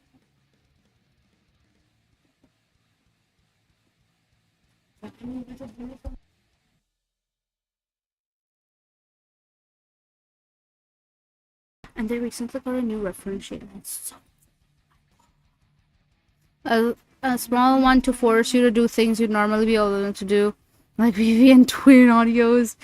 A: And they recently got a new reference sheet. It's so... A small one to force you to do things you'd normally be able to do. Like BB and Twin Audios.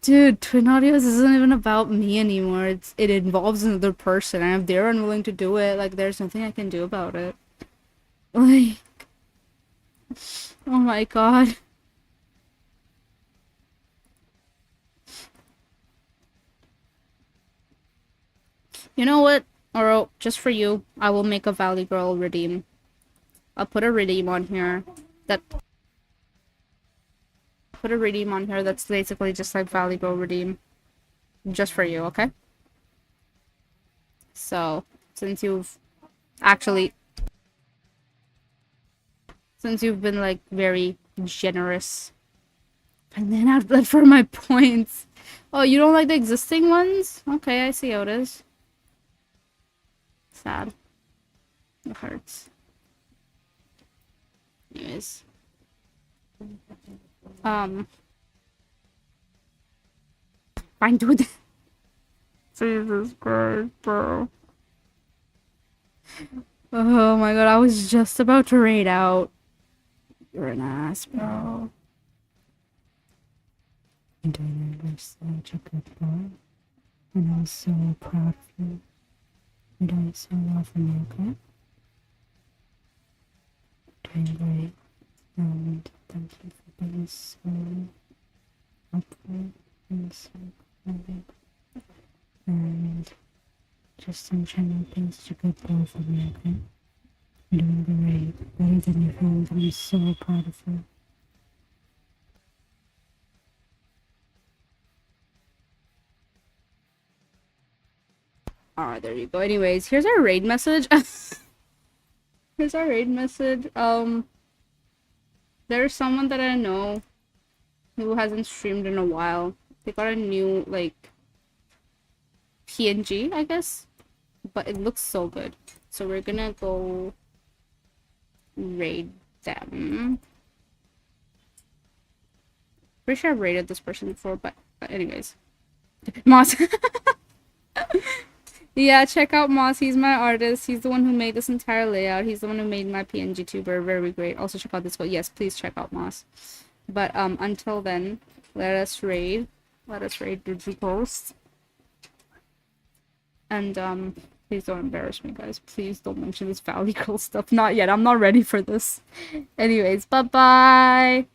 A: Dude, Twin Audios isn't even about me anymore. It involves another person. And if they're unwilling to do it, like, there's nothing I can do about it. Like... Oh my god. You know what? Or just for you, I will make a Valley Girl redeem. I'll put a redeem on here. Put a redeem on here that's basically just like Valley Girl redeem. Just for you, okay? So, since you've been like very generous. And then outlet for my points. Oh, you don't like the existing ones? Okay, I see how it is. Sad. It hurts. Anyways. Fine, dude. Jesus Christ, bro. Oh my god, I was just about to raid out. You're an ass, bro. You're doing such a good boy. And I'm so proud of you. You're doing so well for me, okay? Doing great. And thank you for being so helpful and so kind. And just in general, being such a good boy for me, okay? You're doing great. Better than you think. I'm so proud of you. Alright, there you go. Anyways, here's our raid message. Here's our raid message. There's someone that I know who hasn't streamed in a while. They got a new, like, PNG, I guess. But it looks so good. So we're gonna go raid them. Pretty sure I've raided this person before, but anyways. Moss. Yeah, check out Moss. He's my artist. He's the one who made this entire layout. He's the one who made my PNG tuber. Very great. Also check out this one. Yes, please check out Moss. But until then, let us raid. Let us raid DigiPost. And please don't embarrass me, guys. Please don't mention this Valley Girl stuff. Not yet. I'm not ready for this. Anyways, bye-bye.